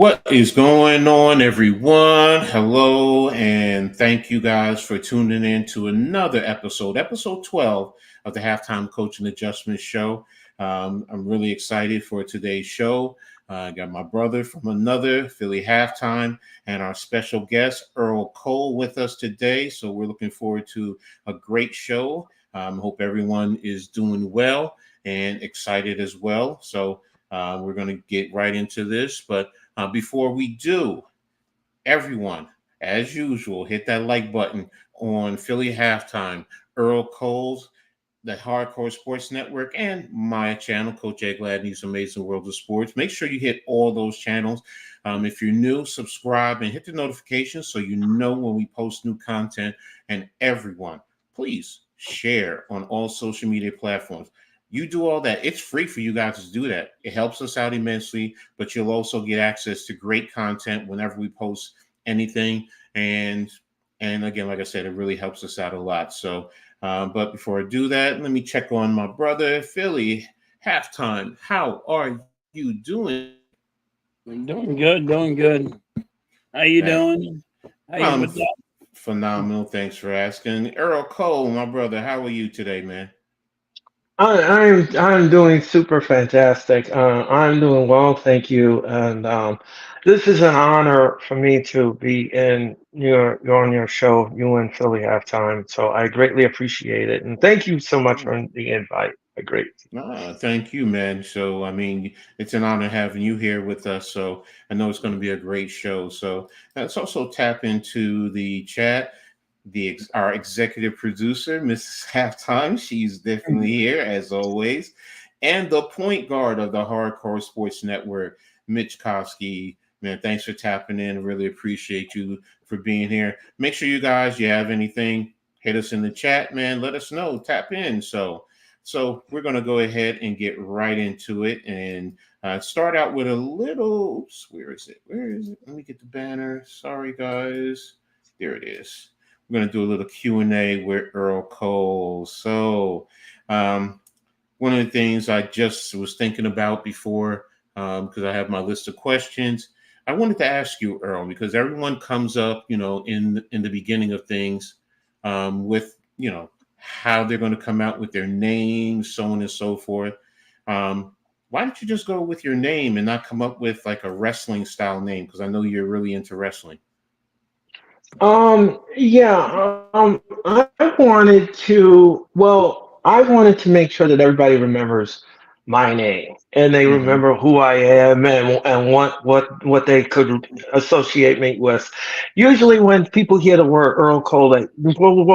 What is going on, everyone? Hello, and thank you guys for tuning in to another episode 12 of the Halftime Coach and Adjustment Show. I'm really excited for today's show. I got my brother from another Philly Halftime and our special guest, Earl Cole, with us today. So we're looking forward to a great show. Hope everyone is doing well and excited as well. So we're going to get right into this, but before we do, everyone, as usual, hit that like button on Philly Halftime, Earl Cole's, the Hardcore Sports Network, and my channel, Coach Edd Gladney's Amazing World of Sports. Make sure you hit all those channels. If you're new, subscribe and hit the notifications so you know when we post new content. And everyone, please share on all social media platforms. You do all that. It's free for you guys to do that. It helps us out immensely, but you'll also get access to great content whenever we post anything. And again, like I said, it really helps us out a lot. So, but before I do that, let me check on my brother, Philly Halftime. How are you doing? Doing good, doing good. How you That doing? How you I'm what's up? phenomenal. Thanks for asking. Earl Cole, my brother, how are you today, man? I'm doing super fantastic. I'm doing well, thank you. And this is an honor for me to be in on your show, you and Philly Halftime. So I greatly appreciate it, and thank you so much for the invite. I great. Thank you, man. So, I mean, it's an honor having you here with us. So, I know it's going to be a great show. So, let's also tap into the chat. Our executive producer, Mrs. Halftime, she's definitely here as always, and the point guard of the Hardcore Sports Network, Mitch Kofsky. Man, thanks for tapping in. Really appreciate you for being here. Make sure you guys, you have anything, hit us in the chat, man. Let us know. Tap in. So we're going to go ahead and get right into it and start out with a little. Oops, where is it? Where is it? Let me get the banner. Sorry, guys. There it is. We're going to do a little Q&A with Earl Cole. So one of the things I just was thinking about before, because I have my list of questions, I wanted to ask you, Earl, because everyone comes up, in the beginning of things with, how they're going to come out with their names, so on and so forth. Why don't you just go with your name and not come up with like a wrestling style name? Because I know you're really into wrestling. Yeah, I wanted I wanted to make sure that everybody remembers my name and they Mm-hmm. remember who I am and what they could associate me with. Usually, when people hear the word Earl Cole,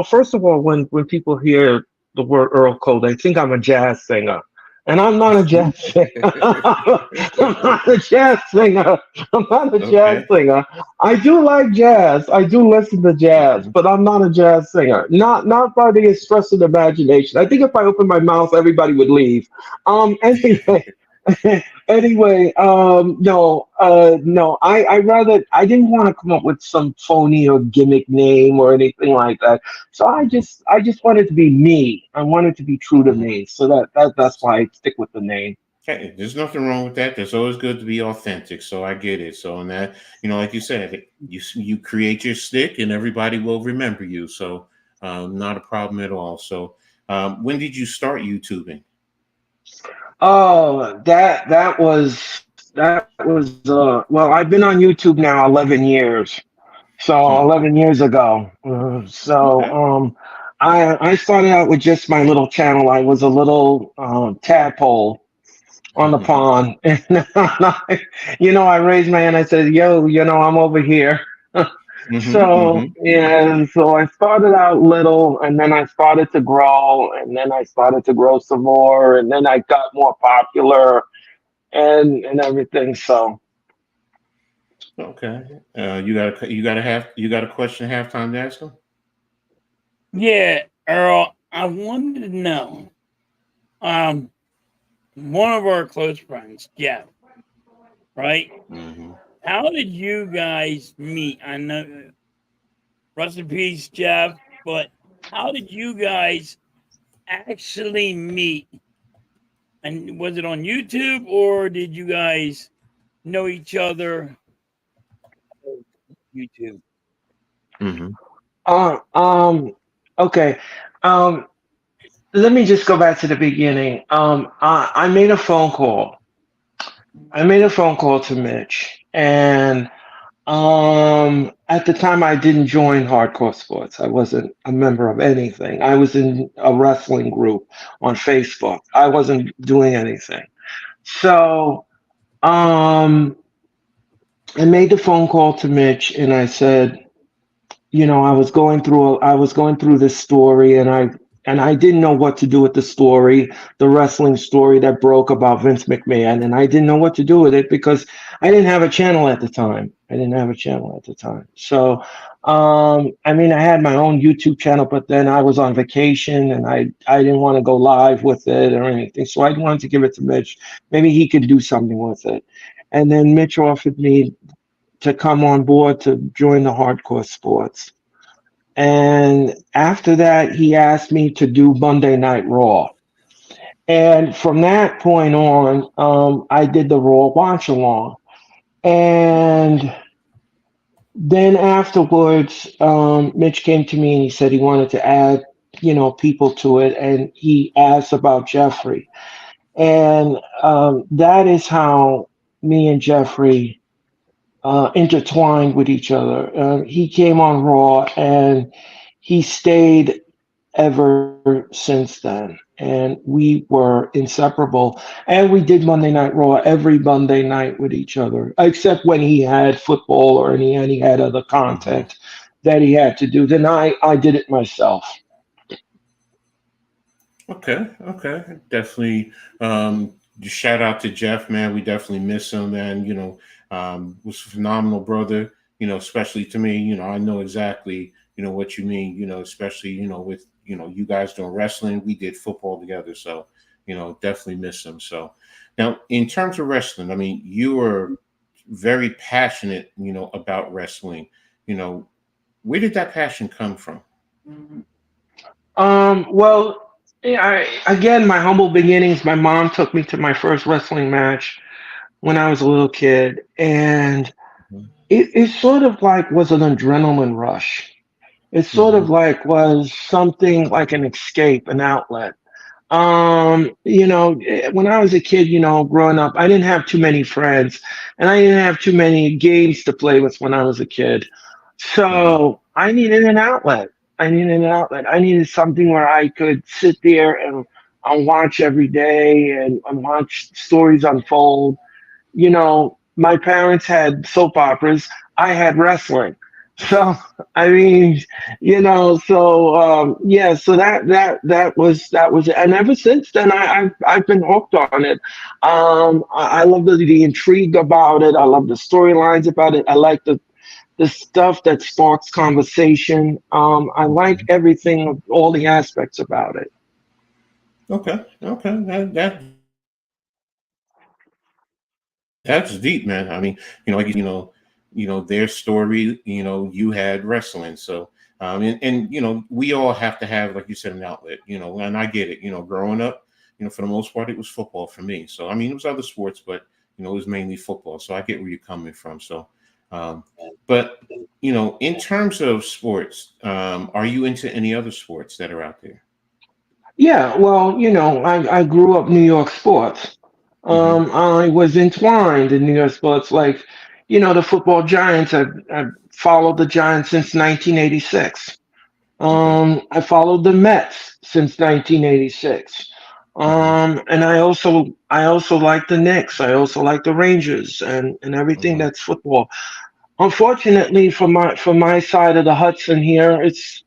first of all, when people hear the word Earl Cole, they think I'm a jazz singer. And I'm not a jazz singer. I'm not a jazz singer. I'm not a jazz Okay. singer. I do like jazz. I do listen to jazz, Mm-hmm. but I'm not a jazz singer. Not by the expressive imagination. I think if I opened my mouth, everybody would leave. Anyway, no. I didn't want to come up with some phony or gimmick name or anything like that. So I just wanted to be me. I wanted to be true to Mm-hmm. me. So that's why I stick with the name. Hey, there's nothing wrong with that. There's always good to be authentic. So I get it. So in that, like you said, you create your stick, and everybody will remember you. So not a problem at all. So when did you start YouTubing? Oh, that was well, I've been on YouTube now 11 years. So Hmm. 11 years ago. Okay. I started out with just my little channel. I was a little tadpole on the Hmm. pond. And I raised my hand. I said, "Yo, I'm over here." Hmm. So Hmm. yeah, so I started out little, and then I started to grow, and then I started to grow some more, and then I got more popular and everything. So Okay. You got a question halftime to ask them? Yeah, Earl, I wanted to know. Um, one of our close friends, Jeff, right? Hmm. How did you guys meet? I know rest in peace, Jeff, but how did you guys actually meet? And was it on YouTube or did you guys know each other YouTube? Mm-hmm. Uh, um, okay. Um, Let me just go back to the beginning. I made a phone call. I made a phone call to Mitch, and at the time I didn't join Hardcore Sports. I wasn't a member of anything. I was in a wrestling group on Facebook. I wasn't doing anything. So, um, I made the phone call to Mitch, and I said, I was going through this story, and I didn't know what to do with the story, the wrestling story that broke about Vince McMahon, and I didn't know what to do with it because I didn't have a channel at the time. So, I mean, I had my own YouTube channel, but then I was on vacation, and I didn't want to go live with it or anything. So I wanted to give it to Mitch. Maybe he could do something with it. And then Mitch offered me to come on board to join the Hardcore Sports. And after that, he asked me to do Monday Night Raw. And from that point on, I did the Raw watch along. And then afterwards, Mitch came to me and he said he wanted to add, people to it. And he asked about Jeffrey. And that is how me and Jeffrey intertwined with each other. He came on Raw and he stayed ever since then. And we were inseparable. And we did Monday Night Raw every Monday night with each other, except when he had football or he had other Mm-hmm. content that he had to do. Then I did it myself. Okay, okay, definitely. Just shout out to Jeff, man. We definitely miss him, man. Was a phenomenal brother. Especially to me. I know exactly what you mean. Especially with you guys doing wrestling. We did football together, so definitely miss him. So now, in terms of wrestling, I mean, you were very passionate, about wrestling. You know, where did that passion come from? Well, yeah, again, my humble beginnings. My mom took me to my first wrestling match when I was a little kid, and it sort of like was an adrenaline rush. It sort Mm-hmm. of like was something like an escape, an outlet. When I was a kid, growing up, I didn't have too many friends and I didn't have too many games to play with when I was a kid. Mm-hmm. So I needed an outlet. I needed something where I could sit there and watch every day and watch stories unfold. My parents had soap operas. I had wrestling. So I mean, yeah. So that was it. And ever since then, I've been hooked on it. I love the intrigue about it. I love the storylines about it. I like the stuff that sparks conversation. I like everything, all the aspects about it. Okay, okay, that's deep, man. I mean, like their story. You had wrestling, so and we all have to have, like you said, an outlet. And I get it. Growing up, for the most part, it was football for me. So I mean, it was other sports, but it was mainly football. So I get where you're coming from. So, um, but in terms of sports, are you into any other sports that are out there? Yeah, well, I grew up New York sports. Hmm. I was entwined in New York sports, like, the football Giants. I've followed the Giants since 1986. Okay. I followed the Mets since 1986. Hmm. And I also like the Knicks. I also like the Rangers and everything Hmm. that's football. Unfortunately, for my side of the Hudson here, it's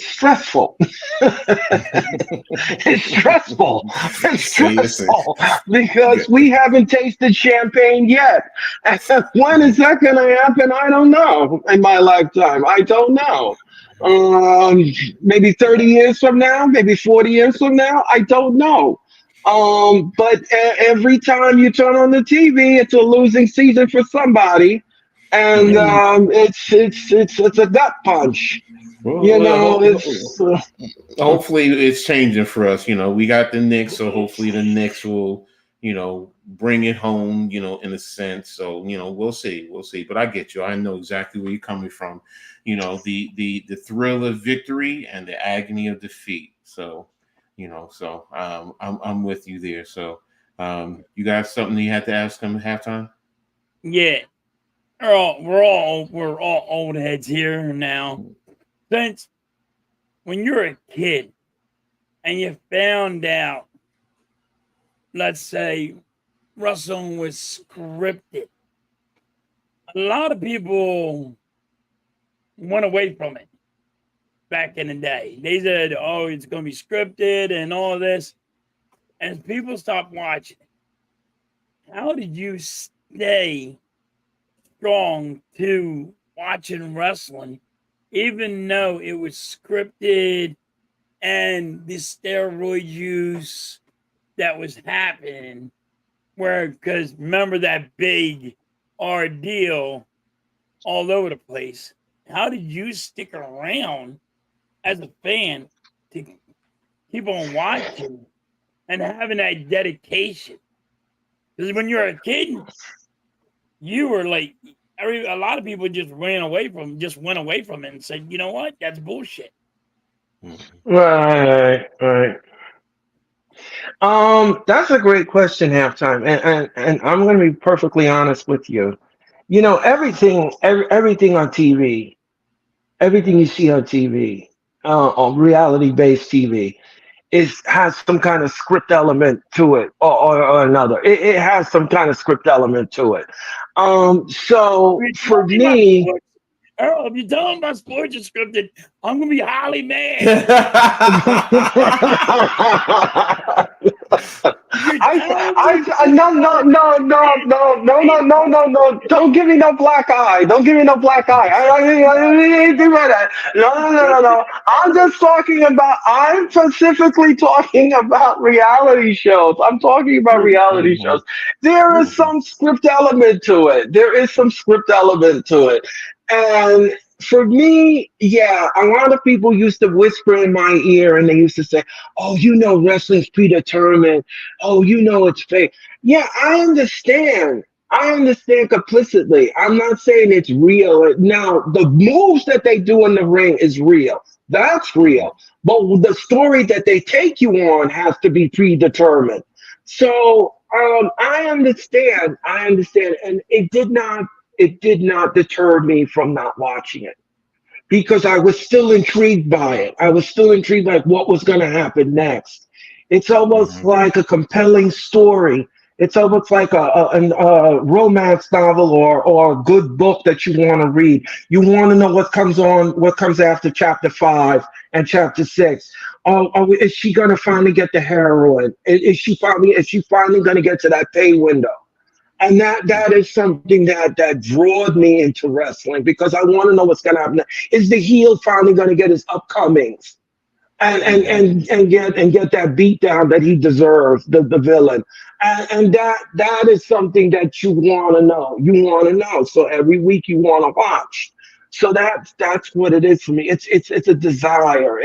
stressful. It's stressful. It's Say, listen. stressful because Good. we haven't tasted champagne yet. And when is that going to happen? I don't know. In my lifetime, I don't know. Um, Maybe 30 years from now, maybe 40 years from now, I don't know. But every time you turn on the TV, it's a losing season for somebody, and Yeah. it's a gut punch. Well, You know, it's hopefully it's changing for us. We got the Knicks, so hopefully the Knicks will, bring it home, in a sense. So, we'll see. We'll see. But I get you. I know exactly where you're coming from. The thrill of victory and the agony of defeat. So, I'm with you there. So, you got something you had to ask him at halftime? Yeah. We're all old heads here now. Since when you're a kid and you found out, let's say, wrestling was scripted, a lot of people went away from it back in the day. They said, "Oh, it's going to be scripted and all this," and people stopped watching. How did you stay strong to watching wrestling, even though it was scripted and the steroid use that was happening? Because remember that big ordeal all over the place. How did you stick around as a fan to keep on watching and having that dedication? Because when you're a kid, you were like, a lot of people just went away from it and said, you know what, that's bullshit. Right, right. That's a great question, halftime, and I'm going to be perfectly honest with you. Everything on TV, everything you see on TV, on reality-based TV, has some kind of script element to it, or another. It has some kind of script element to it. So for me. Earl, if you tell them my sports is scripted, I'm gonna be highly mad. No. Don't give me no black eye. Don't give me no black eye. I ain't doing that. No. I'm specifically talking about reality shows. I'm talking about reality shows. There is some script element to it. And for me, yeah, a lot of people used to whisper in my ear and they used to say, "Oh, wrestling's predetermined. Oh, it's fake." Yeah, I understand. I understand complicitly. I'm not saying it's real. Now, the moves that they do in the ring is real. That's real. But the story that they take you on has to be predetermined. So I understand. And it did not deter me from not watching it because I was still intrigued by it. I was still intrigued by what was going to happen next. It's almost like a compelling story. It's almost like a romance novel or a good book that you want to read. You want to know what comes after chapter 5 and chapter 6. Is she going to finally get the heroine? Is she finally going to get to that pay window? And that is something that drawed me into wrestling because I want to know what's going to happen. Is the heel finally going to get his upcomings and get that beat down that he deserves, the villain? And that is something that you want to know. You want to know. So every week you want to watch. So that's what it is for me. It's a desire.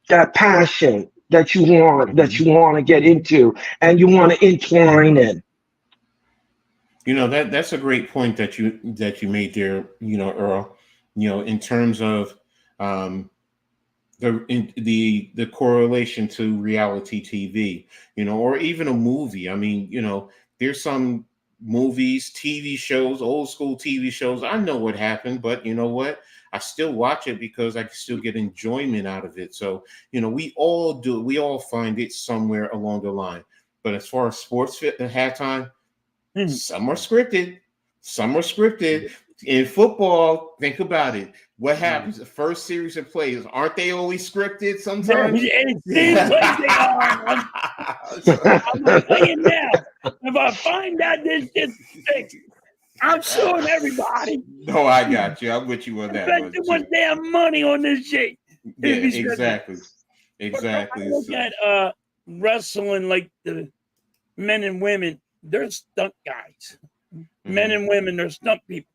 That passion that you want to get into and you want to entwine in. That's a great point that you made there, Earl. In terms of the correlation to reality TV, or even a movie. I mean, there's some movies, TV shows, old school TV shows. I know what happened, but you know what? I still watch it because I can still get enjoyment out of it. So, we all do. We all find it somewhere along the line. But as far as sports fit at halftime, some are scripted. Some are scripted. In football, think about it. What happens? The first series of plays, aren't they always scripted sometimes? It seems like they are. I'm going to tell you now. If I find out this shit's fixed, I'm suing everybody. No, I got you. I'm with you on that. I bet too much damn money on this shit. Yeah, exactly. Exactly. I look at wrestling like the men and women. They're stunt guys. Men and women, they're stunt people.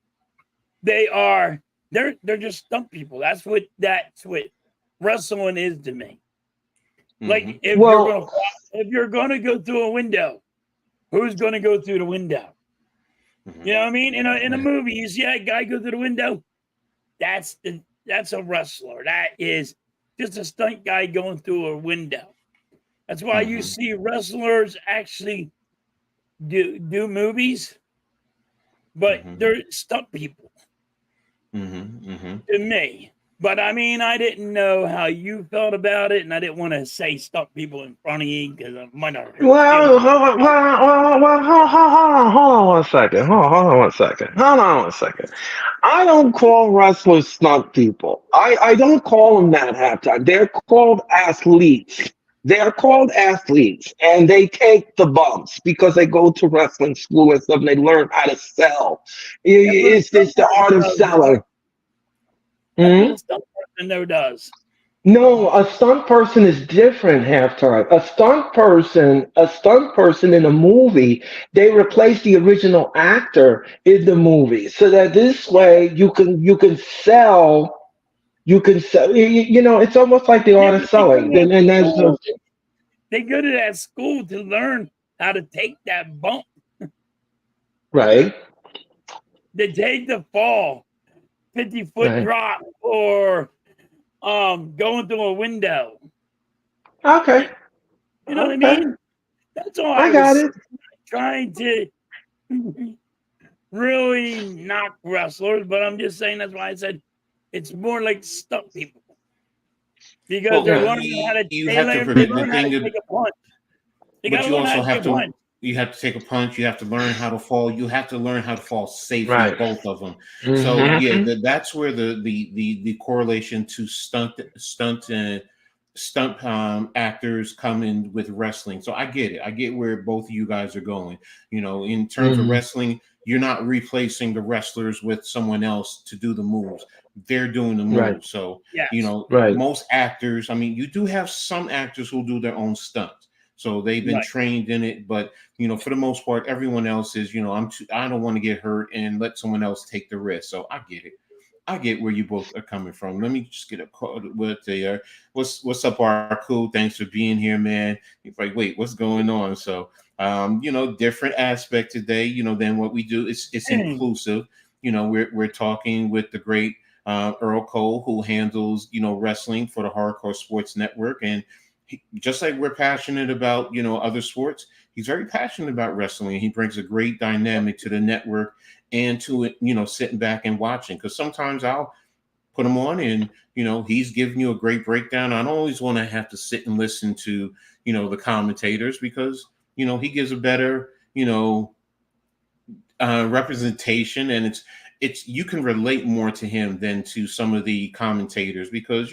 They're just stunt people. That's what wrestling is to me. Like Well, if you're gonna go through a window, who's gonna go through the window? You know what I mean? In a movie, you see that guy go through the window. That's a wrestler. That is just a stunt guy going through a window. That's why you see wrestlers actually do movies, but they're stunt people to me. But I mean, I didn't know how you felt about it, and I didn't want to say stunt people in front of you because I might not hurt your well, feelings. hold on one second. Hold on one second. Hold on one second. I don't call wrestlers stunt people. I don't call them that halftime. They're called athletes. They're called athletes, and they take the bumps because they go to wrestling school and stuff. And they learn how to sell. That's what a It's stunt the art person of does. selling. That's what Hmm? a stunt person though does. No, a stunt person is different halftime. A stunt person in a movie, they replace the original actor in the movie, so that this way you can sell. It's almost like the Yeah, art of but they go to selling. that And that's school. They go to that school to learn how to take that bump, right, to take the fall, 50-foot right. drop, or going through a window. Okay, You, you know what I okay, mean? That's all I I got was it. trying to really knock wrestlers, but I'm just saying that's why I said it's more like stunt people because Well, they're Yeah, learning how to you they have to learn they forget the learn how to thing, take a punch. They got but to you learn how also to take have a to punch. take a punch. You have to learn how to fall. You have to learn how to fall safely, right. both of them. So yeah, Hmm. that's where the correlation to stunt actors come in with wrestling. So I get it. I get where both of you guys are going. In terms of Hmm. wrestling, you're not replacing the wrestlers with someone else to do the moves. They're doing the Right, moves. So Yes, right. most actors. I mean, you do have some actors who do their own stunts. So they've been right. trained in it, but for the most part, everyone else is, I don't want to get hurt and let someone else take the risk. So I get it. I get where you both are coming from. Let me just get a call with the what's up, our cool. Thanks for being here, man. It's like, wait, what's going on? So different aspect today, than what we do. It's Mm. inclusive. We're talking with the great Earl Cole, who handles, wrestling for the Hardcore Sports Network. And just like we're passionate about, other sports, he's very passionate about wrestling. He brings a great dynamic to the network and to it, sitting back and watching. Because sometimes I'll put him on and, he's giving you a great breakdown. I don't always want to have to sit and listen to, the commentators because, he gives a better, representation, and it's you can relate more to him than to some of the commentators because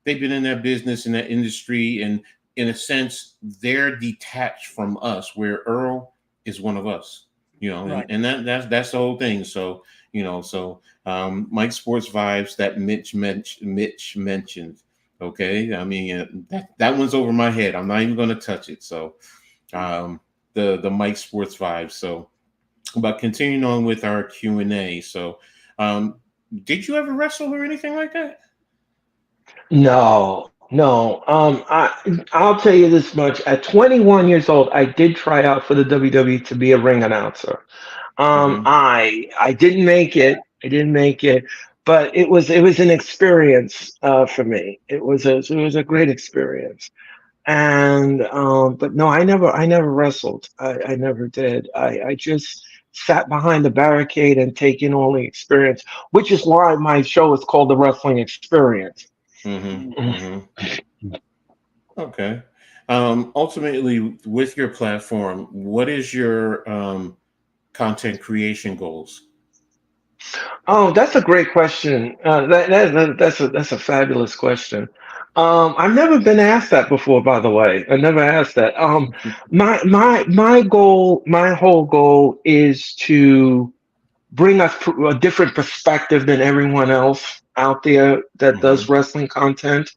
they've been in that business, in that industry, and in a sense they're detached from us, where Earl is one of us, and, Right. and that's the whole thing. So Mike Sports Vibes that Mitch mentioned. Okay, I mean, that one's over my head. I'm not even going to touch it. So um the Mike Sports Vibes. So but continuing on with our Q&A. So did you ever wrestle or anything like that? No, no. I'll tell you this much. At 21 years old, I did try out for the WWE to be a ring announcer. Mm-hmm. I didn't make it. I didn't make it, but it was an experience for me. It was a great experience. And but no, I never wrestled. I never did. I just sat behind the barricade and taken all the experience, which is why my show is called the Wrestling Experience. Mm-hmm. Mm-hmm. Okay. Ultimately, with your platform, what is your content creation goals? Oh, that's a great question. That's a fabulous question. I've never been asked that before, by the way. I never asked that. My whole goal is to bring us a different perspective than everyone else out there that does Mm-hmm. wrestling content.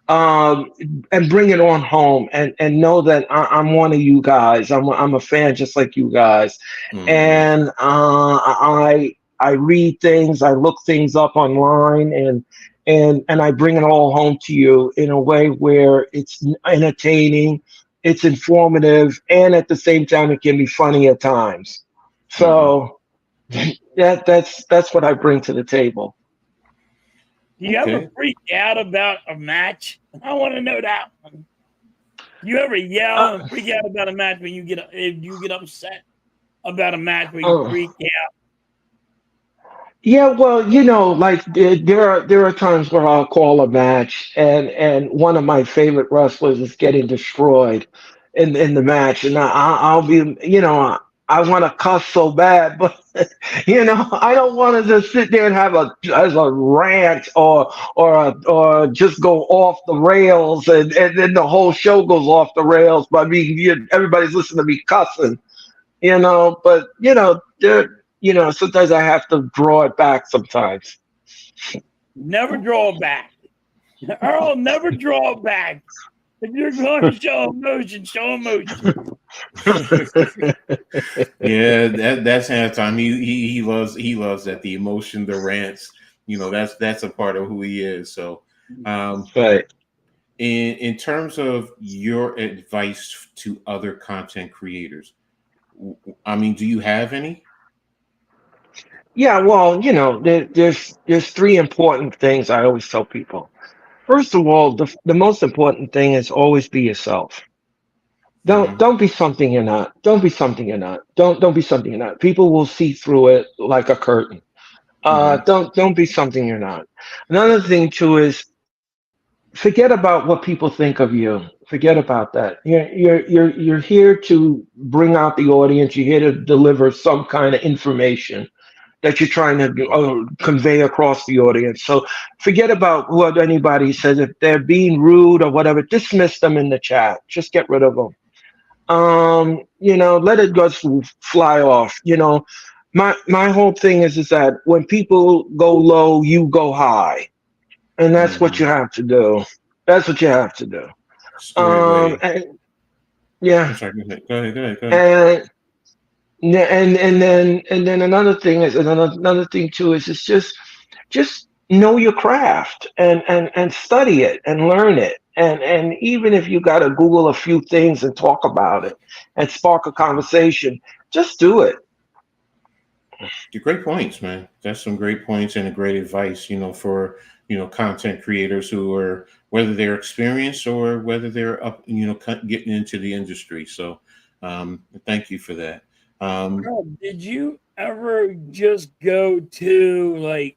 Um, and bring it on home, and know that I'm one of you guys. I'm a fan just like you guys, Mm-hmm. and I read things, I look things up online, and I bring it all home to you in a way where it's entertaining, it's informative, and at the same time it can be funny at times. Mhm. So that's what I bring to the table. Do you ever Okay. freak out about a match? I want to know that one. Do you ever yell Uh, and freak out about a match when if you get upset about a match where you uh, freak out? Yeah, well, like there are times where I'll call a match, and one of my favorite wrestlers is getting destroyed in the match, and I'll be, I want to cuss so bad, but I don't want to just sit there and have a rant or just go off the rails, and then the whole show goes off the rails by me. Everybody's listening to me cussing. But sometimes I have to draw it back sometimes. Never draw back. Earl, never draw back. If you're going to show emotion, show emotion. Yeah, that's halftime. He loves that, the emotion, the rants. That's a part of who he is. So, um, Right. in terms of your advice to other content creators, I mean, do you have any? Yeah, well, there's three important things I always tell people. First of all, the most important thing is always be yourself. Don't Hmm. don't be something you're not. Don't be something you're not. Don't be something you're not. People will see through it like a curtain. Hmm. Don't be something you're not. Another thing too is forget about what people think of you. Forget about that. You're here to bring out the audience. You're here to deliver some kind of information that you're trying to convey across the audience. So forget about what anybody says. If they're being rude or whatever, dismiss them in the chat. Just get rid of them. Let it just fly off. My whole thing is that when people go low, you go high, and that's what Hmm. you have to do. That's what you have to do. Squared away. And yeah, I'm sorry. Go ahead. Go ahead. Go ahead. Go ahead. and yeah, and then another thing too is it's just know your craft and study it and learn it. And even if you got to Google a few things and talk about it and spark a conversation, just do it. Great points, man. That's some great points and a great advice, for, content creators who are, whether they're experienced or whether they're up, getting into the industry. So, thank you for that. Um, Earl, did you ever just go to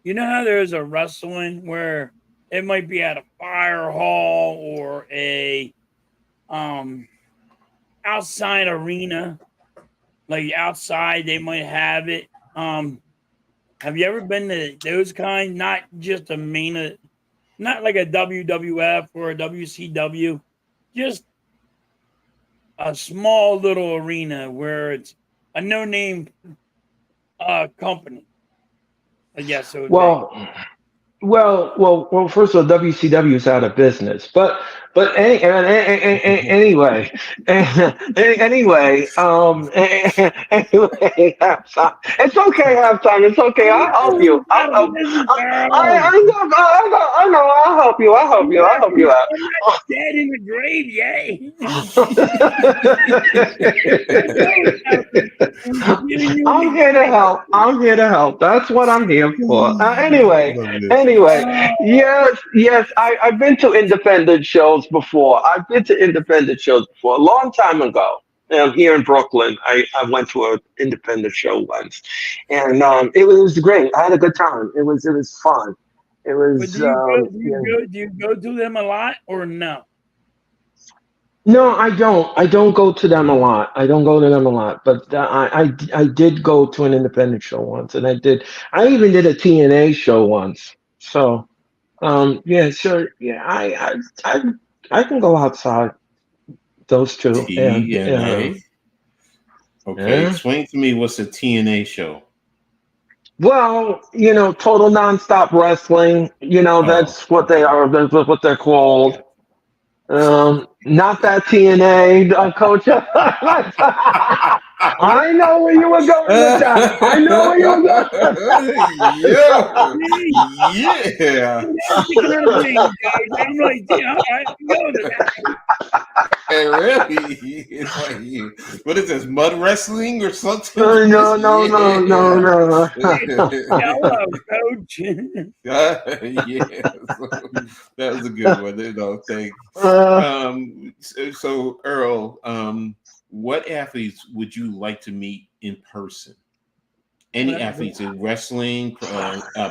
you know how there's a wrestling where it might be at a fire hall or a um outside arena, like outside they might have it. Have you ever been to those kinds? Not just a main, not like a WWF or a WCW, just a small little arena where it's a no name company. I guess it would be. Well, well. First of all, WCW is out of business, but anyway, anyway, anyway, halftime. It's okay, halftime. It's okay. I'll help you. I'll Out of help. business, I Earl. know. I know. I'll help you. I'll help you. I'll help you out. You're not dead in the grave, yay. I know it's happening. I'm giving you I'm an here to advice. help. I'm here to help. That's what I'm here for. Anyway, love this. anyway, yes. I've been to independent shows before. I've been to independent shows before. A long time ago, here in Brooklyn, I went to an independent show once, and it was great. I had a good time. It was fun. It But was do you go? Do you go to them a lot or no? No, I don't. I don't go to them a lot. I don't go to them a lot. But I did go to an independent show once, and I even did a TNA show once. So yeah, sure, yeah, I I can go outside those two, and TNA. Okay, yeah. explain to me what's a TNA show. Well, total nonstop wrestling. Oh, That's what they okay. are. That's what they're Yeah. called. Not that TNA, Coach. I know where you were going with that. I know where you were Yeah, See, yeah. that's the kind of thing, guys. I'm like, yeah, all right, I'm going to that. Hey, really? It's like, what is this, mud wrestling or something? going. No, no, no, no, Yeah. no. Hello, coach. Yeah. So, that was a good one. Thanks. uh, So Earl, what athletes would you like to meet in person? Well, Any that's a- athletes in wrestling,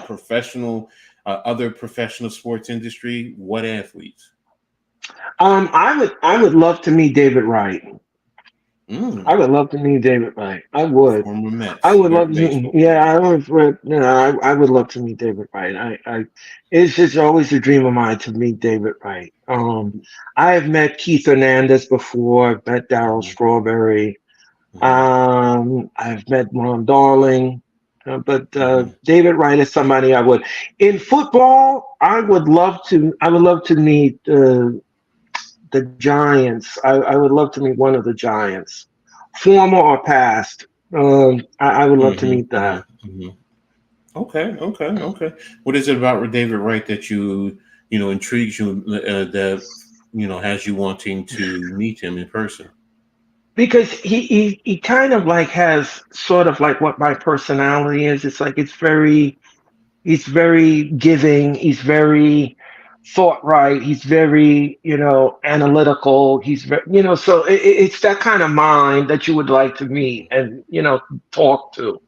professional, other professional sports industry? What athletes? I would love to meet David Wright. I Mm, would love to meet David Wright. I would. former I Mets, would love to. baseball Yeah, player. I would. I would love to meet David Wright. It's just always a dream of mine to meet David Wright. I have met Keith Hernandez before. I've met Darryl Mhm, Strawberry. mhm, I've met Ron Darling. But mhm, David Wright is somebody I would. In football, I would love to. I would love to meet the Giants. I would love to meet one of the Giants, former or past. I would love to mhm, meet that mhm, mhm. Okay, okay, okay. What is it about David Wright that intrigues you, that has you wanting to meet him in person? because he kind of like has sort of like what my personality is. It's like he's very giving. He's very thought right. He's very analytical. He's very so it's that kind of mind that you would like to meet and talk to.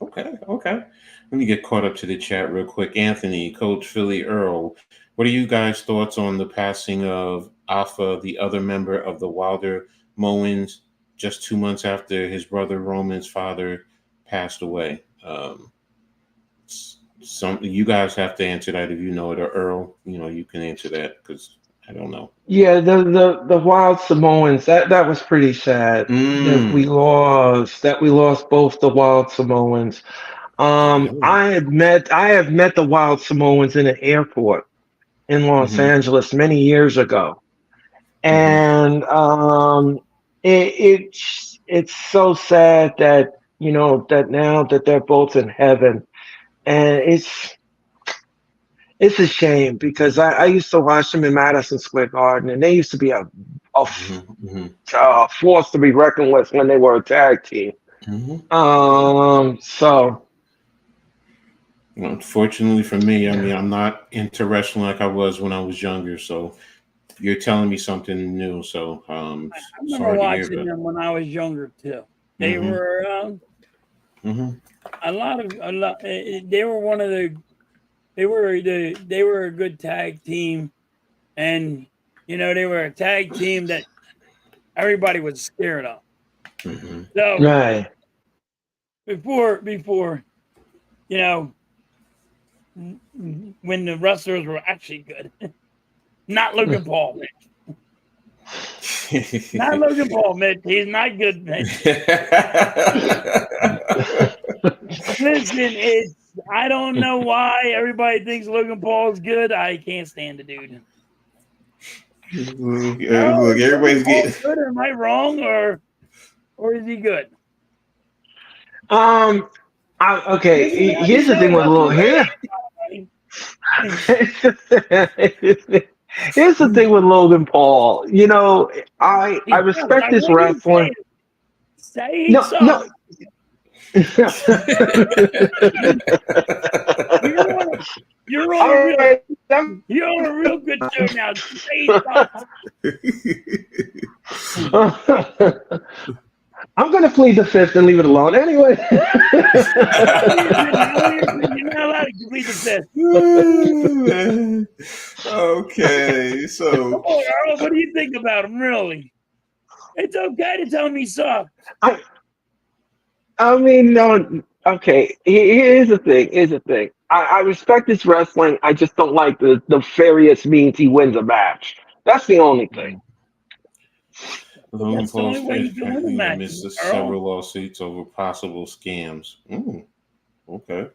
Okay, okay. Let me get caught up to the chat real quick. Anthony, Coach Philly Earl, what are you guys' thoughts on the passing of Alpha, the other member of the Wilder Mowens, just 2 months after his brother Roman's father passed away? Some you guys have to answer that if you know it, or Earl, you can answer that because I don't know. Yeah, the Wild Samoans, that was pretty sad Mm, that we lost both the Wild Samoans. really? I have met the Wild Samoans in an airport in Los Mm-hmm. Angeles many years ago, Mm-hmm. and it's so sad that that now that they're both in heaven, and it's a shame because I used to watch them in Madison Square Garden, and they used to be Mm-hmm. a force to be reckoned with when they were a tag team. Mm-hmm. So Unfortunately for me, I yeah. mean, I'm not into wrestling like I was when I was younger. So you're telling me something new. So I remember sorry to hear watching about. them when I was younger too. They Mm-hmm. were Mm-hmm. a lot. They were one of the. They were a good tag team, and they were a tag team that everybody was scared of. Mm-hmm. So Right. before you know when the wrestlers were actually good, not Logan Paul, Mitch. Not Logan Paul, Mitch. He's not good, Mitch. Listen, I don't know why everybody thinks Logan Paul is good. I can't stand the dude. Oh, Look, is Logan everybody's Paul getting. good? Am I wrong, or is he good? Um. Okay. This is how you Here's the thing know with what little here. Here's the thing with Logan Paul. I He does. respect I his want you to say wrestling. it. Say No, no. something. You're on a, you're on All a real right. I'm, you're on a real good show now. Say something. I'm gonna plead the fifth and leave it alone. Anyway. You're not allowed to plead the fifth. Okay, Come so on, Earl. What do you think about him, really? It's okay to tell me suck. I I mean, no. Okay, here's the thing. Here's the thing. I respect his wrestling. I just don't like the nefarious means he wins a match. That's the only thing. Logan That's the Paul's only way you can win a match, misses Earl. several lawsuits over possible scams. Okay,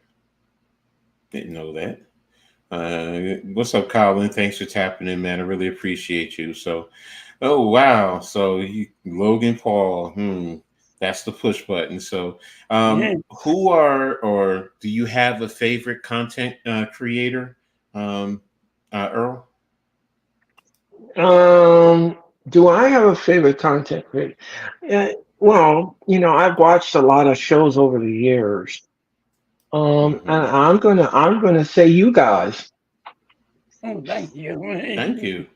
didn't know that. What's up, Colin? Thanks for tapping in, man. I really appreciate you. So, oh wow, so Logan Paul. That's the push button. So, Yeah. who are or do you have a favorite content creator, Earl? Um, do I have a favorite content creator? Uh, well, I've watched a lot of shows over the years. And Hmm. I'm gonna say you guys. Oh, thank you. Thank I you.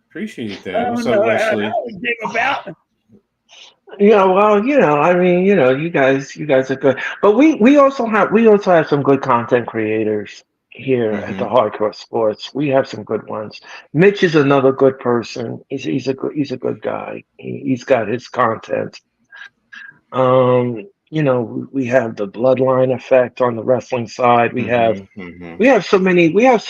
Appreciate that. What's don't up, know how Wesley? that came about. Yeah, well, I mean, you guys are good. But we also have some good content creators here at the Hmm. Hardcore Sports. We have some good ones. Mitch is another good person. He's a good guy. He's got his content. We have the bloodline effect on the wrestling side. We have Hmm. Hmm. we have so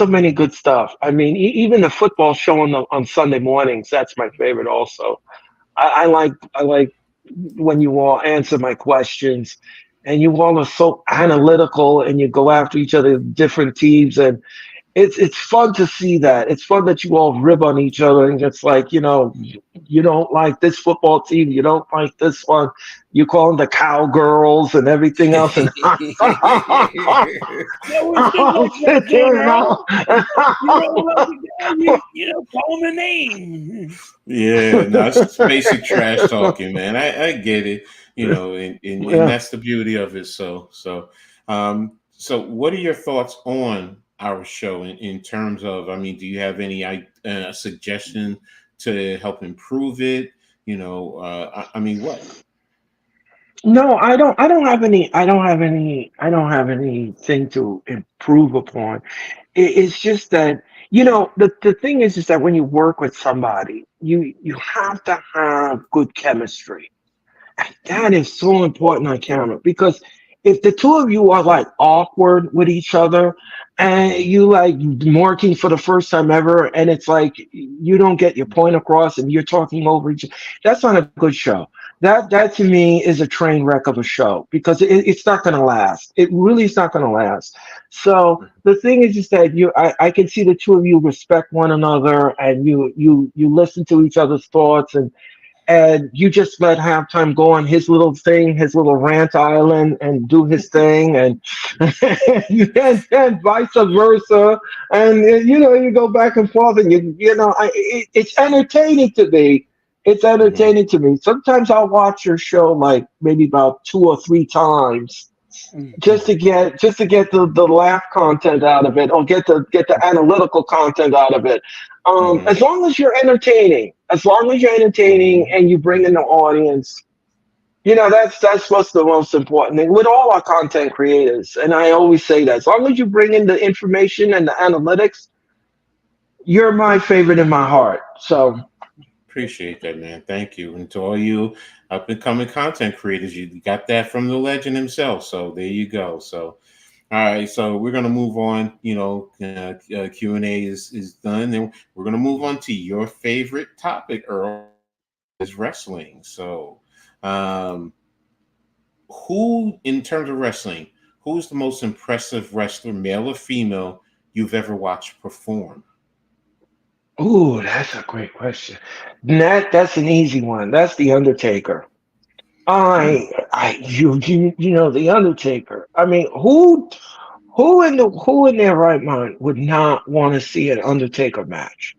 many good stuff. I mean, even the football show on Sunday mornings, that's my favorite also. I like when you all answer my questions and you all are so analytical and you go after each other different teams, and it's fun to see that. It's fun that you all rib on each other, and it's like, you don't like this football team, you don't like this one, you call them the cowgirls and everything else, and No, it's just I'll like sit there wrestling, and Earl. I'll You don't like the guy, call him a name. Yeah, no, it's basic trash talking, man. I get it, and yeah. that's the beauty of it. So what are your thoughts on our show in terms of? I mean, do you have any suggestion to help improve it? I mean, what? No, I don't have anything to improve upon. It's just that, the thing is that when you work with somebody, you have to have good chemistry. That is so important on camera, because if the two of you are like awkward with each other and Hmm. you like working for the first time ever, and it's like you don't get your point across and you're talking over each, that's not a good show. That to me is a train wreck of a show, because it's not going to last. It really is not going to last. So the thing is that I can see the two of you respect one another, and you listen to each other's thoughts, and you just let halftime go on his little thing, his little rant island, and do his thing, and and vice versa, and you go back and forth, and it's entertaining to me. It's Hmm. entertaining to me. Sometimes I'll watch your show like maybe about 2 or 3 times, just to get the laugh content out of it, or get the analytical content out of it. Hmm. As long as you're entertaining Hmm. and you bring in the audience, that's what's the most important thing with all our content creators. And I always say that as long as you bring in the information and the analytics, you're my favorite in my heart. So Appreciate that, man. Thank you. And to all you up and coming content creators, you got that from the legend himself. So there you go. So all right, so we're gonna move on. Q&A is done, and we're gonna move on to your favorite topic, Earl, is wrestling. So, um, who, in terms of wrestling, who's the most impressive wrestler, male or female, you've ever watched perform? ooh, that's a great question. That's an easy one. That's the Undertaker. Hmm. You know the Undertaker. I mean, who in their right mind would not want to see an Undertaker match?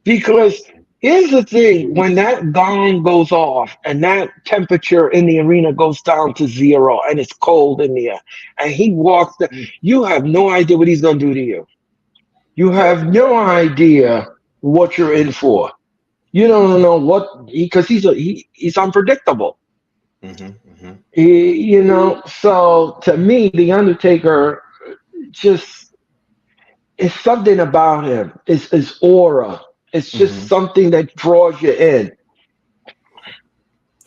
Because here's the thing: when that gong goes off and that temperature in the arena goes down to zero and it's cold in there, and he walks, you have no idea what he's gonna do to you. You have no idea what you're in for. You don't know what, because he's unpredictable. Hmm. Hmm. So to me, the Undertaker just is something about him. It's his aura. It's just Hmm. something that draws you in.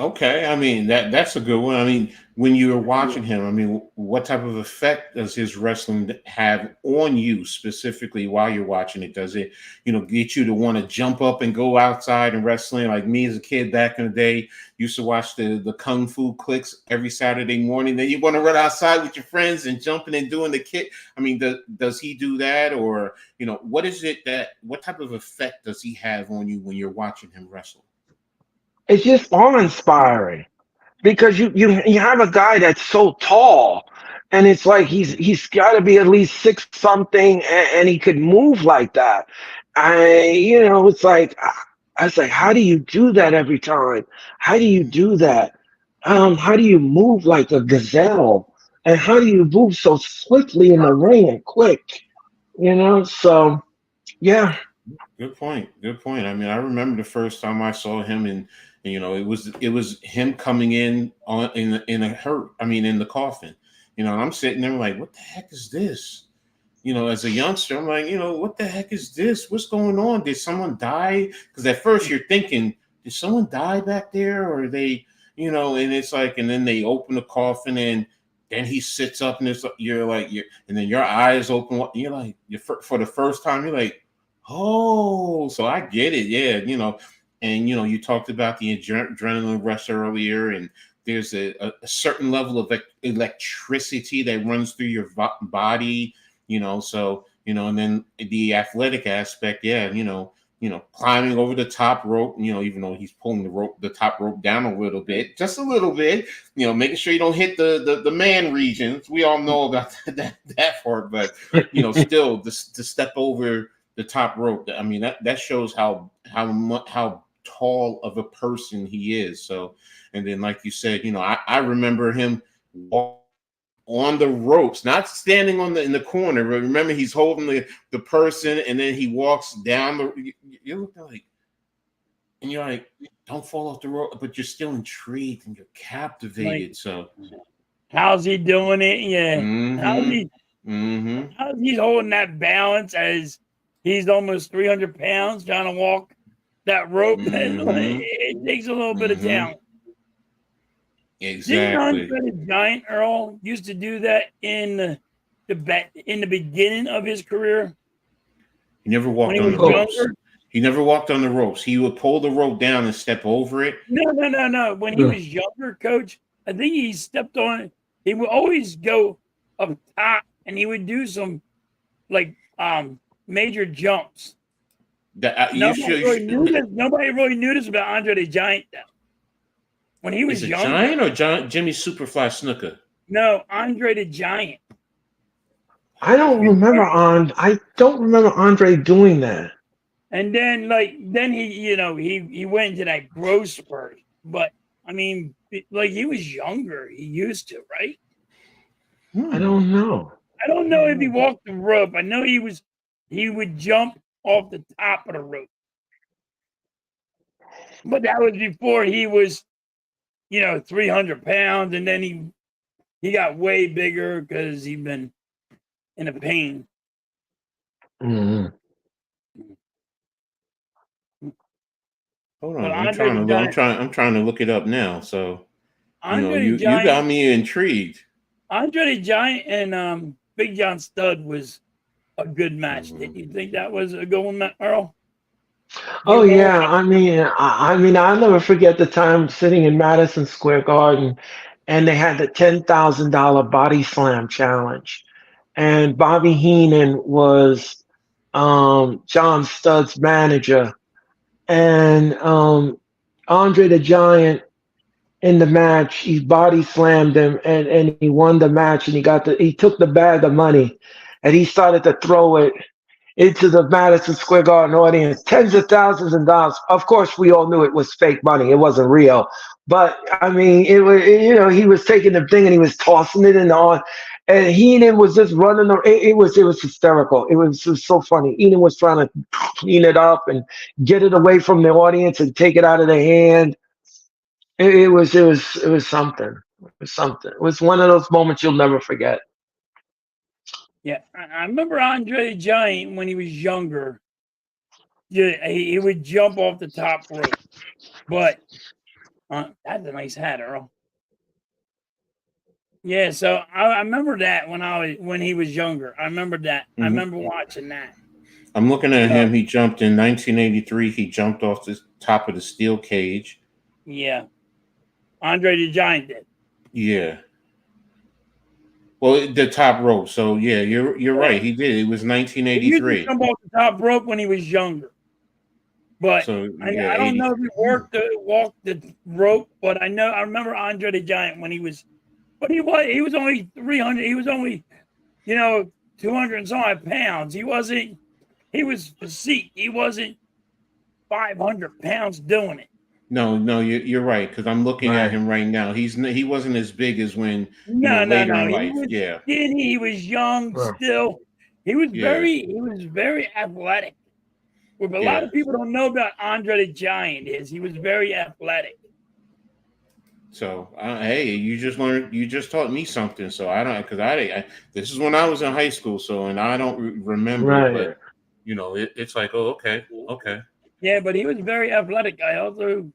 Okay, I mean that's a good one. I mean, when you're watching him, I mean, what type of effect does his wrestling have on you specifically while you're watching it? Does it, get you to want to jump up and go outside and wrestling? Like me as a kid back in the day, used to watch the Kung Fu Clicks every Saturday morning. Then you want to run outside with your friends and jumping and doing the kick. I mean, does he do that, or what is it what type of effect does he have on you when you're watching him wrestle? It's just awe-inspiring. because you have a guy that's so tall, and it's like he's got to be at least six something, and he could move like that. It's like I was like, how do you do that every time? How do you do that? How do you move like a gazelle? And how do you move so swiftly in the ring and quick? So yeah. Good point. Good point. I mean, I remember the first time I saw him, and it was him coming in in a hurt. I mean, in the coffin. And I'm sitting there like, what the heck is this? As a youngster, I'm like, what the heck is this? What's going on? Did someone die? Because at first you're thinking, did someone die back there, or they, and it's like, and then they open the coffin, and then he sits up, and and then your eyes open. You're like, for the first time, you're like, oh, so I get it. Yeah. And, you talked about the adrenaline rush earlier, and there's a certain level of electricity that runs through your body, so, and then the athletic aspect. Yeah. Climbing over the top rope, even though he's pulling the top rope down a little bit, just a little bit, making sure you don't hit the man regions. We all know about that part, but, still to step over the top rope. I mean, that shows how tall of a person he is. So, and then like you said, I remember him on the ropes, not standing in the corner, but remember he's holding the person, and then he walks down you're looking like, and you're like, don't fall off the rope, but you're still intrigued and you're captivated. Like, so how's he doing it? Yeah. Mm-hmm. How's he holding that balance as he's almost 300 pounds trying to walk that rope? It takes a little bit of talent. Exactly. Didn't Andre the Giant Earl used to do that in the beginning of his career? He never walked on the ropes. He never walked on the ropes. He would pull the rope down and step over it. No. When he was younger, Coach, I think he stepped on it. He would always go up top, and he would do some like major jumps. Nobody really knew this about Andre the Giant, though. When he was younger. Giant or Jimmy Superfly Snuka? No, Andre the Giant. I don't remember Andre doing that. And then he went into that growth spurt. But I mean, like, he was younger. He used to, right? I don't know. I don't know if he walked the rope. I know he would jump off the top of the rope. But that was before he was 300 pounds, and then he got way bigger because he'd been in a pain. Mm-hmm. Hold on, I'm trying to look it up now. So you got me intrigued. Andre the Giant and Big John Studd was a good match. Mm-hmm. Didn't you think that was a good one, Earl? Oh yeah, I mean, I'll never forget the time sitting in Madison Square Garden, and they had the $10,000 body slam challenge, and Bobby Heenan was John Studd's manager, and Andre the Giant in the match, he body slammed him, and he won the match, and he took the bag of money, and he started to throw it into the Madison Square Garden audience, tens of thousands of dollars. Of course, we all knew it was fake money; it wasn't real. But I mean, it was, he was taking the thing and he was tossing it in the on, and Heenan was just running. It was hysterical. It was so funny. Heenan was trying to clean it up and get it away from the audience and take it out of the hand. It was something. It was something. It was one of those moments you'll never forget. Yeah, I remember Andre the Giant when he was younger. Yeah, he would jump off the top rope. But that's a nice hat, Earl. Yeah, so I remember that when he was younger. I remember that. Mm-hmm. I remember watching that. I'm looking at him. He jumped in 1983. He jumped off the top of the steel cage. Yeah, Andre the Giant did. Yeah. Well, the top rope. So yeah, you're right. He did. It was 1983. He used to jump off the top rope when he was younger. But So yeah, I don't 80. know if he walked the rope, but I remember Andre the Giant when he was, but he was only 300. He was only 200 and some odd pounds. He was physique. He wasn't 500 pounds doing it. No, you're right because I'm looking at Right. him right now. He wasn't as big as when No, no, later no. in He life. was Yeah, skinny. He was young Right. still. yeah, He was very athletic. What a lot yeah. of people don't know about Andre the Giant is he was very athletic. So hey, you just learned. You just taught me something. So I don't because I this is when I was in high school. So and I don't remember, Right. but it's like oh okay, okay. Yeah, but he was very athletic. I also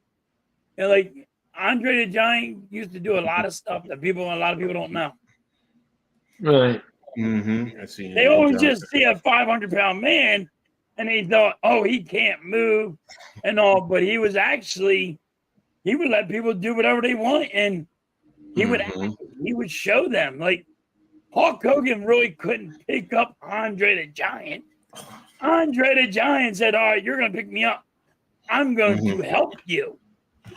like Andre the Giant used to do a lot of stuff that a lot of people don't know. Right. Mm-hmm. I see. They Andrew always Johnson. just see a 500-pound man and they thought, oh, he can't move and all, but he would let people do whatever they want, and he would Mm-hmm. he would show them. Like Hulk Hogan really couldn't pick up Andre the Giant. Andre the Giant said, all right, you're gonna pick me up. I'm going Mm-hmm. to help you. I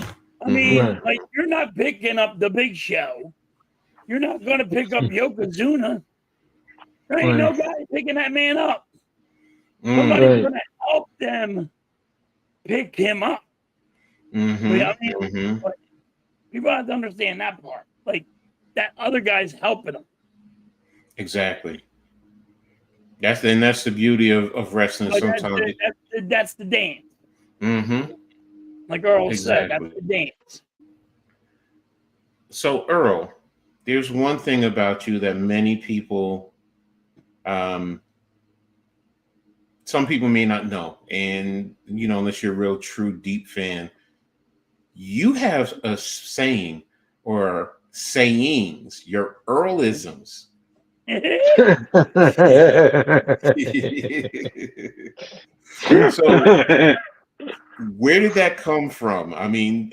Mm-hmm. mean, Right. like you're not picking up the Big Show. You're not gonna pick up Yokozuna. There ain't no Right. guy picking that man up. Mm. Somebody's Right. gonna help them pick him up. Like, I mean, Mm-hmm. Mm-hmm. but people have to understand that part. Like that other guy's helping them. Exactly. That's the beauty of wrestling. Like Sometimes. that's the dance. Mm-hmm. Like Earl said, that's Exactly. the dance. So Earl, there's one thing about you that many people, um, some people may not know, and unless you're a real, true, deep fan, you have a saying or sayings, your Earlisms. So where did that come from? I mean,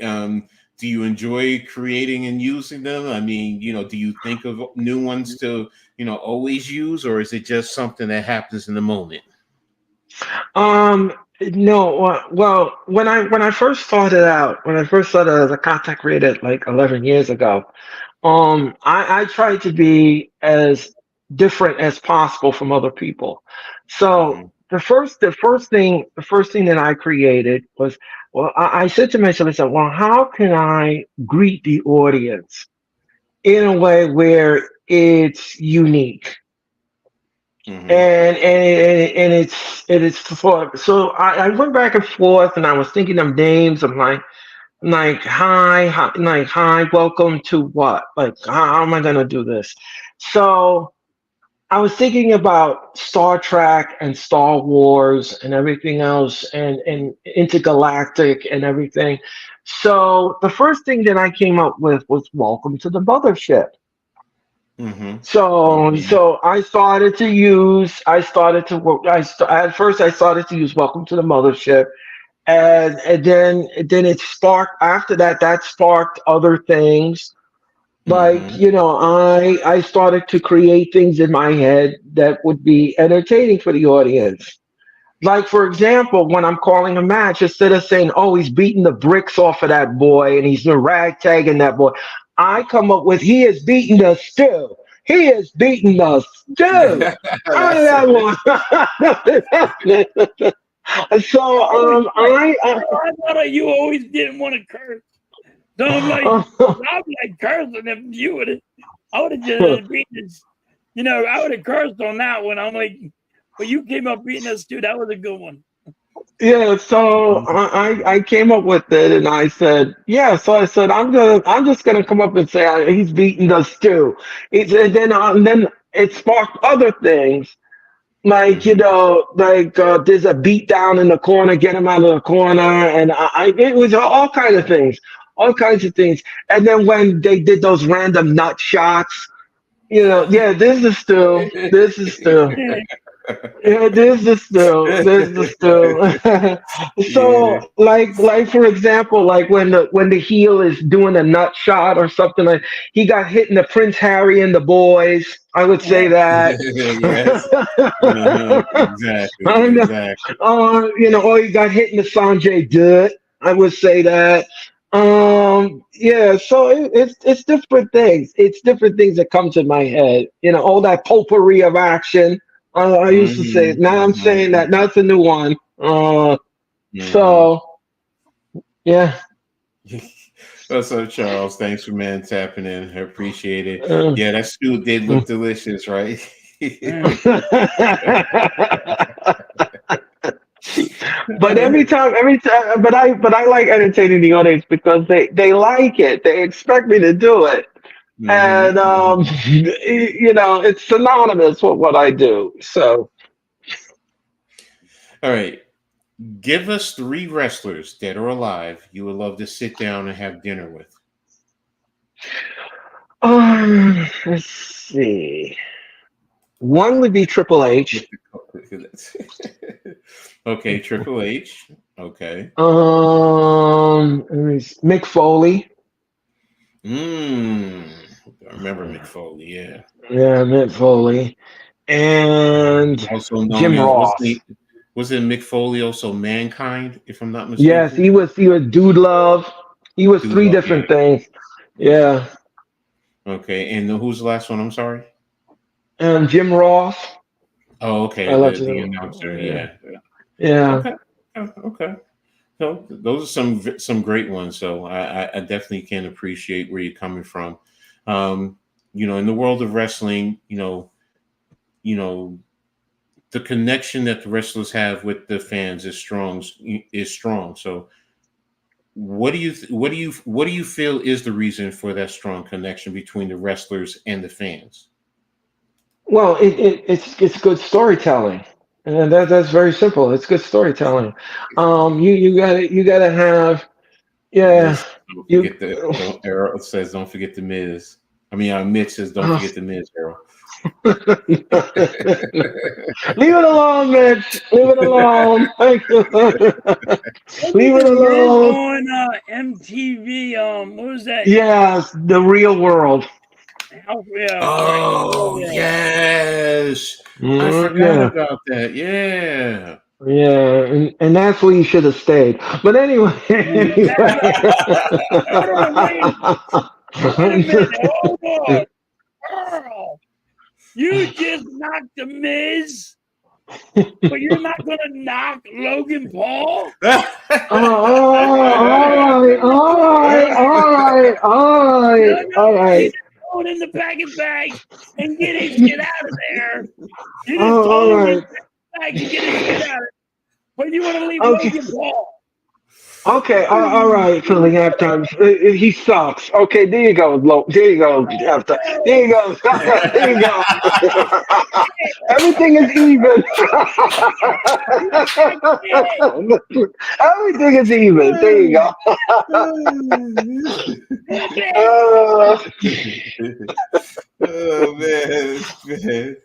do you enjoy creating and using them? I mean, do you think of new ones to, always use, or is it just something that happens in the moment? Um, no, well, when I first started as a contact creator like 11 years ago, I tried to be as different as possible from other people. So Mm-hmm. the first thing that I created was, well, I said to myself, I said, well, how can I greet the audience in a way where it's unique? Mm-hmm. And it's for so I went back and forth and I was thinking of names. I'm like hi, welcome to what? Like how am I gonna do this? So I was thinking about Star Trek and Star Wars and everything else and intergalactic and everything. So the first thing that I came up with was Welcome to the Mothership. Mm-hmm. Mm-hmm. So I started to work. At first I started to use Welcome to the Mothership, and then it sparked. After that, that sparked other things. Like Mm-hmm. I started to create things in my head that would be entertaining for the audience. Like for example, when I'm calling a match, instead of saying, "Oh, he's beating the bricks off of that boy and he's ragtagging that boy," I come up with, "He is beating the stew. He is beating the stew." How did That's that it. one? So I was like, I bro, I thought you always didn't want to curse. So I'm like, I'm like cursing if you would have. I would have just beaten this. I would have cursed on that one. I'm like, but you came up beating us too. That was a good one. Yeah, so I came up with it and I said, yeah, so I said I'm just gonna come up and say he's beating the stew. And then it sparked other things like Mm-hmm. there's a beat down in the corner, get him out of the corner, and it was all kinds of things. And then when they did those random nut shots, yeah, this is still. Yeah, there's the still. There's the still. Yeah. So, like for example, like when the heel is doing a nut shot or something, like he got hit in the Prince Harry and the boys. I would say that. Yes. Uh-huh. Exactly. And, Exactly. or he got hit in the Sanjay Dutt. I would say that. Yeah. So it's different things. It's different things that come to my head. All that potpourri of action. I used to say it. Mhm, Now I'm saying that. mhm, Now it's a new one. mhm. So yeah. What's up, Charles? Thanks for tapping in. I appreciate it. Uh, Yeah, that stew did look delicious, right? Mm. But but I like entertaining the audience because they like it. They expect me to do it, and Mhm. it's synonymous with what I do. So, All right. Give us three wrestlers, dead or alive, you would love to sit down and have dinner with. let's see. One would be Triple H. Okay, Triple H. Okay. Mick Foley. Mm. I remember Mick Foley, yeah. Yeah, Mick Foley, and Also known Jim as Ross. was it Mick Foley also Mankind, if I'm not Yes, mistaken? he was Dude Love. He was Dude three Love, yeah. different things. Yeah. Yeah. Okay. And who's the last one? I'm sorry. And Jim Ross. Oh, I okay. love The to. announcer, Yeah. yeah. Yeah. Okay. Okay. So those are some great ones. So I definitely can appreciate where you're coming from. Um, in the world of wrestling, you know, the connection that the wrestlers have with the fans is strong. Is strong. So what do you feel is the reason for that strong connection between the wrestlers and the fans? Well, it's good storytelling, and that's very simple. It's good storytelling. You gotta have, yeah. Listen, don't You forget the don't Errol says don't forget the Miz. I mean Mitch says don't uh, forget the Miz, Errol. leave it alone, Mitch. Leave it alone. Wasn't Leave it the Miz alone. on MTV? What was that? Yes, the real world. Yeah, right. Oh Real yes, I forgot Yeah. about that. Yeah. Yeah, and that's where you should have stayed. But anyway, World. That's right. Hold on, wait a minute. Hold on. Earl, you just knocked the Miz, but you're not going to knock Logan Paul? all right, all right, all right, all right, all No, he right. just throw it in the package bag and get his shit out of there. You just Oh, all told him to right. get the bag and get his shit out of there. But you want to leave Okay, Logan Paul. okay, all right, Philly halftime. He sucks. Okay, there you go, there you go, halftime. There you go, there you go. Everything is even. Everything is even. There you go. Uh, Oh man.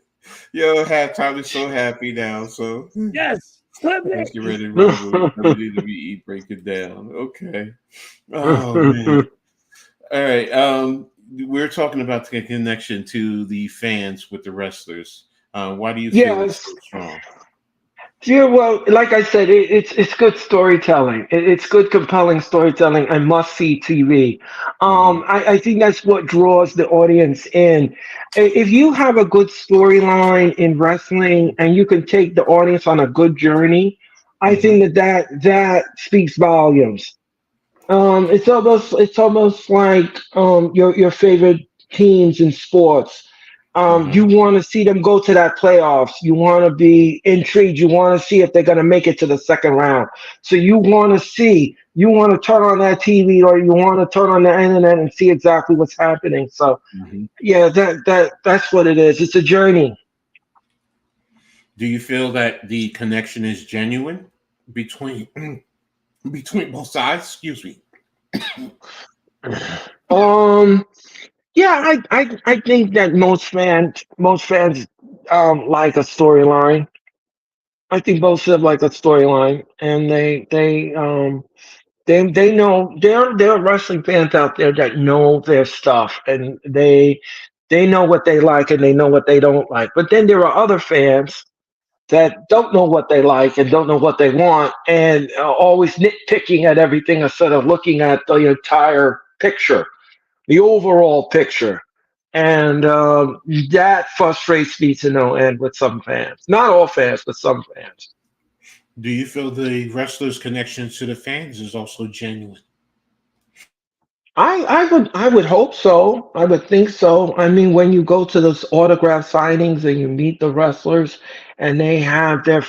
Yo, halftime is so happy now. So Yes, flip let's it. get ready to rumble. Ready to be break it down. Okay. Oh man. All right. We're talking about the connection to the fans with the wrestlers. Why do you feel it's yes. so strong? Yeah, well, like I said, it's good storytelling. It's good, compelling storytelling and must see TV. Hmm. I think that's what draws the audience in. If you have a good storyline in wrestling and you can take the audience on a good journey, I Hmm. think that speaks volumes. It's almost like your favorite teams in sports. Hmm. You want to see them go to that playoffs. You want to be intrigued. You want to see if they're going to make it to the second round. So you want to see. You want to turn on that TV or you want to turn on the internet and see exactly what's happening. So Hmm. yeah, that's what it is. It's a journey. Do you feel that the connection is genuine between between both sides? Excuse me. Um, yeah, I think that most fans like a storyline. I think both have like a storyline, and they know there are wrestling fans out there that know their stuff, and they know what they like and they know what they don't like. But then there are other fans that don't know what they like and don't know what they want, and are always nitpicking at everything instead of looking at the entire picture, the overall picture. And that frustrates me to no end with some fans. Not all fans, but some fans. Do you feel the wrestler's connection to the fans is also genuine? I would hope so. I would think so. I mean, when you go to those autograph signings and you meet the wrestlers, and they have their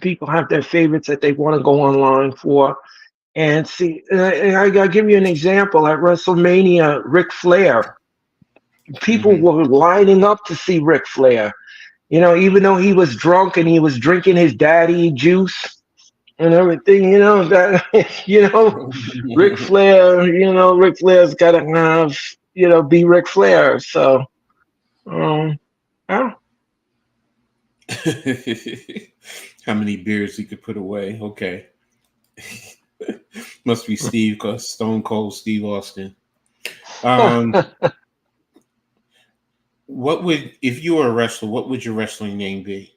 people have their favorites that they want to go online for and see. I'll give you an example. At WrestleMania, Ric Flair, people Hmm. were lining up to see Ric Flair. Even though he was drunk and he was drinking his daddy juice and everything, that Ric Flair, Ric Flair's gotta have, be Ric Flair. So yeah. How many beers he could put away? Okay. Must be Steve, Stone Cold Steve Austin. Um, what would, if you were a wrestler, what would your wrestling name be?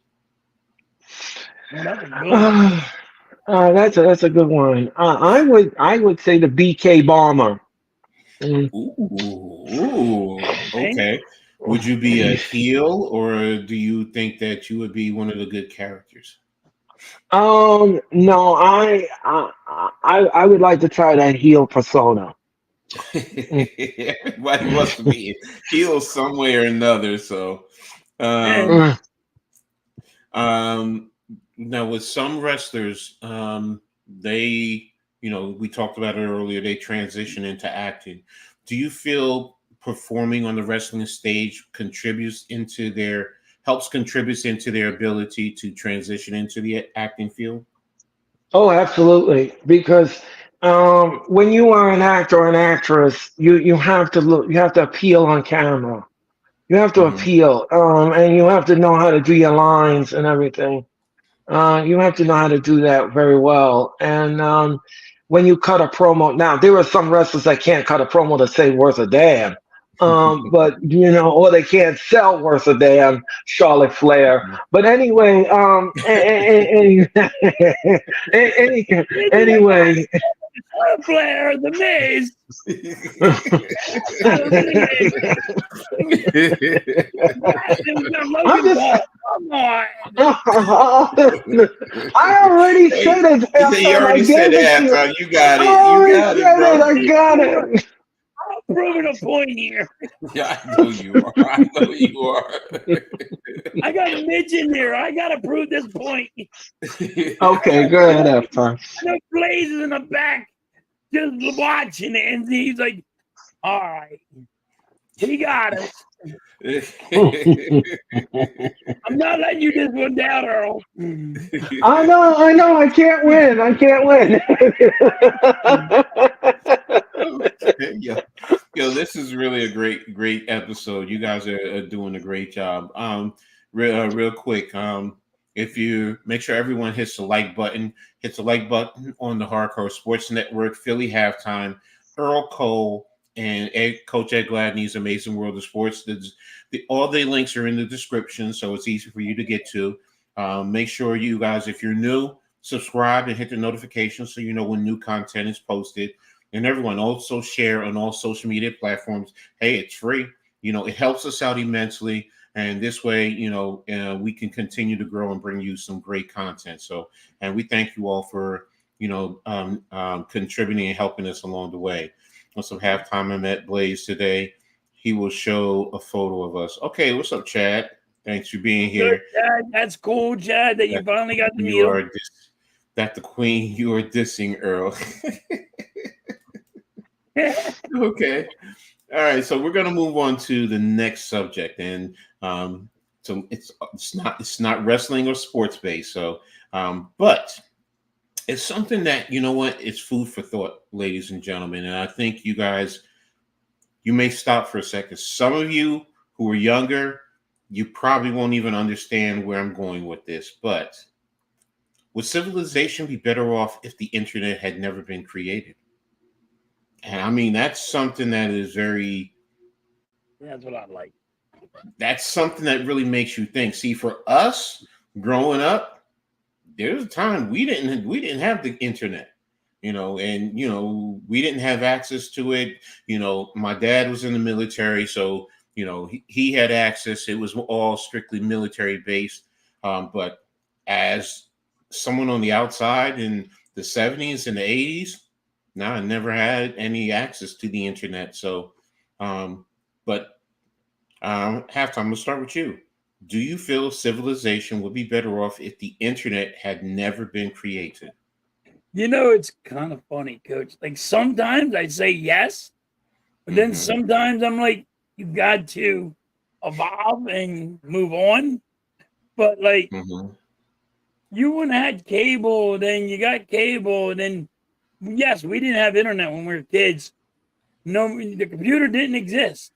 Well, that's a good one. That's a good one. I would say the BK Bomber. Mm. Right? Okay. Would you be a heel, or do you think that you would be one of the good characters? No, I would like to try that heel persona. Mm. Everybody wants to be heel some way or another. So, And um, Mm. um, now with some wrestlers, they, we talked about it earlier, they transition into acting. Do you feel performing on the wrestling stage helps contributes into their ability to transition into the acting field? Oh, absolutely. Because when you are an actor or an actress, you have to look, you have to appeal on camera. You have to Hmm. appeal, and you have to know how to do your lines and everything. You have to know how to do that very well. And when you cut a promo, now there are some wrestlers that can't cut a promo to say worth a damn. But or they can't sell worth a damn, Charlotte Flair. But anyway, anyway, Flair, the Miz. It was got I'm Logan just, Paul. Come on. I already Hey, said it, you halftime. I already said gave it to you. that. You got I it. You already got it, said it. bro. I got it. I'm proving a point here. Yeah, I know you are. I know you are. I got Mitch in here. I got to prove this point. Okay, go ahead, halftime. I know Blaze is in the back just watching it, and he's like, all right, he got us. I'm not letting you this one down, Earl. I know, I can't win. I can't win. Okay, this is really a great episode. You guys are doing a great job. Real quick, if you make sure everyone hits the like button on the Hardcore Sports Network, Philly Halftime, Earl Cole, and Coach Ed Gladney's Amazing World of Sports. All the links are in the description, so it's easy for you to get to. Make sure you guys, if you're new, subscribe and hit the notifications so you know when new content is posted. And everyone also share on all social media platforms. Hey, it's free. It helps us out immensely. And this way, we can continue to grow and bring you some great content. So, and we thank you all for, contributing and helping us along the way. On some halftime, I met Blaze today. He will show a photo of us. Okay, what's up, Chad? Thanks for being Good, here. Chad. That's cool, Chad, that you That finally got to meet you are him. that the queen. You are dissing Earl. Okay. All right. So we're going to move on to the next subject, and so it's not wrestling or sports based. So, but it's something that it's food for thought, ladies and gentlemen. And I think you may stop for a second. Some of you who are younger, you probably won't even understand where I'm going with this, but would civilization be better off if the internet had never been created? And I mean, that's something that is very, That's what I like. that's something that really makes you think. See, for us growing up, there was a time we didn't have the internet, and we didn't have access to it. My dad was in the military, so he had access. It was all strictly military based. But as someone on the outside in the 70s and the 80s, no, I never had any access to the internet. So, but Halftime, let's start with you. Do you feel civilization would be better off if the internet had never been created? It's kind of funny, Coach. Like sometimes I say yes, but then sometimes I'm like, you got to evolve and move on. But like, you wouldn't have had cable, then you got cable, and then yes, we didn't have internet when we were kids. No, the computer didn't exist.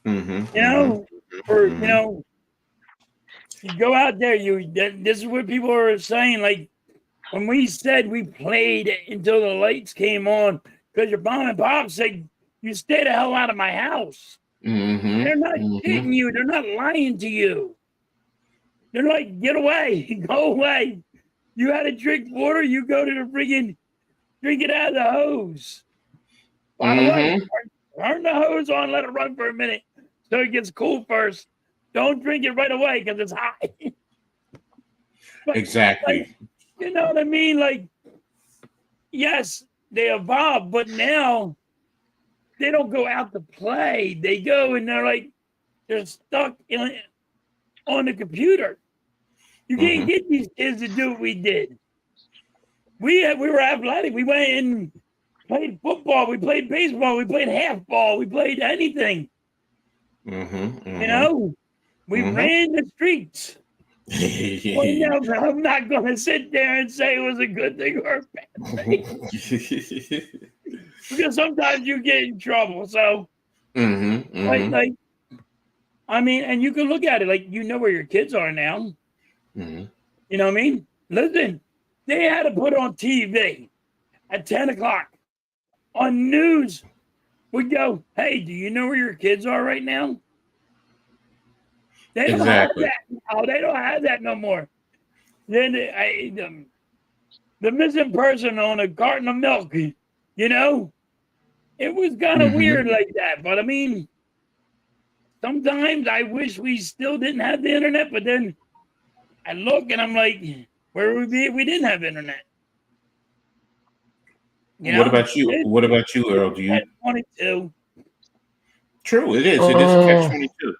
You go out there, this is what people are saying. Like when we said we played until the lights came on, because your mom and pop said you stay the hell out of my house. They're not kidding you. They're not lying to you. They're like, get away, go away. You had to drink water, you go to the friggin' drink it out of the hose. By the way, turn the hose on, let it run for a minute so it gets cool first. Don't drink it right away because it's hot. Exactly. Like, you know what I mean? Like, yes, they evolved, but now they don't go out to play. They go and they're stuck on the computer. You can't get these kids to do what we did. We were athletic. We went and played football. We played baseball. We played half ball. We played anything. We ran the streets. Well, I'm not going to sit there and say it was a good thing or a bad thing. Because sometimes you get in trouble. So, like, I mean, and you can look at it like where your kids are now. You know what I mean? Listen, they had to put on TV at 10 o'clock on news. We go, hey, do you know where your kids are right now? They don't have that. Oh, they don't have that no more. Then the missing person on a carton of milk, it was kind of weird like that. But I mean, sometimes I wish we still didn't have the internet, but then I look and I'm like, where would we be if we didn't have internet? What about you? What about you, Earl? Do you? 22. True, it is. It is a catch-22.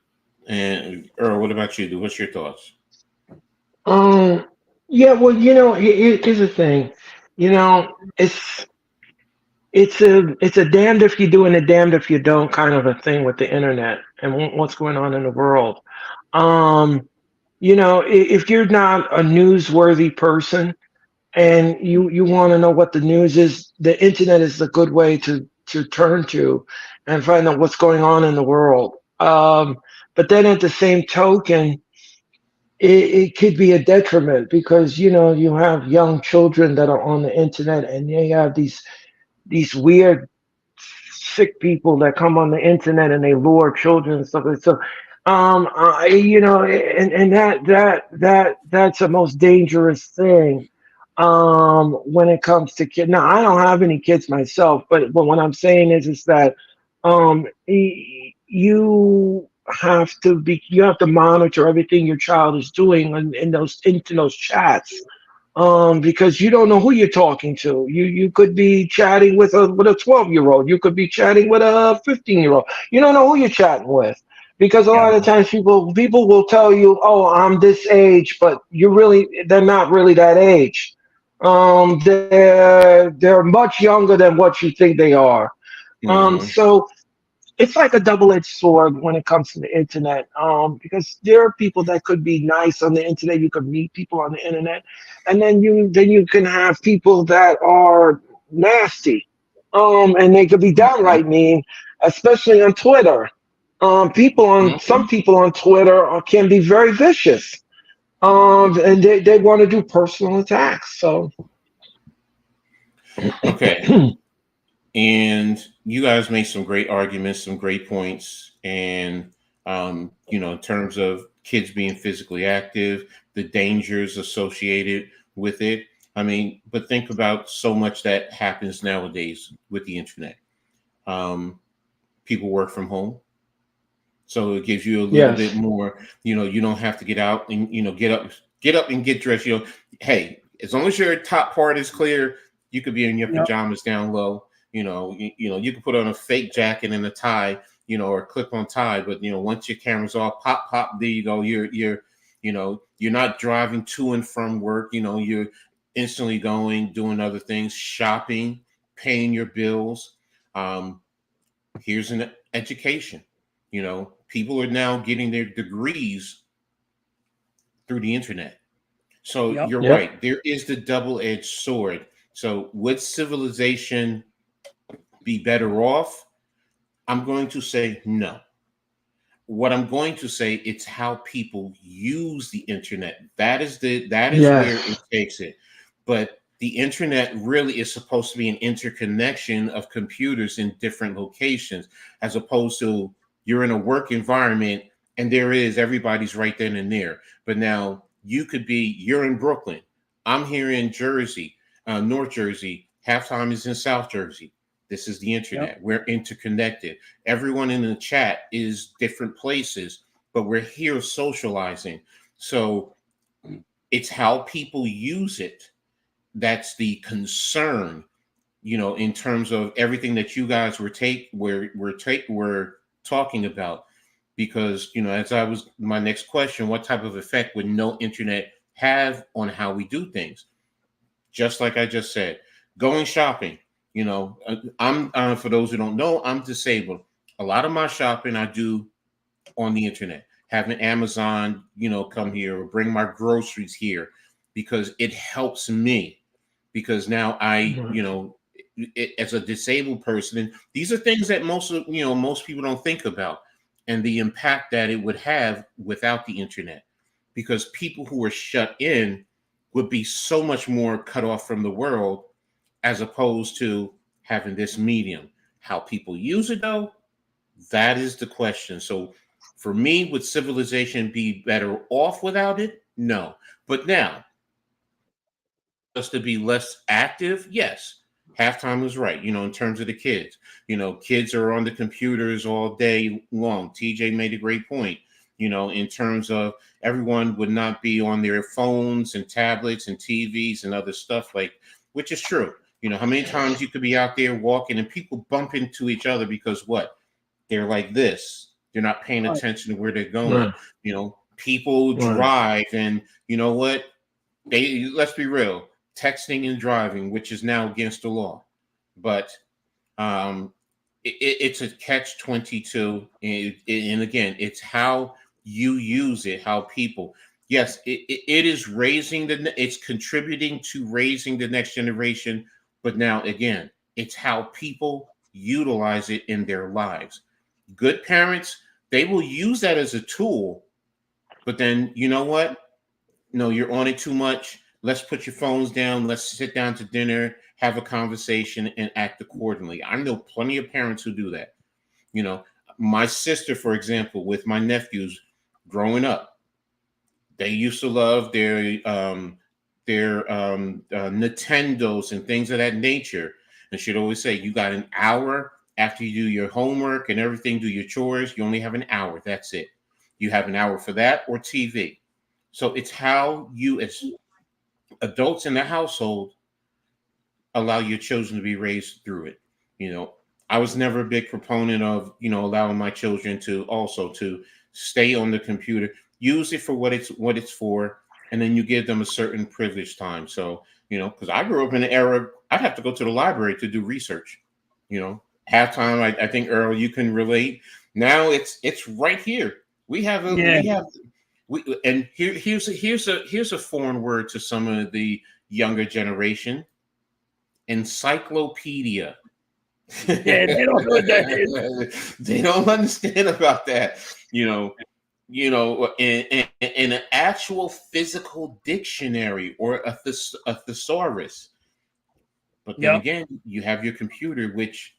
And Earl, what about you? What's your thoughts? Yeah, well, here's the thing. It's a damned if you do and a damned if you don't kind of a thing with the internet and what's going on in the world. If you're not a newsworthy person and you want to know what the news is, the internet is a good way to turn to and find out what's going on in the world. But then at the same token, it could be a detriment because you have young children that are on the internet and they have these weird sick people that come on the internet and they lure children and stuff. So, and that's the most dangerous thing when it comes to kids. Now, I don't have any kids myself, but what I'm saying is that you have to monitor everything your child is doing into those chats. Because you don't know who you're talking to. You could be chatting with a 12-year-old. You could be chatting with a 15-year-old. You don't know who you're chatting with. Because a lot of times people will tell you, "Oh, I'm this age," but they're not really that age. They're much younger than what you think they are. So it's like a double-edged sword when it comes to the internet, because there are people that could be nice on the internet. You could meet people on the internet, and then you can have people that are nasty, and they could be downright mean, especially on Twitter. Some people on Twitter can be very vicious. And they want to do personal attacks. So Okay. And you guys made some great arguments, some great points. And, in terms of kids being physically active, the dangers associated with it. I mean, but think about so much that happens nowadays with the internet. Um, People work from home. So it gives you a little bit yes, more, you don't have to get out and, get up and get dressed. Hey, as long as your top part is clear, you could be in your Yep. pajamas down low. You can put on a fake jacket and a tie, or a clip-on tie. But once your camera's off, pop, pop, there you go. You're not driving to and from work. You're instantly going, doing other things, shopping, paying your bills. Um, Here's an education. People are now getting their degrees through the internet. So Yep. you're yep, right. There is the double-edged sword. So would civilization be better off? I'm going to say no. What I'm going to say, it's how people use the internet. That is where it yes, takes it. But the internet really is supposed to be an interconnection of computers in different locations, as opposed to you're in a work environment and everybody's right then and there. But now you're in Brooklyn. I'm here in Jersey, North Jersey. Halftime is in South Jersey. This is the Yep. internet. We're interconnected. Everyone in the chat is different places, but we're here socializing. So it's how people use it that's the concern, in terms of everything that you guys we're talking about. Because, as I was my next question, what type of effect would no internet have on how we do things? Just like I just said, going shopping. I'm for those who don't know, I'm disabled. A lot of my shopping I do on the internet, having Amazon, come here or bring my groceries here, because it helps me. Because now as a disabled person, and these are things that most people don't think about, and the impact that it would have without the internet, because people who are shut in would be so much more cut off from the world, as opposed to having this medium. How people use it, though, that is the question. So for me, would civilization be better off without it? No. But now, just to be less active, yes. Halftime was right, in terms of the kids. Kids are on the computers all day long. TJ made a great point, in terms of everyone would not be on their phones and tablets and TVs and other stuff, which is true. How many times you could be out there walking and people bump into each other because what? They're like this. They're not paying Right. attention to where they're going. right, People right. drive, and you know what? Let's be real, texting and driving, which is now against the law. But um, it's a catch 22, and again, it's how you use it, how people. Yes, it is it's contributing to raising the next generation, but now again, it's how people utilize it in their lives. Good parents, they will use that as a tool, but then you know what? No, you're on it too much. Let's put your phones down. Let's sit down to dinner, have a conversation, and act accordingly. I know plenty of parents who do that. You know, my sister, for example, with my nephews growing up, they used to love their Nintendos and things of that nature. And she'd always say, "You got an hour after you do your homework and everything, do your chores. You only have an hour. That's it. You have an hour for that or TV." So it's how you, as adults in the household, allow your children to be raised through it. You know, I was never a big proponent of, allowing my children to stay on the computer, use it for what it's for, and then you give them a certain privilege time. So, because I grew up in an era, I'd have to go to the library to do research. Halftime, I think Earl, you can relate. Now it's right here. We have a Yeah. we have we and here's a foreign word to some of the younger generation: encyclopedia. Yeah. They don't know what that is. They don't understand about that. You know, in an actual physical dictionary or a thesaurus. But then Yep. again, you have your computer, which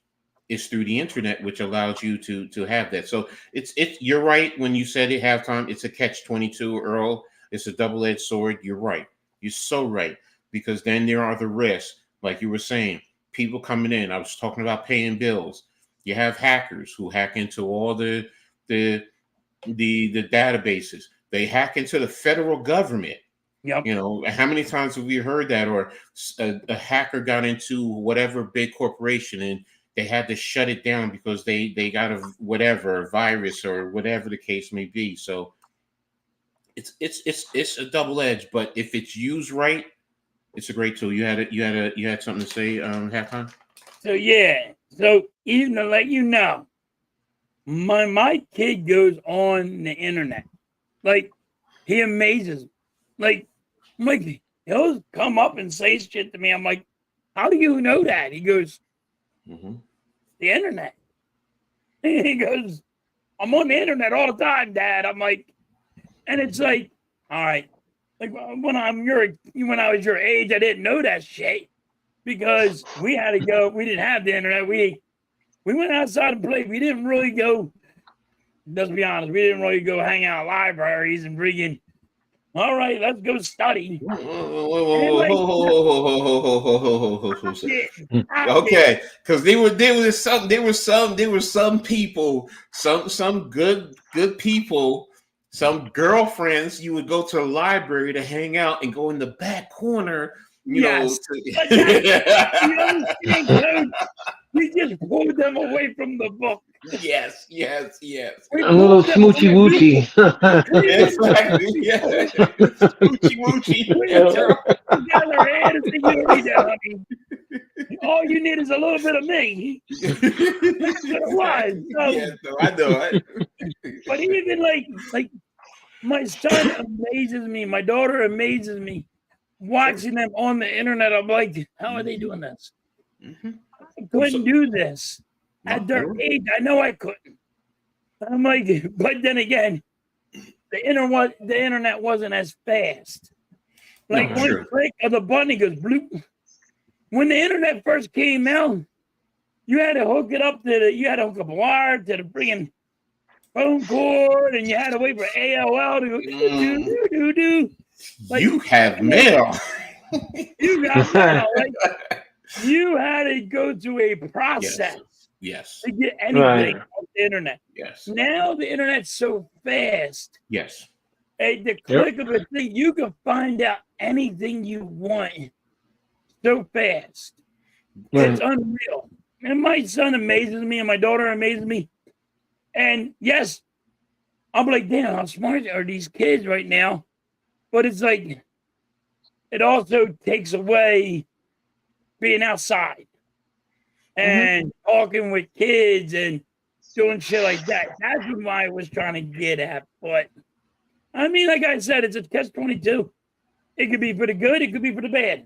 is through the internet, which allows you to have that. So it's you're right when you said at halftime. It's a catch-22, Earl. It's a double-edged sword. You're right. You're so right, because then there are the risks, like you were saying, people coming in. I was talking about paying bills. You have hackers who hack into all the the databases. They hack into the federal government. Yep. How many times have we heard that? Or a hacker got into whatever big corporation and they had to shut it down because they got a virus or whatever the case may be. So it's a double edge, but if it's used right, it's a great tool. You had something to say, halftime? So yeah. So even to let you know, my kid goes on the internet. Like, he amazes me. Like, I'm like, he'll come up and say shit to me. I'm like, how do you know that? He goes, the internet. He goes, I'm on the internet all the time, Dad. I'm like, and it's like, all right. Like, when I was your age, I didn't know that shit because we had to go. We didn't have the internet. We went outside and played. We didn't really go. Let's be honest. We didn't really go hang out at libraries and bring. All right, let's go study. Okay, because there were some people, some good people, some girlfriends. You would go to the library to hang out and go in the back corner. Yes. We just pulled them away from the book. Yes. A little smoochy woochy. Exactly. Yeah. Smoochy woochy. All you need is a little bit of me. That's what it was. Yeah, no, I know. But even like my son amazes me. My daughter amazes me. Watching them on the internet, I'm like, how are they doing this? I couldn't do this at their age. I know I couldn't. I'm like, but then again, the internet wasn't as fast. Like, one click of the button, it goes bloop. When the internet first came out, you had to hook it up a wire to the freaking phone cord, and you had to wait for AOL to go do. Like, you have mail. You got mail. Like, you had to go through a process. Yes. To get anything on the internet. Yes. Now the internet's so fast. Yes. At the click of a thing, you can find out anything you want so fast. It's unreal. And my son amazes me, and my daughter amazes me. And yes, I'm like, damn, how smart are these kids right now? But it's like, it also takes away being outside and talking with kids and doing shit like that. That's what I was trying to get at. But I mean, like I said, it's a catch-22. It could be for the good, it could be for the bad.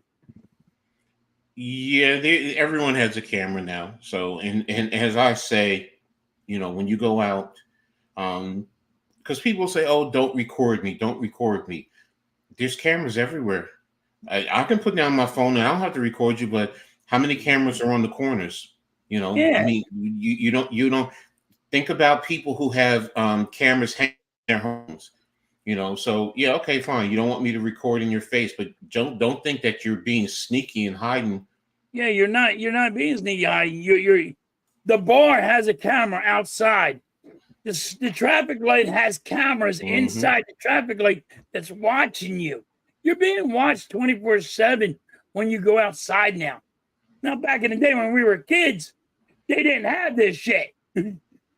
Yeah, everyone has a camera now. So, and as I say, when you go out, because people say, "Oh, don't record me, don't record me." There's cameras everywhere. I can put down my phone and I don't have to record you, but how many cameras are on the corners? I mean, you don't think about people who have cameras hanging in their homes. So yeah, okay, fine. You don't want me to record in your face, but don't think that you're being sneaky and hiding. Yeah, you're not being sneaky. You're the bar has a camera outside. The traffic light has cameras inside the traffic light that's watching you. You're being watched 24/7 when you go outside now. Now, back in the day when we were kids, they didn't have this shit.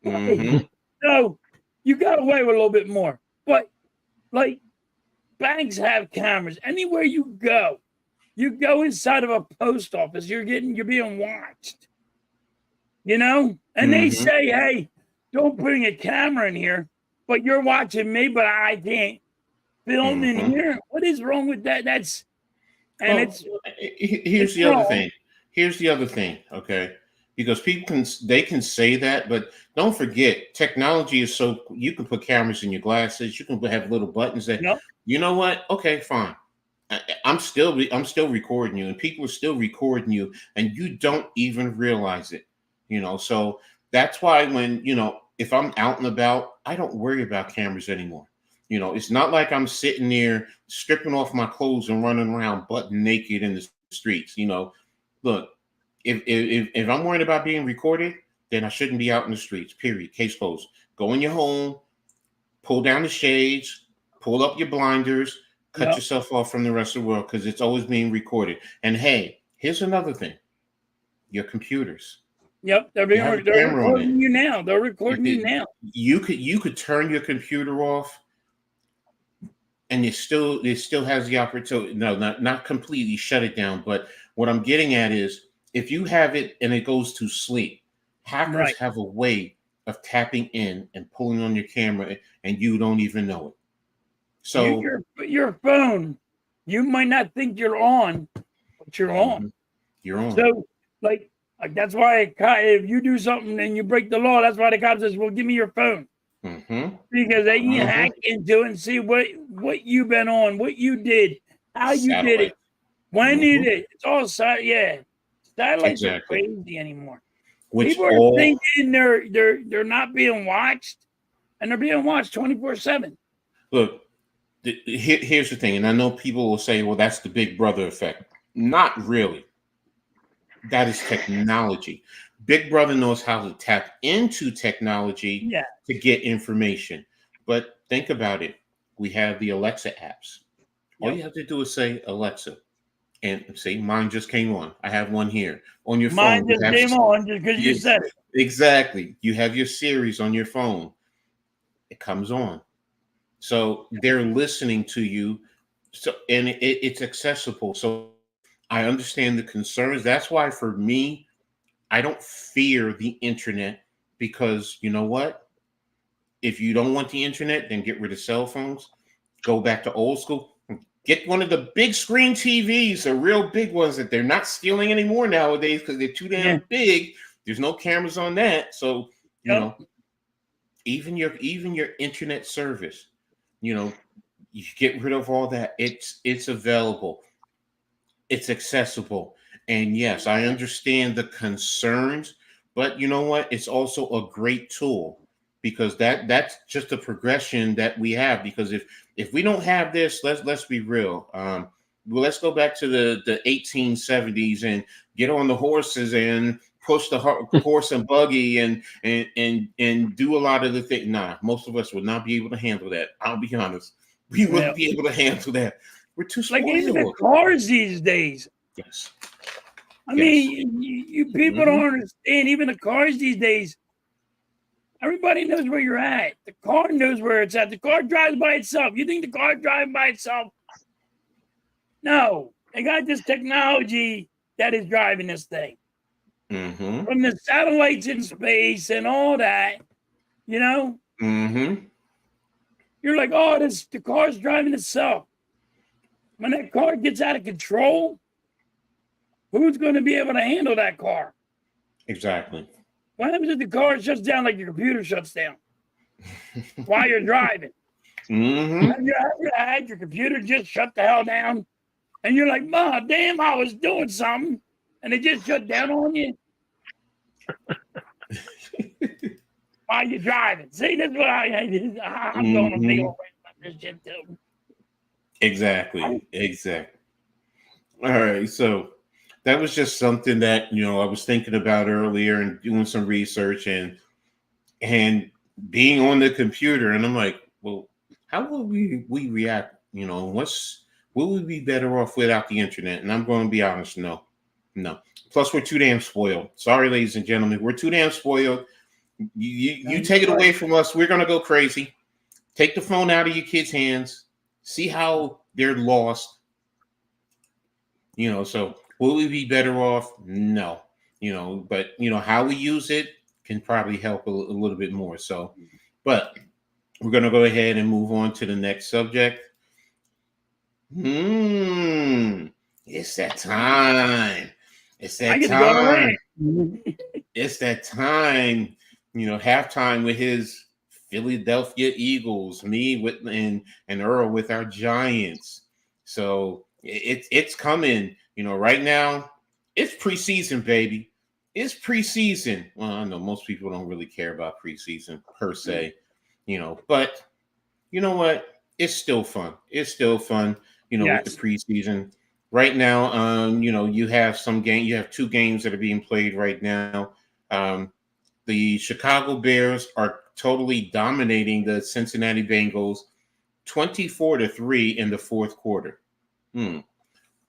So you got away with a little bit more. But like, banks have cameras. Anywhere you go inside of a post office, you're being watched. And they say, hey, don't bring a camera in here, but you're watching me, but I can't film in here. What is wrong with that? Here's the other thing. Okay. because they can say that, but don't forget, technology is so you can put cameras in your glasses, you can have little buttons that, Yep. you know what? Okay, fine. I'm still recording you, and people are still recording you, and you don't even realize it. So that's why when if I'm out and about, I don't worry about cameras anymore. It's not like I'm sitting there stripping off my clothes and running around butt naked in the streets. Look, if I'm worried about being recorded, then I shouldn't be out in the streets. Period. Case closed. Go in your home, pull down the shades, pull up your blinders, cut Yep. yourself off from the rest of the world because it's always being recorded. And hey, here's another thing: your computers. Yep. They're You have a they're camera on it. recording you now. They're recording you now. You could turn your computer off, and it still has the opportunity. No, not completely shut it down. But what I'm getting at is, if you have it and it goes to sleep, hackers Right. have a way of tapping in and pulling on your camera, and you don't even know it. So Your phone, you might not think you're on, but you're on. you're on. So like that's why if you do something and you break the law, that's why the cop says, "Well, give me your phone," because they can hack into it and see what you've been on, what you did, how you did it, when you did it. It's all satellites are crazy anymore. People are thinking they're not being watched, and they're being watched 24/7. Look, here's the thing, and I know people will say, "Well, that's the Big Brother effect." Not really. That is technology. Big Brother knows how to tap into technology to get information. But think about it. We have the Alexa apps. All you have to do is say, "Alexa," and see, mine just came on. I have one here on your phone. Mine just came on just because you said it. Exactly. You have your series on your phone. It comes on. So they're listening to you. So and it's accessible. So I understand the concerns. That's why for me, I don't fear the internet, because you know what? If you don't want the internet, then get rid of cell phones. Go back to old school. Get one of the big screen TVs, the real big ones that they're not stealing anymore nowadays because they're too damn big. There's no cameras on that. So, even your internet service, you get rid of all that. It's available. It's accessible. And yes, I understand the concerns, but you know what? It's also a great tool, because that's just a progression that we have. Because if we don't have this, let's be real. Well, let's go back to the 1870s and get on the horses and push the horse and buggy and do a lot of the things. Nah, most of us would not be able to handle that. I'll be honest. We wouldn't be able to handle that. We're too spoiled. Like even the cars these days. Yes. I mean, you people don't understand. Even the cars these days, everybody knows where you're at. The car knows where it's at. The car drives by itself. You think the car drives by itself? No, they got this technology that is driving this thing. From the satellites in space and all that, You're like, oh, the car's driving itself. When that car gets out of control, who's going to be able to handle that car? Exactly. What happens if the car shuts down like your computer shuts down while you're driving? Have you ever had your computer just shut the hell down? And you're like, "Mom, damn, I was doing something, and it just shut down on you." While you're driving. See, that's what I'm going to be over about this shit too. Exactly. All right, so that was just something that I was thinking about earlier and doing some research and being on the computer, and I'm like, well, how will we react? Will we be better off without the internet? And I'm going to be honest, no. Plus, we're too damn spoiled. Sorry, ladies and gentlemen, we're too damn spoiled. You take it away from us, we're going to go crazy. Take the phone out of your kids' hands. See how they're lost. So will we be better off? No. But how we use it can probably help a little bit more. So, but we're going to go ahead and move on to the next subject. It's that time. It's that time. it's that time, halftime with his Philadelphia Eagles, me with and Earl with our Giants. So it's coming. Right now it's preseason, baby. It's preseason. Well, I know most people don't really care about preseason per se, but you know what? It's still fun. It's still fun, with the Yes. preseason. Right now, you have you have two games that are being played right now. Um, the Chicago Bears are totally dominating the Cincinnati Bengals 24-3 in the fourth quarter.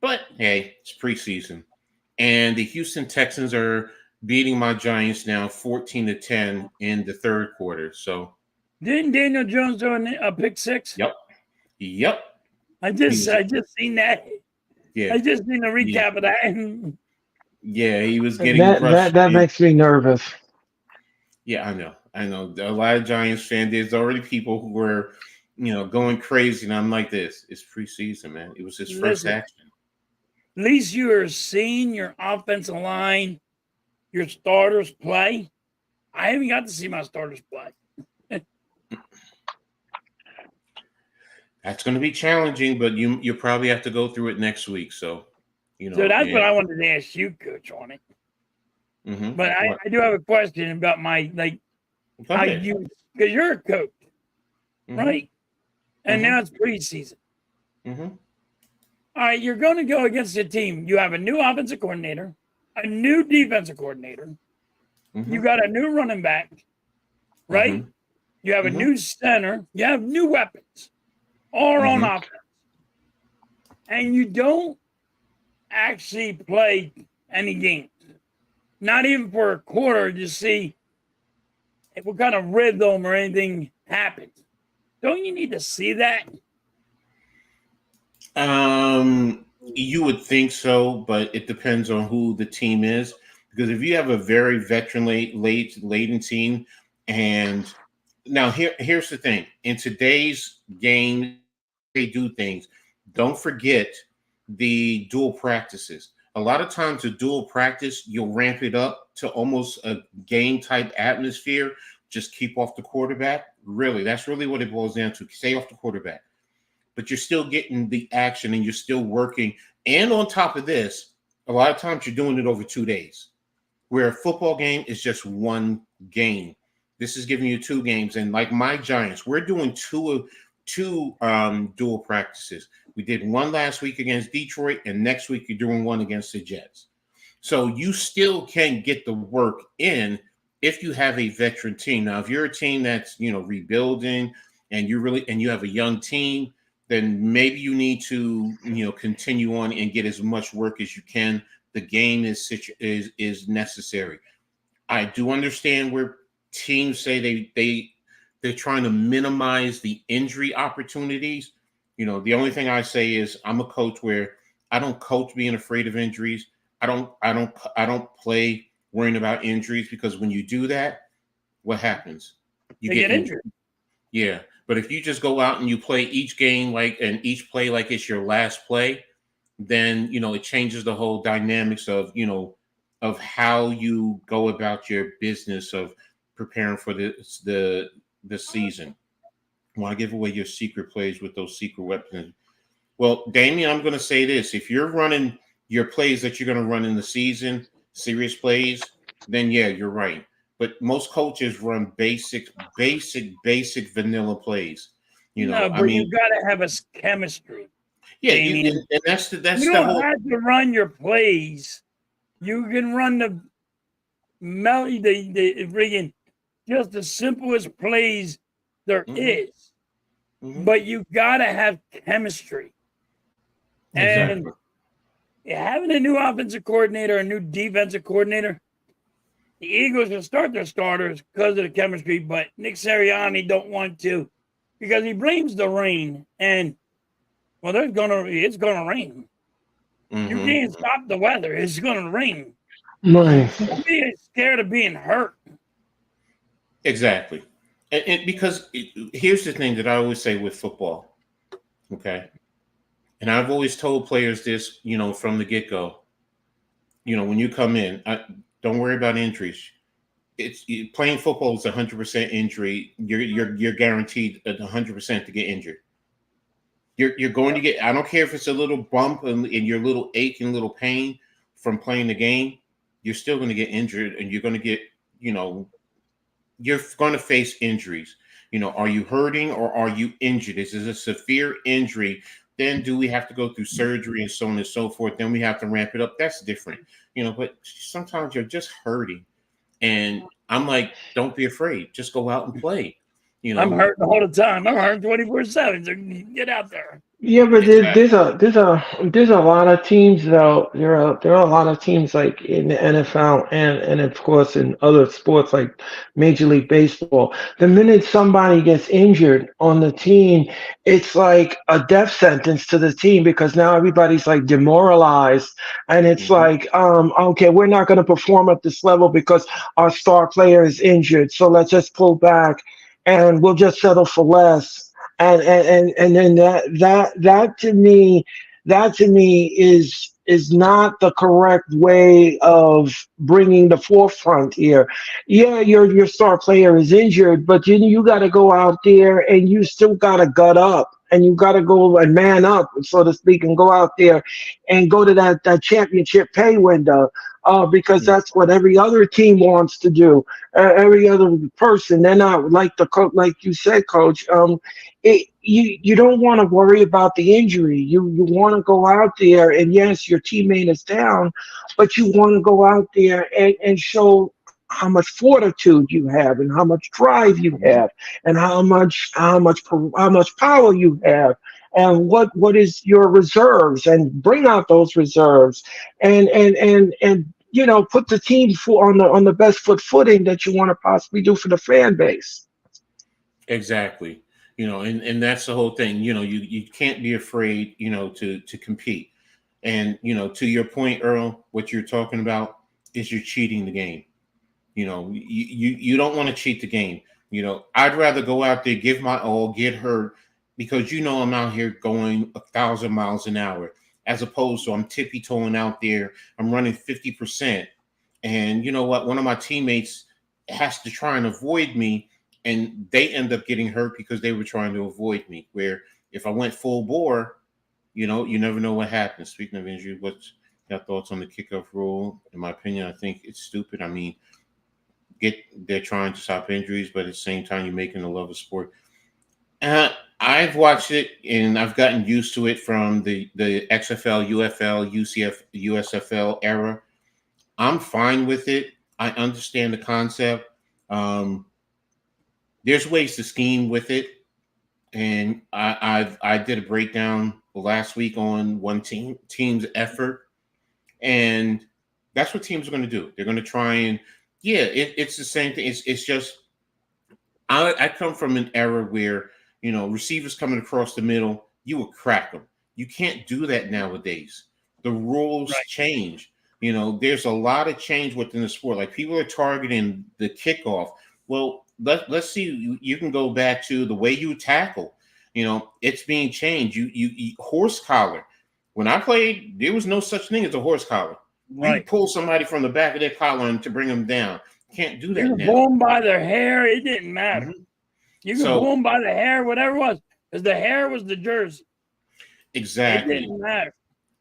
But hey, it's preseason. And the Houston Texans are beating my Giants now 14-10 in the third quarter. So, Didn't Daniel Jones throw a pick six? yep. Yep. I He just was, seen that. yeah. I just seen a Yeah. recap of that. Yeah, he was getting That brushed. that makes me nervous. Yeah, I know. I know. A lot of Giants fans, there's already people who were, going crazy. And I'm like this. It's preseason, man. It was his first Listen, action. at least you are seeing your offensive line, your starters play. I haven't got to see my starters play. That's going to be challenging, but you probably have to go through it next week. So, So that's what and, I wanted to ask you, Coach, on it. But what? I do have a question about my Go how ahead. you, because you're a coach, right? And now it's preseason. Mm-hmm. All right, you're going to go against a team. You have a new offensive coordinator, a new defensive coordinator. You got a new running back, right? You have a new center. You have new weapons, all on offense. And you don't actually play any games, not even for a quarter to see what kind of rhythm or anything happens. Don't you need to see that? You would think so, but it depends on who the team is. Because if you have a very veteran laden team, and now here's the thing: in today's game, they do things. Don't forget the dual practices. A lot of times, a dual practice, you'll ramp it up to almost a game type atmosphere. Just keep off the quarterback. Really, that's really what it boils down to. Stay off the quarterback. But you're still getting the action and you're still working. And on top of this, a lot of times you're doing it over 2 days, where a football game is just one game. This is giving you 2 games. And like my Giants, we're doing two dual practices. We did one last week against Detroit, and next week you're doing one against the Jets. So you still can get the work in if you have a veteran team. Now, if you're a team that's rebuilding and you have a young team, then maybe you need to continue on and get as much work as you can. The game is necessary. I do understand where teams say they're trying to minimize the injury opportunities. The only thing I say is I'm a coach where I don't coach being afraid of injuries. I don't play worrying about injuries, because when you do that, what happens? You They get injured. Yeah. But if you just go out and you play each game and each play like it's your last play, then it changes the whole dynamics of how you go about your business of preparing for the season. Want to give away your secret plays with those secret weapons? Well, Damien, I'm going to say this: if you're running your plays that you're going to run in the season, serious plays, then yeah, you're right. But most coaches run basic vanilla plays. No, I but mean, you got to have a chemistry. yeah, Damien. and that's You the don't whole. have to run your plays. You can run the melody, the friggin' just the simplest plays there is. But you gotta have chemistry. Exactly. And having a new offensive coordinator, a new defensive coordinator, the Eagles will start their starters because of the chemistry, but Nick Sirianni don't want to, because he blames the rain. And well, it's gonna rain. You can't stop the weather. It's gonna rain. Right. Don't be scared of being hurt. Exactly. And because here's the thing that I always say with football, okay? And I've always told players this, from the get-go. When you come in, don't worry about injuries. playing football is 100% injury. You're guaranteed 100% to get injured. You're going to get. I don't care if it's a little bump and your little ache and little pain from playing the game. You're still going to get injured, and you're going to get. You're going to face injuries. Are you hurting or are you injured? Is this a severe injury? Then do we have to go through surgery and so on and so forth? Then we have to ramp it up. That's different. But sometimes you're just hurting. And I'm like, don't be afraid. Just go out and play. I'm hurt the whole time. I'm hurt 24/7. So get out there. Yeah, but Exactly. there's a lot of teams though. There are a lot of teams like in the NFL and of course in other sports like Major League Baseball. The minute somebody gets injured on the team, it's like a death sentence to the team because now everybody's like demoralized and it's Mhm. like okay, we're not going to perform at this level because our star player is injured. So let's just pull back and we'll just settle for less and then that to me is not the correct way of bringing the forefront here. Yeah, your star player is injured, but you got to go out there and you still got to gut up and you got to go and man up, so to speak, and go out there and go to that championship pay window. Because Yeah. that's what every other team wants to do. Every other person, they're not like the coach, like you said, coach. You don't want to worry about the injury. You want to go out there and yes, your teammate is down, but you want to go out there and show how much fortitude you have and how much drive you Mhm. have and how much power you have and what is your reserves and bring out those reserves and put the team on the best footing that you want to possibly do for the fan base. Exactly. And that's the whole thing. You can't be afraid, to compete. And to your point, Earl, what you're talking about is you're cheating the game. You don't want to cheat the game. I'd rather go out there, give my all, get hurt, because I'm out here going 1,000 miles an hour, as opposed to I'm tippy toeing out there, I'm running 50%, and you know what? One of my teammates has to try and avoid me, and they end up getting hurt because they were trying to avoid me. Where if I went full bore, you never know what happens. Speaking of injury, what's your thoughts on the kickoff rule? In my opinion, I think it's stupid. I mean, they're trying to stop injuries, but at the same time, you're making the love of sport. Uh, I've watched it and I've gotten used to it from the XFL, UFL, UCF, USFL era. I'm fine with it. I understand the concept. Um, there's ways to scheme with it, and I did a breakdown last week on one team's effort, and that's what teams are going to do. They're going to try and yeah, it's the same thing. It's just I come from an era where receivers coming across the middle, you would crack them. You can't do that nowadays. The rules Right. change. There's a lot of change within the sport. Like people are targeting the kickoff. Well, let's see. You can go back to the way you tackle. It's being changed. You horse collar. When I played, there was no such thing as a horse collar. You can Right. pull somebody from the back of their collar and to bring them down. Can't do You that could now. pull them by their hair. It didn't matter. Mhm. You could pull So them by the hair, whatever it was, because the hair was the jersey. It exactly. didn't matter.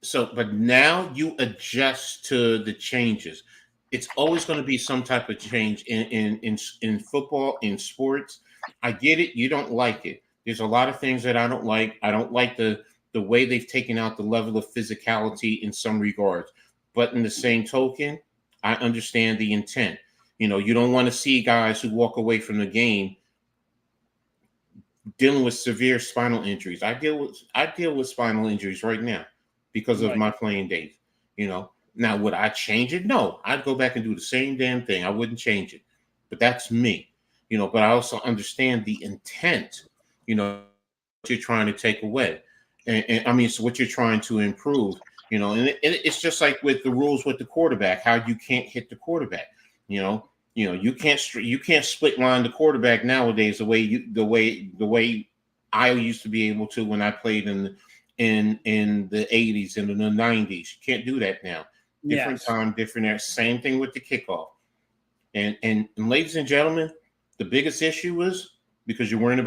So, but now you adjust to the changes. It's always going to be some type of change in football, in sports. I get it. You don't like it. There's a lot of things that I don't like. I don't like the way they've taken out the level of physicality in some regards. But in the same token, I understand the intent. You don't want to see guys who walk away from the game dealing with severe spinal injuries. I deal with spinal injuries right now because of Right. my playing days. Now would I change it? No, I'd go back and do the same damn thing. I wouldn't change it. But that's me. But I also understand the intent. What you're trying to take away, and I mean, so what you're trying to improve. And it's just like with the rules with the quarterback, how you can't hit the quarterback. You know, you can't split line the quarterback nowadays the way I used to be able to when I played in the 80s and in the 90s. You can't do that now. Different Yes. time, different era. Same thing with the kickoff. And ladies and gentlemen, the biggest issue was because they're worrying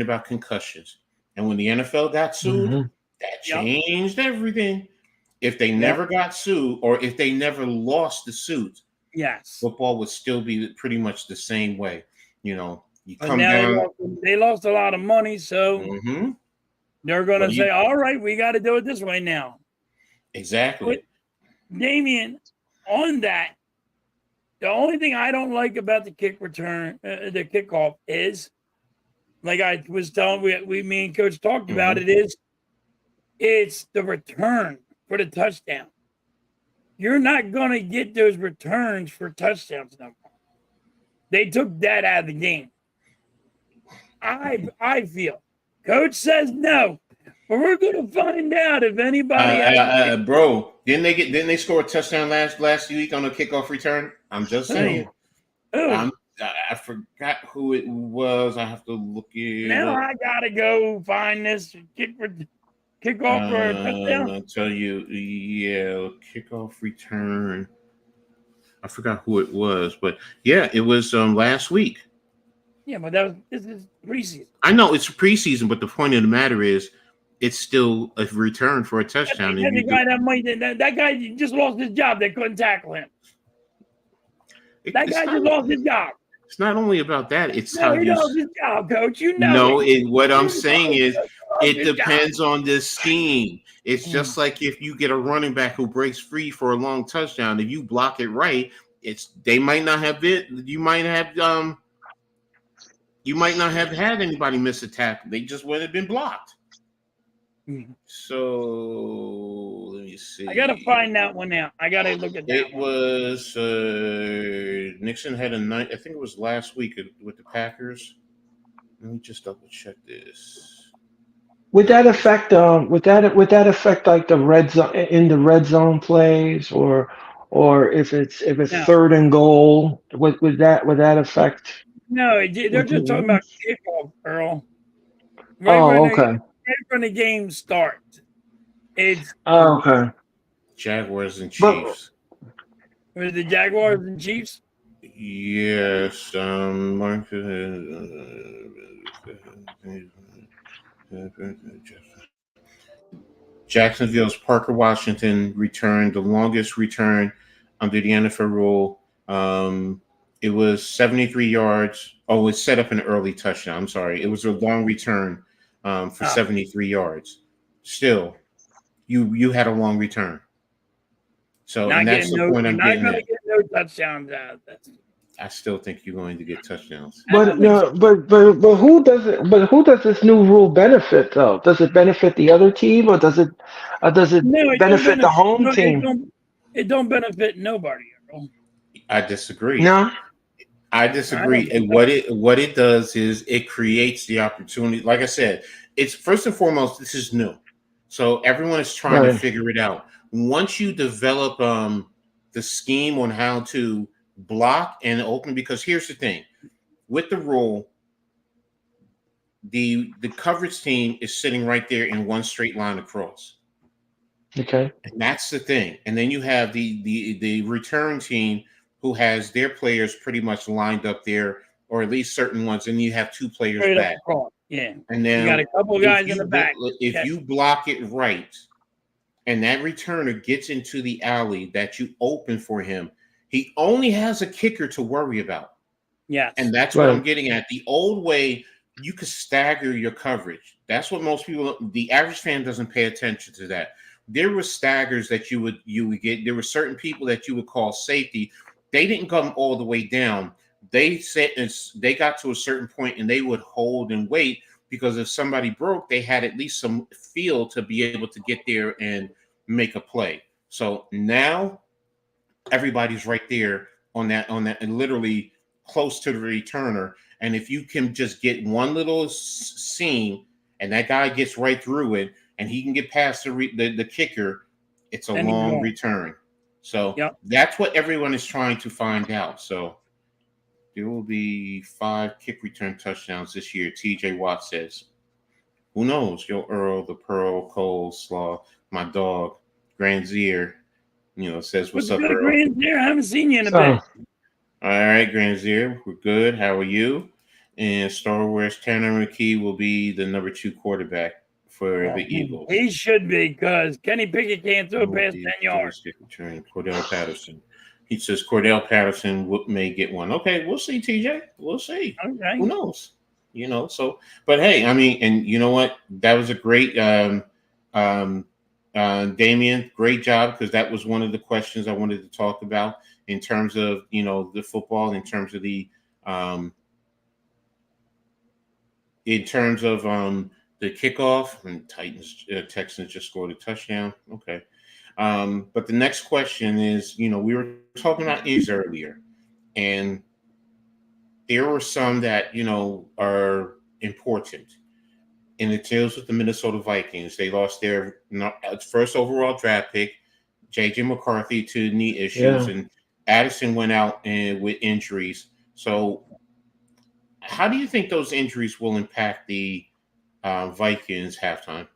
about concussions. And when the NFL got sued, Mhm. that Yep. changed everything. If they never got sued, or if they never lost the suit, Yes. football would still be pretty much the same way. You But come now down. they lost a lot of money, so Mhm. they're going What to do say, you all right, we got to do it this way now. exactly? But, Damien, on that, the only thing I don't like about the the kickoff is, like I was telling, me and Coach talked about Mhm. it, it's the return for the touchdown. You're not going to get those returns for touchdowns no more. They took that out of the game. I feel. Coach says no, but we're going to find out if anybody has. Bro, didn't they score a touchdown last week on a kickoff return? I'm just saying. Oh, I forgot who it was. I have to look it now up. I gotta go find this kickoff for a touchdown. I'll tell you, yeah, kickoff return. I forgot who it was, but yeah, it was last week. Yeah, but this is preseason. I know it's preseason, but the point of the matter is, it's still a return for a touchdown. That's the guy that guy just lost his job. They couldn't tackle him. That guy just lost his job. It's not only about that. It's No, how he you. lost his job, Coach. You know No, it. what I'm saying is, it His job. depends on the scheme. It's just like if you get a running back who breaks free for a long touchdown, if you block it right, they might not have it. You might not have had anybody miss a tackle. They just would have been blocked. So let me see. I gotta find that one out. I gotta look at that. It was Nixon had a night. I think it was last week with the Packers. Let me just double check this. Would that affect like the red zone plays, or if it's No. third and goal, would that affect? No, they're just talking about kickoff, Earl. Okay. Right when the game starts. It's Okay. Jaguars and But Chiefs. was the Jaguars and Chiefs? Yes. Jacksonville's Parker Washington returned the longest return under the NFL rule. It was 73 yards. Oh, it set up an early touchdown. I'm sorry. It was a long return for 73 yards. Still, you had a long return. So, and that's the point I'm getting at. Get no touchdowns out of this. I still think you're going to get touchdowns. but who does it? But who does this new rule benefit though? Does it benefit the other team, or does it benefit the home team? It don't benefit nobody. Earl. I disagree. No. I disagree. And what it does is it creates the opportunity. Like I said, it's first and foremost, this is new. So everyone is trying to figure it out. Once you develop the scheme on how to block and open, because here's the thing. With the rule, the coverage team is sitting right there in one straight line across. Okay. And that's the thing. And then you have the return team who has their players pretty much lined up there, or at least certain ones, and you have two players Straight back. Yeah. And then you got a couple guys in the back. If you block it right, and that returner gets into the alley that you open for him, he only has a kicker to worry about. Yes. And that's what I'm getting at. The old way, you could stagger your coverage. That's what most people, the average fan doesn't pay attention to that. There were staggers that you would get. There were certain people that you would call safety. They didn't come all the way down. They got to a certain point and they would hold and wait, because if somebody broke, they had at least some feel to be able to get there and make a play. So now everybody's right there on that, and literally close to the returner. And if you can just get one little seam and that guy gets right through it and he can get past the kicker, it's a long return. So that's what everyone is trying to find out. So there will be 5 kick return touchdowns this year, TJ Watt says. Who knows? Yo, Earl, the Pearl, Cole, Slaw, my dog, Granzier, says, what's up, Earl? Granzier? I haven't seen you in a bit. All right, Granzier, we're good. How are you? And Star Wars Tanner McKee will be the number 2 quarterback for the Eagles. He should be, because Kenny Pickett can't throw Will past be 10 yards. return Cordell Patterson. He says Cordell Patterson may get one. Okay, we'll see, TJ. We'll see. Okay. Who knows? So, but hey, I mean, and you know what? That was a great, Damian, great job, because that was one of the questions I wanted to talk about in terms of, the football, um, in terms of the kickoff, and Texans just scored a touchdown. Okay. But the next question is, we were talking about injuries earlier, and there were some that, are important. And it deals with the Minnesota Vikings. They lost their first overall draft pick, J.J. McCarthy, to knee issues, Yeah. and Addison went out with injuries. So how do you think those injuries will impact the Vikings halftime?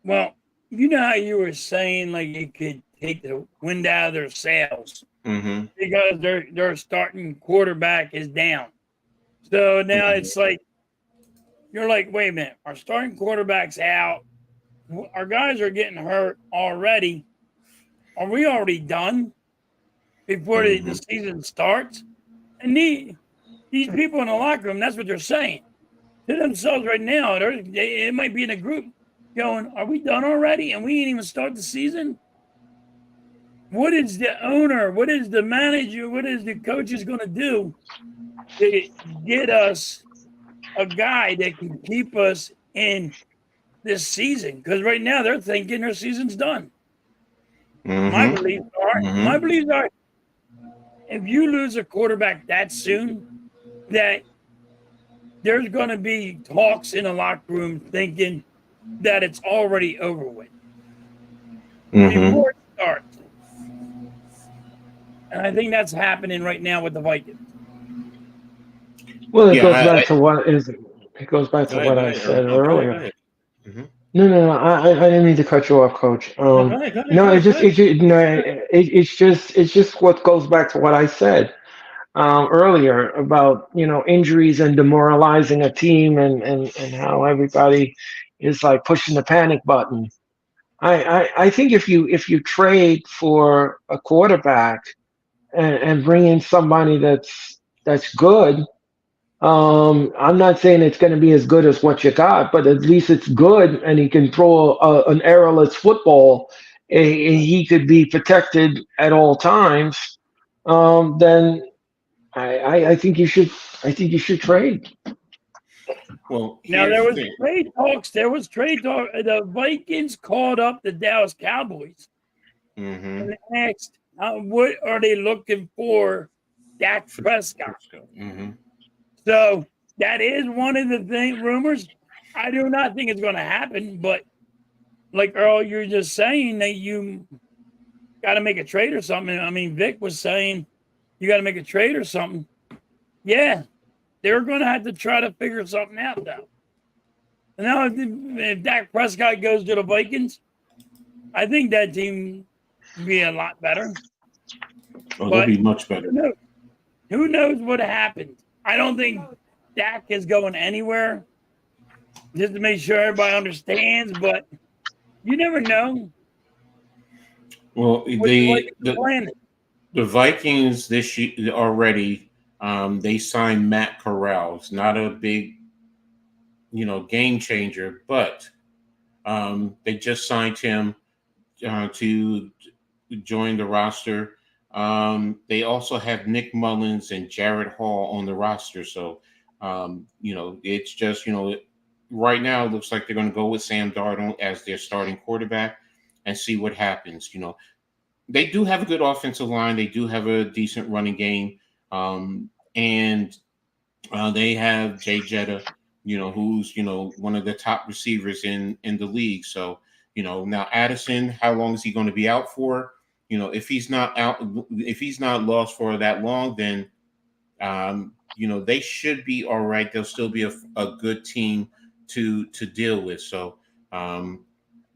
Well, you know how you were saying, like, you could take the wind out of their sails Mm-hmm. because their starting quarterback is down. So now it's like, you're like, wait a minute, our starting quarterback's out. Our guys are getting hurt already. Are we already done before the season starts? And these people in the locker room, that's what they're saying to themselves right now. It might be in a group going, are we done already? And we ain't even start the season? What is the owner, what is the manager, what is the coaches going to do to get us a guy that can keep us in this season? Because right now they're thinking their season's done. My beliefs are, if you lose a quarterback that soon, that there's going to be talks in the locker room thinking that it's already over with before it starts. And I think that's happening right now with the Vikings. Well, it Yeah, goes back to what is. It goes back to what I said earlier. No, I didn't mean to cut you off, Coach. No, it's just what goes back to what I said earlier about injuries and demoralizing a team and how everybody is like pushing the panic button. I think if you trade for a quarterback and bring in somebody that's good. I'm not saying it's going to be as good as what you got, but at least it's good, and he can throw an errorless football. He could be protected at all times. Then I think you should. I think you should trade. Well, Now here's there the was thing. trade talks. The Vikings called up the Dallas Cowboys and asked, "What are they looking for, Dak Prescott?" So that is one of the rumors. I do not think it's going to happen, but like Earl, you're just saying that you got to make a trade or something. I mean, Vic was saying you got to make a trade or something. Yeah, they're going to have to try to figure something out, though. And now, if Dak Prescott goes to the Vikings, I think that team will be a lot better. Oh, they'll be much better. Who knows what happened? I don't think Dak is going anywhere, just to make sure everybody understands, but you never know. Well, the Vikings this year already, they signed Matt Corral. It's not a big, game changer, but they just signed him to join the roster. They also have Nick Mullins and Jared Hall on the roster. So, it's just, right now it looks like they're going to go with Sam Darnold as their starting quarterback and see what happens. They do have a good offensive line. They do have a decent running game. And they have Jay Jetta, who's, one of the top receivers in the league. So, now Addison, how long is he going to be out for? If he's not lost for that long, then, they should be all right. They'll still be a good team to deal with. So,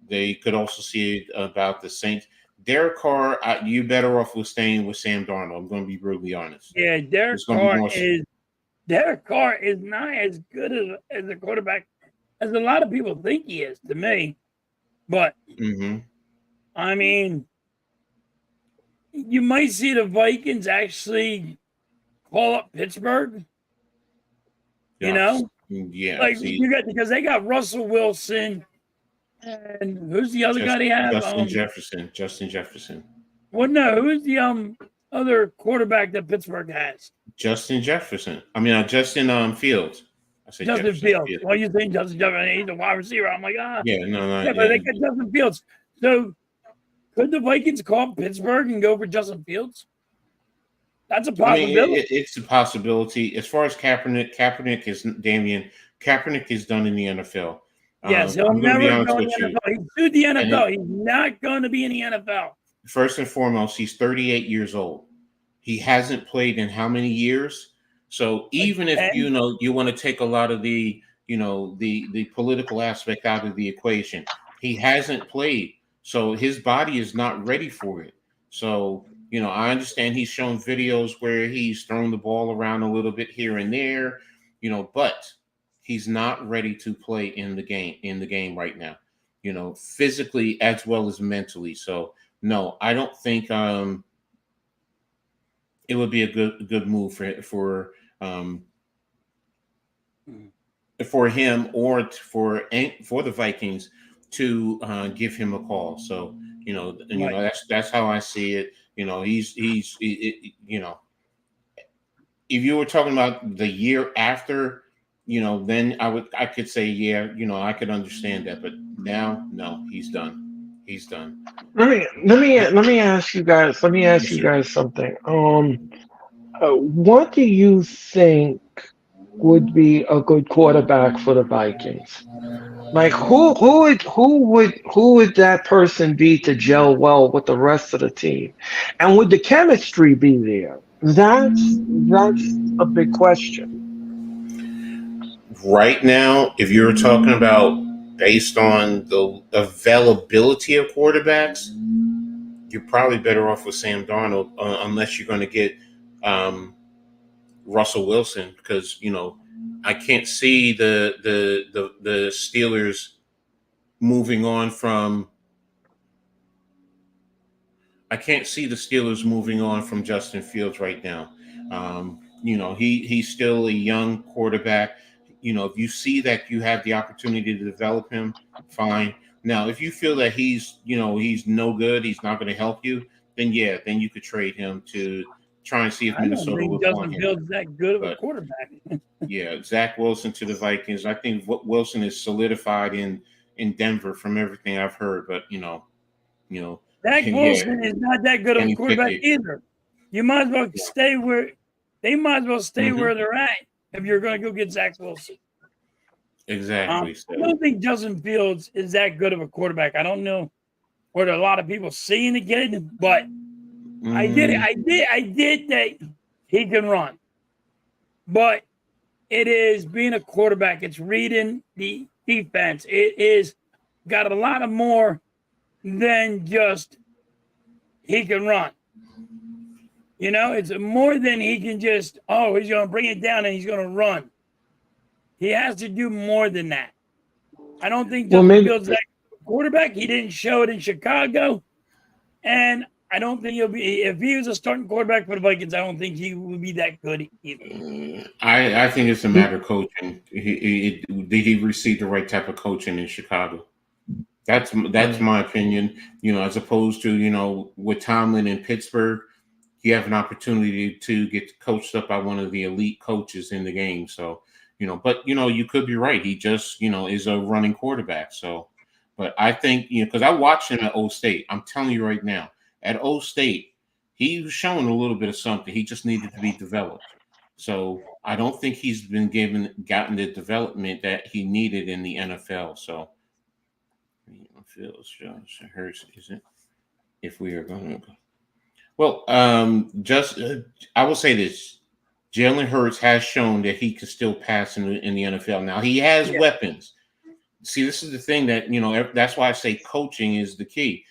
they could also see about the Saints. Derek Carr, you better off with staying with Sam Darnold. I'm going to be brutally honest. Yeah, It's going to be more. Derek Carr is not as good as a quarterback as a lot of people think he is to me. But I mean, you might see the Vikings actually call up Pittsburgh. You know, yeah, like because they got Russell Wilson and who's the other guy they have? Justin Jefferson. Well, no, who's the other quarterback that Pittsburgh has? Justin Jefferson. I mean, Justin Fields. I said Justin Fields. Well, you think Justin Jefferson? He's a wide receiver. I'm like, yeah, no, yeah, but they got Justin Fields. So could the Vikings call Pittsburgh and go for Justin Fields? That's a possibility. I mean, it's a possibility. As far as Kaepernick is done in the NFL. Yes, he'll never go in the NFL. He's sued the NFL. He's not going to be in the NFL. First and foremost, he's 38 years old. He hasn't played in how many years? So even if you want to take a lot of the the political aspect out of the equation, he hasn't played. So his body is not ready for it. So I understand he's shown videos where he's thrown the ball around a little bit here and there, but he's not ready to play in the game right now, physically as well as mentally. So no, I don't think it would be a good move for him or for the Vikings to give him a call. So that's how I see it. He's if you were talking about the year after, then I could say yeah, I could understand that. But now, no, he's done. He's done. Let me ask you guys. Let me ask you guys something. What do you think would be a good quarterback for the Vikings? Like who would that person be to gel well with the rest of the team? And would the chemistry be there? That's a big question. Right now, if you're talking about based on the availability of quarterbacks, you're probably better off with Sam Darnold unless you're going to get Russell Wilson, because I can't see the Steelers moving on from. I can't see the Steelers moving on from Justin Fields right now. He's still a young quarterback. If you see that you have the opportunity to develop him, fine. Now, if you feel that he's no good, he's not going to help you, then you could trade him to try and see if Minnesota would want him. Justin Fields that good of a quarterback. Yeah, Zach Wilson to the Vikings. I think Wilson is solidified in Denver from everything I've heard. But Zach Wilson is not that good of a quarterback either. You might as well stay where they might as well stay where they're at if you're going to go get Zach Wilson. Exactly. I don't think Justin Fields is that good of a quarterback. I don't know what a lot of people seeing the kid, but I did that he can run. But it is being a quarterback. It's reading the defense. It is got a lot of more than just he can run. It's more than he can just, he's going to bring it down and he's going to run. He has to do more than that. I don't think Justin Fields is that quarterback. He didn't show it in Chicago. And I don't think he'll be, if he was a starting quarterback for the Vikings, I don't think he would be that good either. I think it's a matter of coaching. Did he receive the right type of coaching in Chicago? That's my opinion. As opposed to, with Tomlin in Pittsburgh, you have an opportunity to get coached up by one of the elite coaches in the game. So, but you could be right. He just, is a running quarterback. So, but I think, because I watched him at Old State. I'm telling you right now, at Old State, he was showing a little bit of something. He just needed to be developed. So I don't think he's gotten the development that he needed in the NFL. So, Fields, Josh Hurts, is it? If we are going to go. Well, I will say this: Jalen Hurts has shown that he can still pass in the NFL. Now he has weapons. See, this is the thing that that's why I say coaching is the key.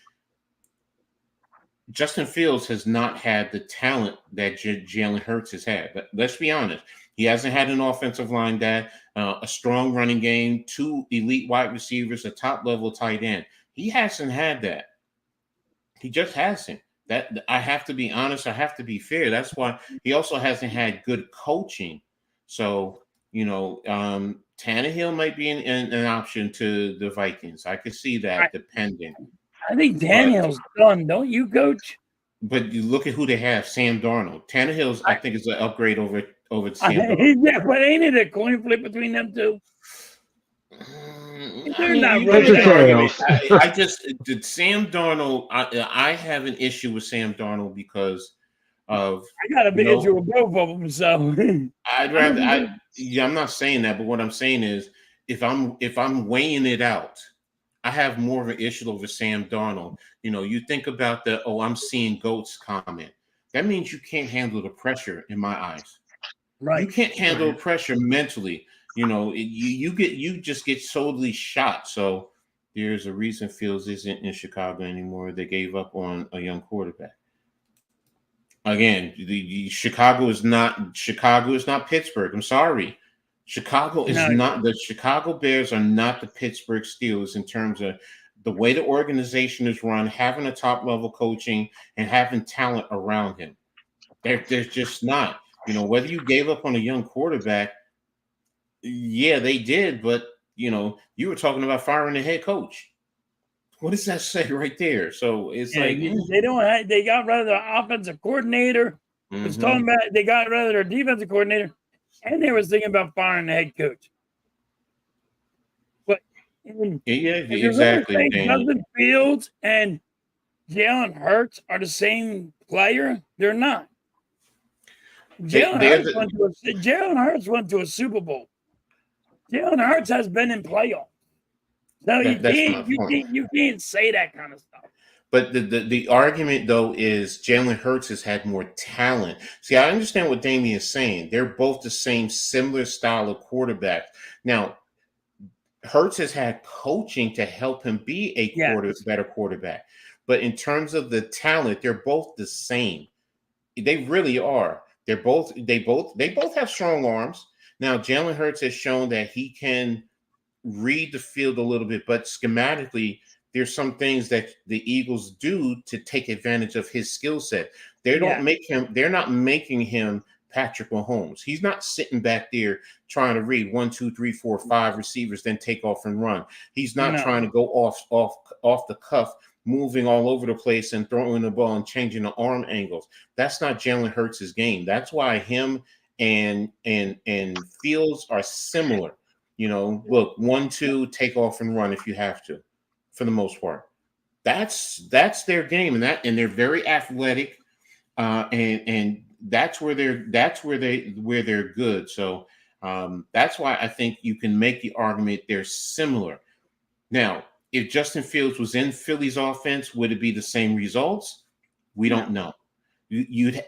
Justin Fields has not had the talent that Jalen Hurts has had. But let's be honest. He hasn't had an offensive line that a strong running game, 2 elite wide receivers, a top level tight end. He hasn't had that. He just hasn't. That I have to be honest. I have to be fair. That's why he also hasn't had good coaching. So Tannehill might be an option to the Vikings. I could see that depending. I think Tannehill's done, don't you, Coach? But you look at who they have: Sam Darnold. Tannehill's, I think, is an upgrade over Sam Darnold. Yeah, but ain't it a coin flip between them two? I mean, you can make an argument. I just did Sam Darnold. I have an issue with Sam Darnold because of I got a big issue with both of them. So I'd rather. I'm not saying that, but what I'm saying is, if I'm weighing it out, I have more of an issue over Sam Darnold. You think about the I'm seeing goats comment. That means you can't handle the pressure in my eyes. Right. You can't handle pressure mentally. You just get totally shot. So there's a reason Fields isn't in Chicago anymore. They gave up on a young quarterback. Again, the Chicago is not Pittsburgh. I'm sorry. Chicago is not the Chicago Bears are not the Pittsburgh Steelers in terms of the way the organization is run, having a top level coaching and having talent around him. They're just not. Whether you gave up on a young quarterback, yeah, they did, but you were talking about firing the head coach. What does that say right there? So it's they got rid of their offensive coordinator. Was talking about they got rid of their defensive coordinator, and they was thinking about firing the head coach. But exactly. Justin Fields and Jalen Hurts are the same player. They're not. Jalen Hurts went to a Super Bowl. Jalen Hurts has been in playoffs. So you can't say that kind of stuff. But the argument though is Jalen Hurts has had more talent. See, I understand what Damien is saying. They're both the same similar style of quarterback. Now, Hurts has had coaching to help him be a better quarterback. But in terms of the talent, they're both the same. They really are. They both have strong arms. Now, Jalen Hurts has shown that he can read the field a little bit, but schematically, there's some things that the Eagles do to take advantage of his skill set. They're not making him Patrick Mahomes. He's not sitting back there trying to read 1, 2, 3, 4, 5 receivers, then take off and run. He's not trying to go off the cuff, moving all over the place and throwing the ball and changing the arm angles. That's not Jalen Hurts' game. That's why him and Fields are similar. Look, 1, 2, take off and run if you have to, for the most part. That's their game, and they're very athletic, and that's where they're good. So that's why I think you can make the argument they're similar. Now, if Justin Fields was in Philly's offense, would it be the same results? We don't know. He'd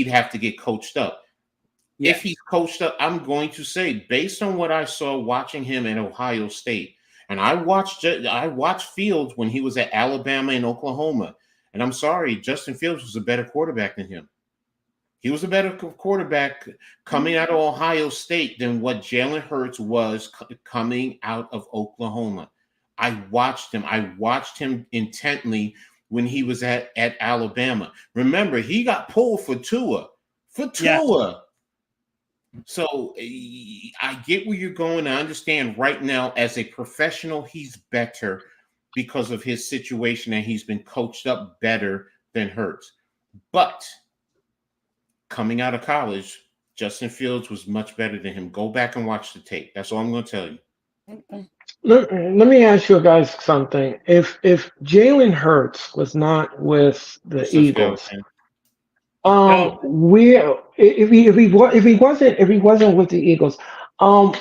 have to get coached up. Yeah. If he's coached up, I'm going to say, based on what I saw watching him at Ohio State, and I watched Fields when he was at Alabama and Oklahoma, and I'm sorry, Justin Fields was a better quarterback than him. He was a better quarterback coming out of Ohio State than what Jalen Hurts was coming out of Oklahoma. I watched him intently when he was at Alabama. Remember, he got pulled for Tua. Yeah. So I get where you're going. I understand right now as a professional, he's better because of his situation and he's been coached up better than Hurts. But coming out of college, Justin Fields was much better than him. Go back and watch the tape. That's all I'm going to tell you. Let me ask you guys something. If Jalen Hurts was not with the Eagles, if he wasn't with the Eagles,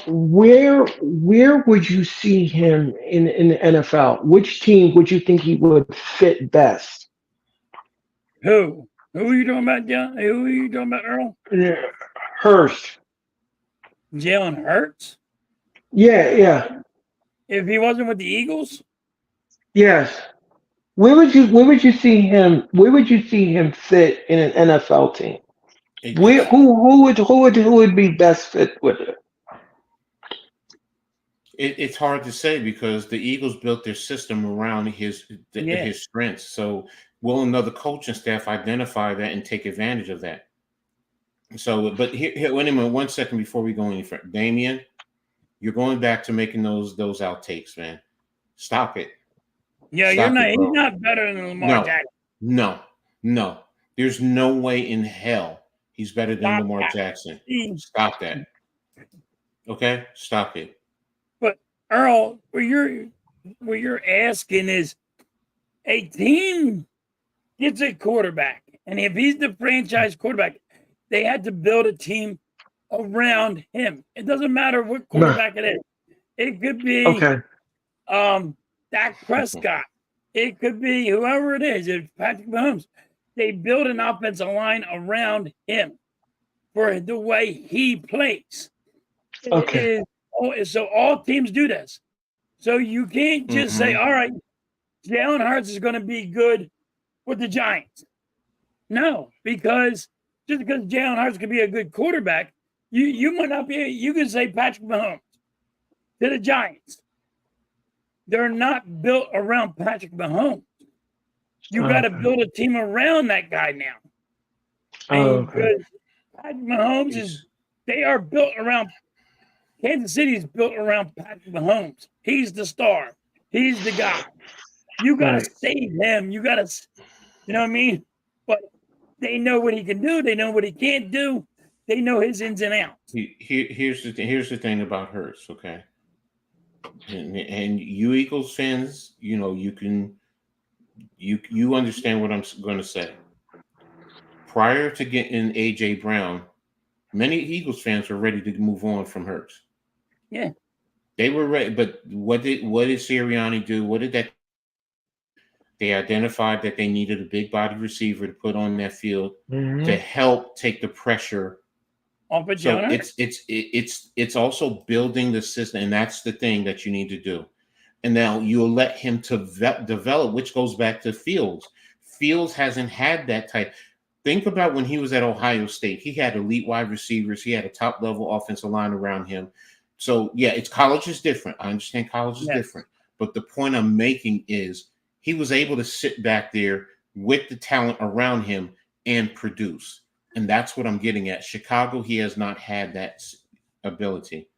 where would you see him in the NFL? Which team would you think he would fit best? Who are you talking about, John? Who are you talking about, Earl? Hurts. Jalen Hurts? Yeah. If he wasn't with the Eagles? Yes. Where would you see him fit in an NFL team? It, it's Who would be best fit with it? it's hard to say because the Eagles built their system around Yeah. his strengths. So will another coaching staff identify that and take advantage of that? So, but wait a minute, 1 second before we go any further, Damien, you're going back to making those outtakes, man. Stop it, Yeah, you're stop not. it, He's bro. not better than Lamar No, Jackson. no, no. There's no way in hell he's better than Stop Lamar that. Jackson. See, Stop that. Okay, stop it. but Earl, what you're asking is a team gets a quarterback, and if he's the franchise quarterback, they had to build a team around him. It doesn't matter what No. quarterback it is. It could be Okay. Dak Prescott. It could be whoever it is. It's Patrick Mahomes. They build an offensive line around him for the way he plays. Okay. So all teams do this. So you can't just say, Mm-hmm. all right, Jalen Hurts is going to be good with the Giants. No, because just because Jalen Hurts could be a good quarterback, you might not be. You can say Patrick Mahomes to the Giants. They're not built around Patrick Mahomes. You got to Okay. build a team around that guy now. And Okay. because Patrick Mahomes they are built around. Kansas City is built around Patrick Mahomes. He's the star. He's the guy. You got to Right. save him. You got to, you know what I mean? But they know what he can do. They know what he can't do. They know his ins and outs. Here's the thing about Hurts, okay? And you Eagles fans, you understand what I'm going to say. Prior to getting AJ Brown, many Eagles fans were ready to move on from Hurts. Yeah. They were ready, but what did Sirianni do? What did that? They identified that they needed a big body receiver to put on that field to Mm-hmm. help take the pressure. Off of So Jonah. it's also building the system, and that's the thing that you need to do. And now you'll let him to develop, which goes back to Fields. Fields hasn't had that type. Think about when he was at Ohio State. He had elite wide receivers. He had a top level offensive line around him. So yeah, college is different. I understand college is Yes. different. But the point I'm making is he was able to sit back there with the talent around him and produce. And that's what I'm getting at. Chicago, he has not had that ability.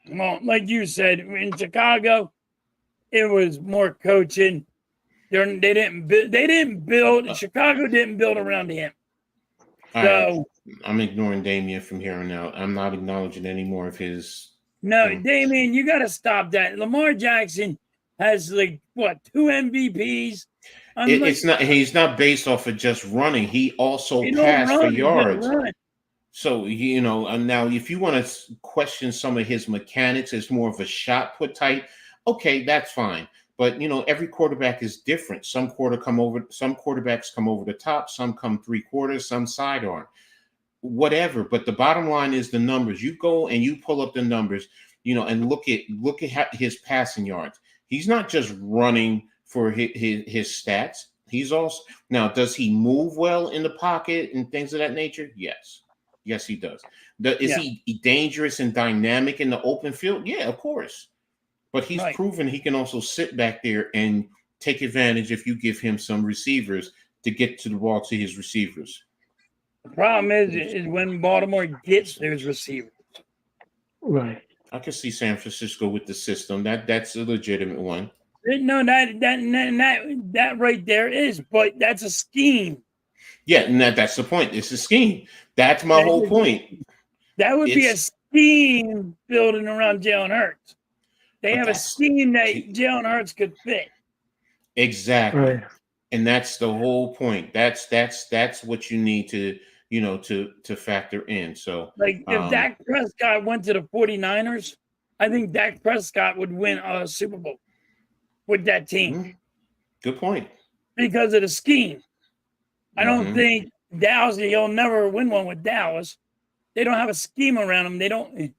Well, like you said, in Chicago, it was more coaching. They didn't build. Chicago didn't build around him. All right. So I'm ignoring Damien from here on out. I'm not acknowledging any more of his. no, Damien, you got to stop that. Lamar Jackson has like what 2 MVPs. It's not. He's not based off of just running. He also He don't passed for run. He just yards. run. So and now if you want to question some of his mechanics as more of a shot put type, okay, that's fine. But every quarterback is different. Some quarterbacks come over the top, some come 3/4, some sidearm, whatever. But the bottom line is the numbers. You go and you pull up the numbers, and look at his passing yards. He's not just running for his stats. He's also now, does he move well in the pocket and things of that nature? Yes. Yes, he does. Is Yeah. he dangerous and dynamic in the open field? Yeah, of course. But he's Right. proven he can also sit back there and take advantage if you give him some receivers to get to the ball to his receivers. The problem is when Baltimore gets those receivers. Right. I can see San Francisco with the system. That's a legitimate one. No, that right there is, but that's a scheme. Yeah, and that's the point. It's a scheme. That's my whole point. That would be a It's scheme building around Jalen Hurts. They but have a that's scheme that Jalen Hurts could fit. exactly. Right. And that's the whole point. That's what you need to to factor in. So Like if Dak Prescott went to the 49ers, I think Dak Prescott would win a Super Bowl with that team good point. because of the scheme. I don't Mhm. think Dallas, he'll never win one with Dallas. They don't have a scheme around them.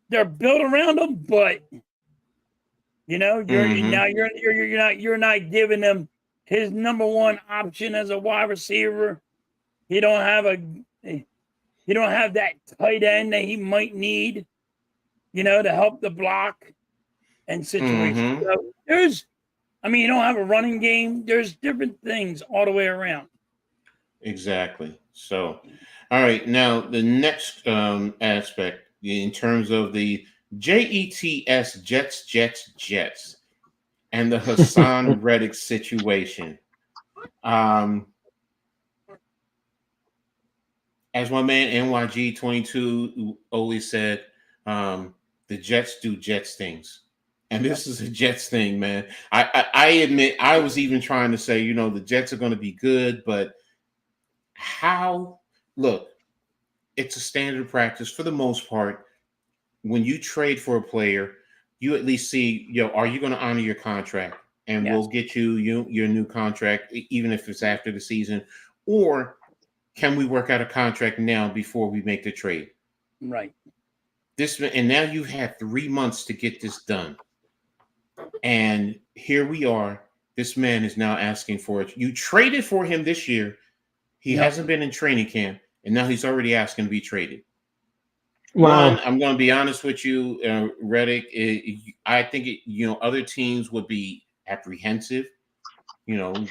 They're built around them, but Mm-hmm. You're not giving him his number one option as a wide receiver. He don't have that tight end that he might need, to help the block and situations. Mm-hmm. So you don't have a running game. There's different things all the way around. Exactly. So, all right. Now, the next aspect in terms of the Jets, and the Hassan Reddick situation. Um, as my man NYG22 always said, the Jets do Jets things. And this is a Jets thing, man. I admit I was even trying to say, the Jets are going to be good, but how? Look, it's a standard practice for the most part. When you trade for a player, you at least see, are you going to honor your contract? And Yes. we'll get your new contract, even if it's after the season. Or can we work out a contract now before we make the trade? Right. And now you've had 3 months to get this done. And here we are. This man is now asking for it. You traded for him this year. He hasn't been in training camp, and now he's already asking to be traded. Wow. One, I'm going to be honest with you, Reddick. I think other teams would be apprehensive, to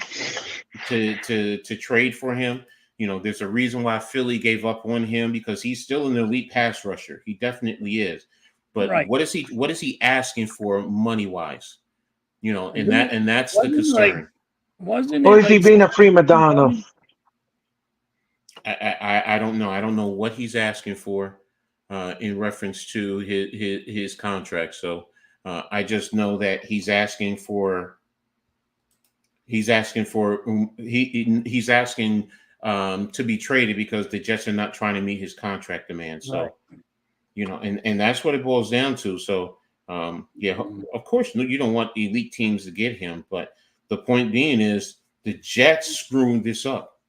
trade for him. There's a reason why Philly gave up on him, because he's still an elite pass rusher. He definitely is. But right. what is he asking for money wise? And that's the concern. Or is he being a prima donna? I don't know. I don't know what he's asking for in reference to his contract. So I just know that he's asking to be traded because the Jets are not trying to meet his contract demands. So, right. And that's what it boils down to. So, of course, you don't want elite teams to get him, but the point being is the Jets screwing this up.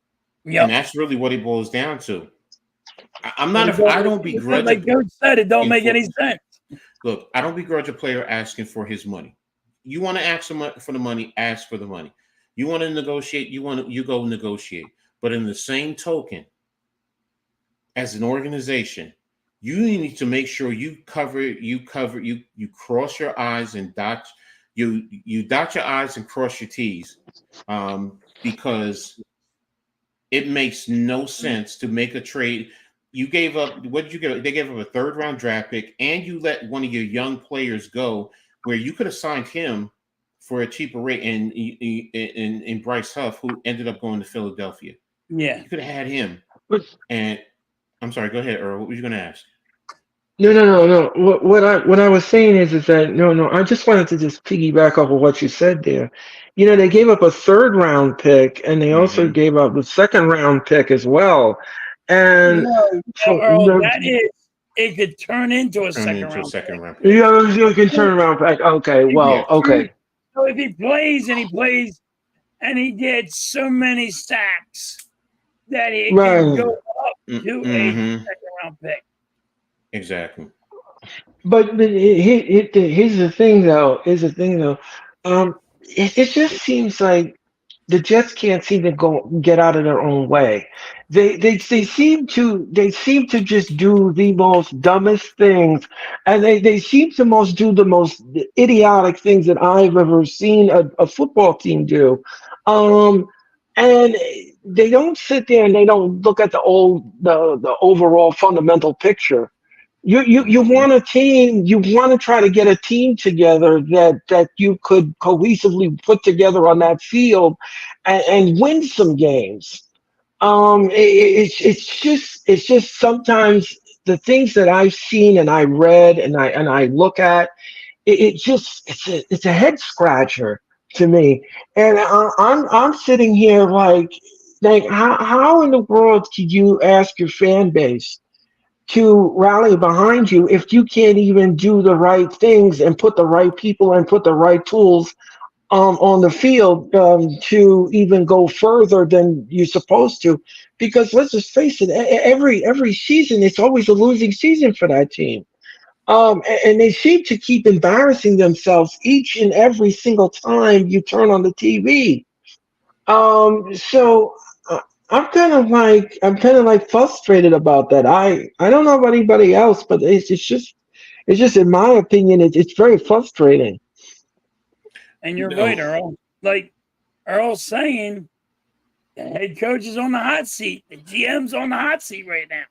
Yep. And that's really what it boils down to. I don't begrudge. Like Coach said, it don't make any sense. Look, I don't begrudge a player asking for his money. You want to ask him for the money, ask for the money. You want to negotiate, you go negotiate. But in the same token, as an organization, you need to make sure you cross your I's and dot you dot your I's and cross your T's, because it makes no sense to make a trade. You gave up. What did you get? They gave up a 3rd round draft pick, and you let one of your young players go, where you could have signed him for a cheaper rate, and in Bryce Huff, who ended up going to Philadelphia. Yeah, you could have had him. And I'm sorry. Go ahead, Earl. What were you going to ask? No. What I was saying is that no. I just wanted to just piggyback off of what you said there. They gave up a 3rd round pick, and they also gave up the 2nd round pick as well. And Earl, it could turn into a second round pick. Yeah, you can turn around back. Okay, well, okay. So if he plays and he did so many sacks that he can go up to a second round pick. Exactly. But here's the thing, though. It just seems like the Jets can't seem to get out of their own way. They seem to just do the most dumbest things, and they seem to do the most idiotic things that I've ever seen a football team do. And they don't sit there and they don't look at the overall fundamental picture. You want a team. You want to try to get a team together that you could cohesively put together on that field, and win some games. It's just sometimes the things that I've seen and I read and I look at it's a head scratcher to me, and I'm sitting here like how in the world could you ask your fan base to rally behind you if you can't even do the right things and put the right people and put the right tools on the field to even go further than you're supposed to? Because let's just face it, every season it's always a losing season for that team. And they seem to keep embarrassing themselves each and every single time you turn on the TV. So I'm kind of like frustrated about that. I don't know about anybody else, but it's just in my opinion, it's very frustrating. And you're right, No, Earl. Like Earl's saying, the head coach is on the hot seat. The GM's on the hot seat right now.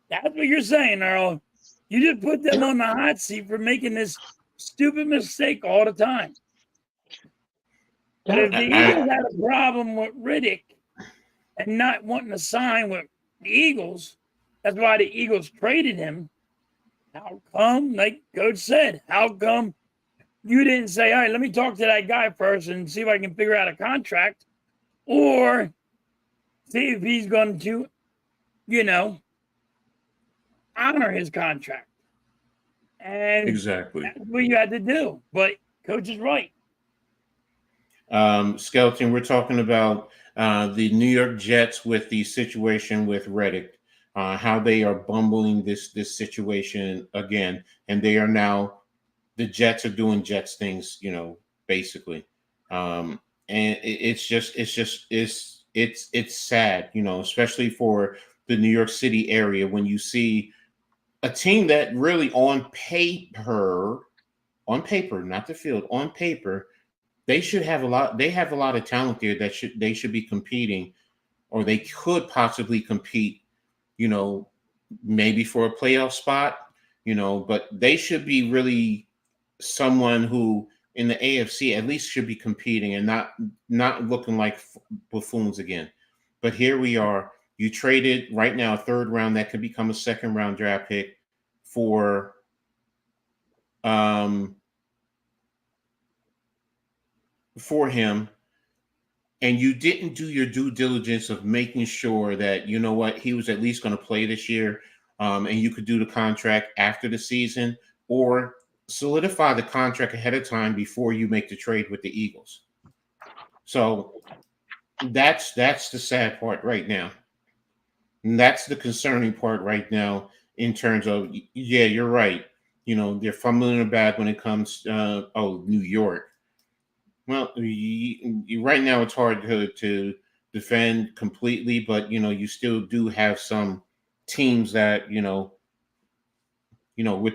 That's what you're saying, Earl. You just put them on the hot seat for making this stupid mistake all the time. But Yeah. if the Eagles had a problem with Riddick and not wanting to sign with the Eagles, that's why the Eagles traded him. How come, like Coach said, how come you didn't say, all right, let me talk to that guy first and see if I can figure out a contract or see if he's going to, you know, honor his contract. And exactly. that's what you had to do. But Coach is right. Skeleton, we're talking about the New York Jets with the situation with Reddick, how they are bumbling this situation again, and they are now the Jets are doing Jets things, basically. And it's sad, especially for the New York City area when you see a team that really on paper, not the field, on paper, they should have a lot. They have a lot of talent there that they should be competing, or they could possibly compete. You know, maybe for a playoff spot. But they should be really someone who in the AFC at least should be competing and not looking like buffoons again. But here we are. You traded right now a third round that could become a second round draft pick for um for him, and you didn't do your due diligence of making sure that what he was at least going to play this year, and you could do the contract after the season or solidify the contract ahead of time before you make the trade with the Eagles. So that's the sad part right now, and that's the concerning part right now in terms of, yeah, you're right. They're fumbling about when it comes New York. Well, right now it's hard to defend completely, but you still do have some teams that with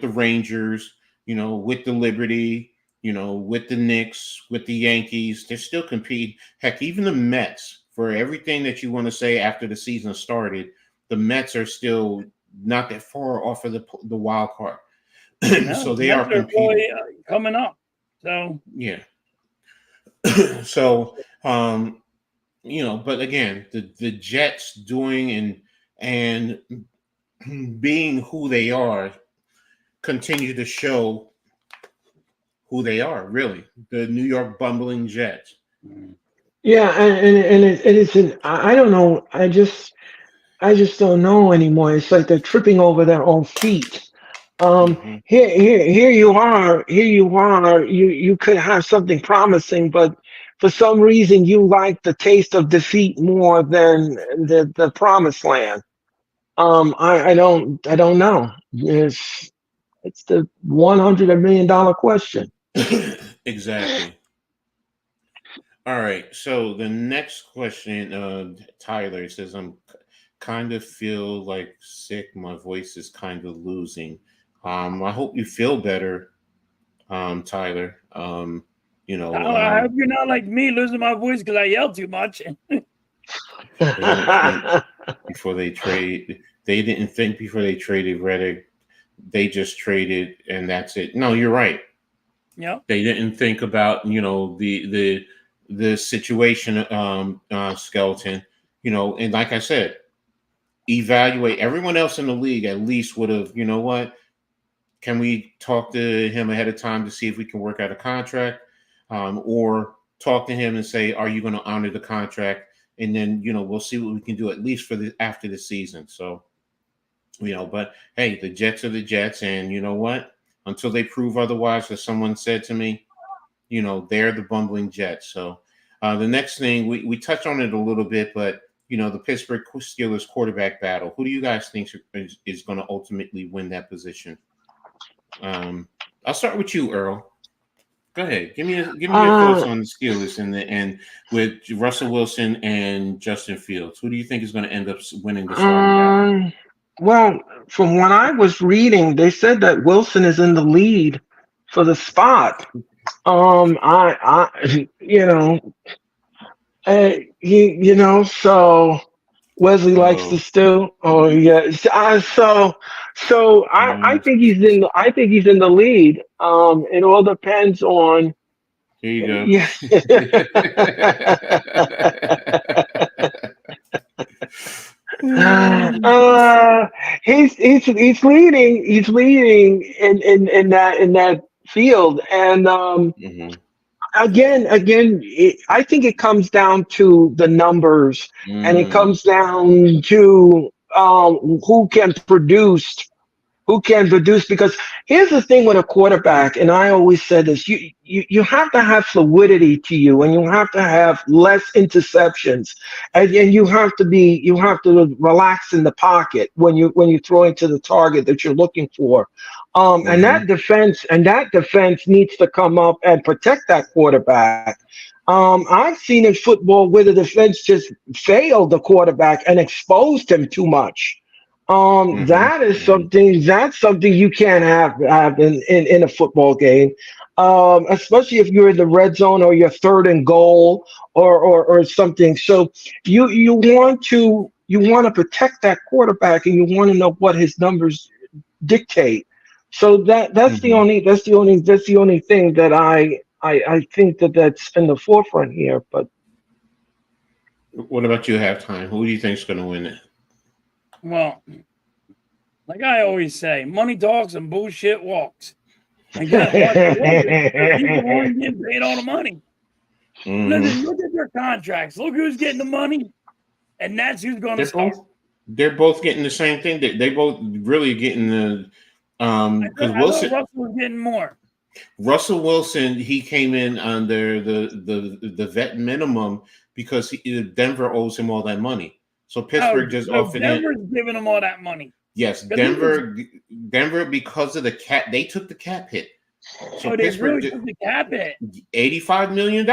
the Rangers, with the Liberty, with the Knicks, with the Yankees, they're still competing. Heck, even the Mets, for everything that you want to say after the season started, the Mets are still not that far off of the wild card, No, so the they are Mets are competing. really coming up. So Yeah. So but again, the Jets doing and being who they are continue to show who they are, really. The New York bumbling Jets. Yeah, it isn't. I don't know. I just don't know anymore. It's like they're tripping over their own feet. Hmm. Here you are. Here you are. You could have something promising, but for some reason you like the taste of defeat more than the promised land. I don't know. It's the $100 million question. Exactly. All right. So the next question, Tyler says, I'm kind of feel like sick. My voice is kind of losing. I hope you feel better, Tyler. I hope you're not like me losing my voice because I yell too much. They didn't think before they trade. They didn't think before they traded Reddick. They just traded, and that's it. No, you're right. Yep. They didn't think about the situation, skeleton. And like I said, evaluate everyone else in the league. At least would have. You know what? Can we talk to him ahead of time to see if we can work out a contract, or talk to him and say, are you going to honor the contract? And then we'll see what we can do at least for the after the season. So but hey, the Jets are the Jets, and you know what? Until they prove otherwise, as someone said to me, they're the bumbling Jets. So the next thing we touched on it a little bit, but the Pittsburgh Steelers quarterback battle. Who do you guys think is going to ultimately win that position? I'll start with you, Earl. Go ahead. Give me your thoughts Uh, on the Steelers and with Russell Wilson and Justin Fields. Who do you think is going to end up winning the starting battle? um, well, from what I was reading, they said that Wilson is in the lead for the spot. You know, so Wesley likes to Oh, stew. Oh yeah. I uh, think I think he's in the lead. It all depends on. here you go. Yeah. uh, he's leading. He's leading in that field, and Mhm. I think it comes down to the numbers, and it Mm, comes down to who can produce because here's the thing with a quarterback, and I always said this: you have to have fluidity to you, and you have to have less interceptions, and you have to relax in the pocket when you throw into the target that you're looking for, mhm, and that defense needs to come up and protect that quarterback. I've seen in football where the defense just failed the quarterback and exposed him too much. mhm, That is mhm, something you can't have in a football game, especially if you're in the red zone or you're third and goal or something. So you want to protect that quarterback and you want to know what his numbers dictate. So mhm. that's the only thing that I think that's in the forefront here. But What about you, halftime? Who do you think is going to win it? Well, like I always say, money talks and bullshit walks. I got Russell Wilson because he's the one getting paid all the money. Hmm. Listen, look at their contracts. Look who's getting the money, and that's who's going to They're start. both they're both getting the same thing. They both really getting the because I thought Russell was getting more. Russell Wilson, he came in under the vet minimum because Denver owes him all that money. So Oh, Pittsburgh just so offered him. Denver's giving him all that money Yes, because he was. Denver because of the cap, they took the cap hit. So Oh, they Pittsburgh really did took the cap hit. $85 million.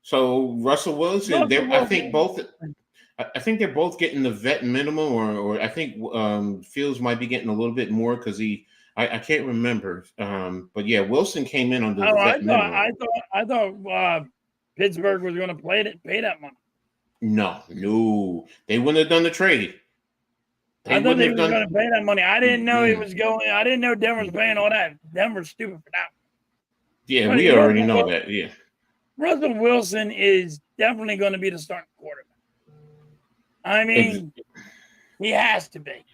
So Russell Wilson, Russell I think Wilson. both. I think they're both getting the vet minimum, or I think Fields might be getting a little bit more because I can't remember. But yeah, Wilson came in under Oh, the vet minimum. I thought Pittsburgh was going to pay that money. No, no, they wouldn't have done the trade. They I thought wouldn't they have was going to done. pay that money. I didn't know it Mm-mm. was going. I didn't know Denver was paying all that. Denver's stupid for that. Yeah, But we already know that. Yeah, Russell Wilson is definitely going to be the starting quarterback. I Ex- mean, he has to be.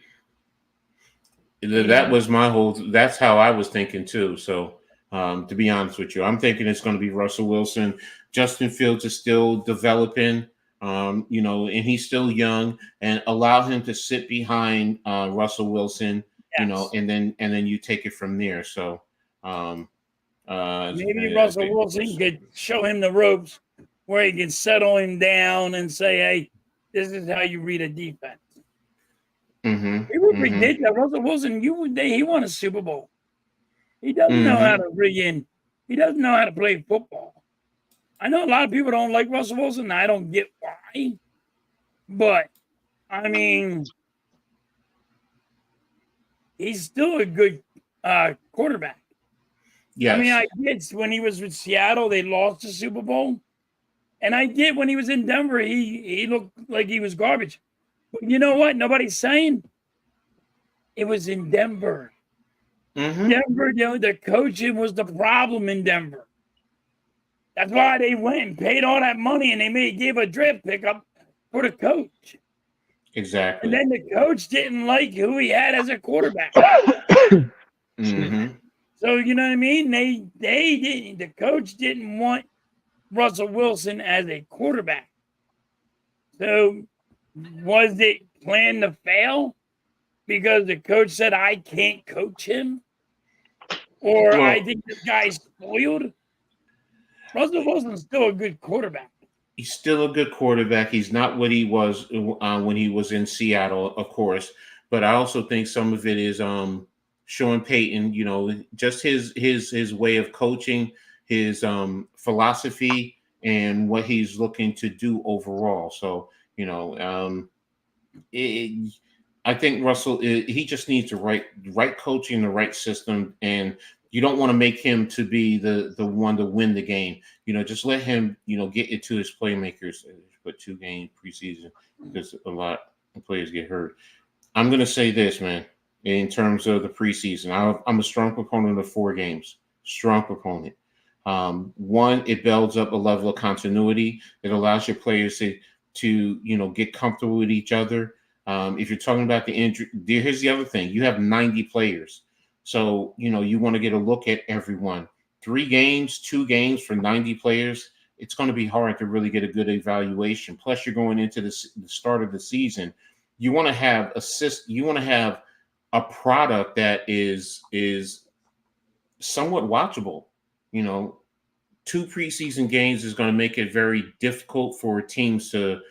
that was my whole. That's how I was thinking too. So to be honest with you, I'm thinking it's going to be Russell Wilson. Justin Fields is still developing. And he's still young, and allow him to sit behind Russell Wilson, Yes. and then you take it from there. So, um, Maybe Russell Wilson could show him the ropes where he can settle him down and say, hey, this is how you read a defense. mm-hmm, It was mm-hmm, ridiculous. Russell Wilson, he won a Super Bowl. He doesn't know how mm-hmm. to rig in. He doesn't know how to play football. I know a lot of people don't like Russell Wilson. I don't get why. But, I mean, he's still a good quarterback. I mean, Yes, I get when he was with Seattle, they lost the Super Bowl. And I get when he was in Denver, he looked like he was garbage. But you know what? Nobody's saying it was in Denver. mm-hmm. Denver, the coaching was the problem in Denver. That's why they went and paid all that money and gave a draft pickup for the coach. And Exactly. then the coach didn't like who he had as a quarterback. excuse me. Mm-hmm. So you know what I mean? They didn't. The coach didn't want Russell Wilson as a quarterback. So was it planned to fail because the coach said I can't coach him, or I Well, think this guy's spoiled? Russell Wilson's still a good quarterback. he's still a good quarterback. He's not what he was when he was in Seattle, of course. But I also think some of it is Sean Payton, just his way of coaching, his philosophy, and what he's looking to do overall. So, it, I think Russell, he just needs the right coaching, the right system, and you don't want to make him to be the one to win the game. Just let him get it to his playmakers. Put 2 game preseason because a lot of players get hurt. I'm going to say this, man. In terms of the preseason, I'm a strong proponent of 4 games. Strong proponent. One, it builds up a level of continuity. It allows your players to get comfortable with each other. If you're talking about the injury, here's the other thing: you have 90 players, so you want to get a look at everyone. 3 games, 2 games for 90 players. It's going to be hard to really get a good evaluation. Plus, you're going into the start of the season. You want to have You want to have a product that is somewhat watchable. 2 preseason games is going to make it very difficult for teams to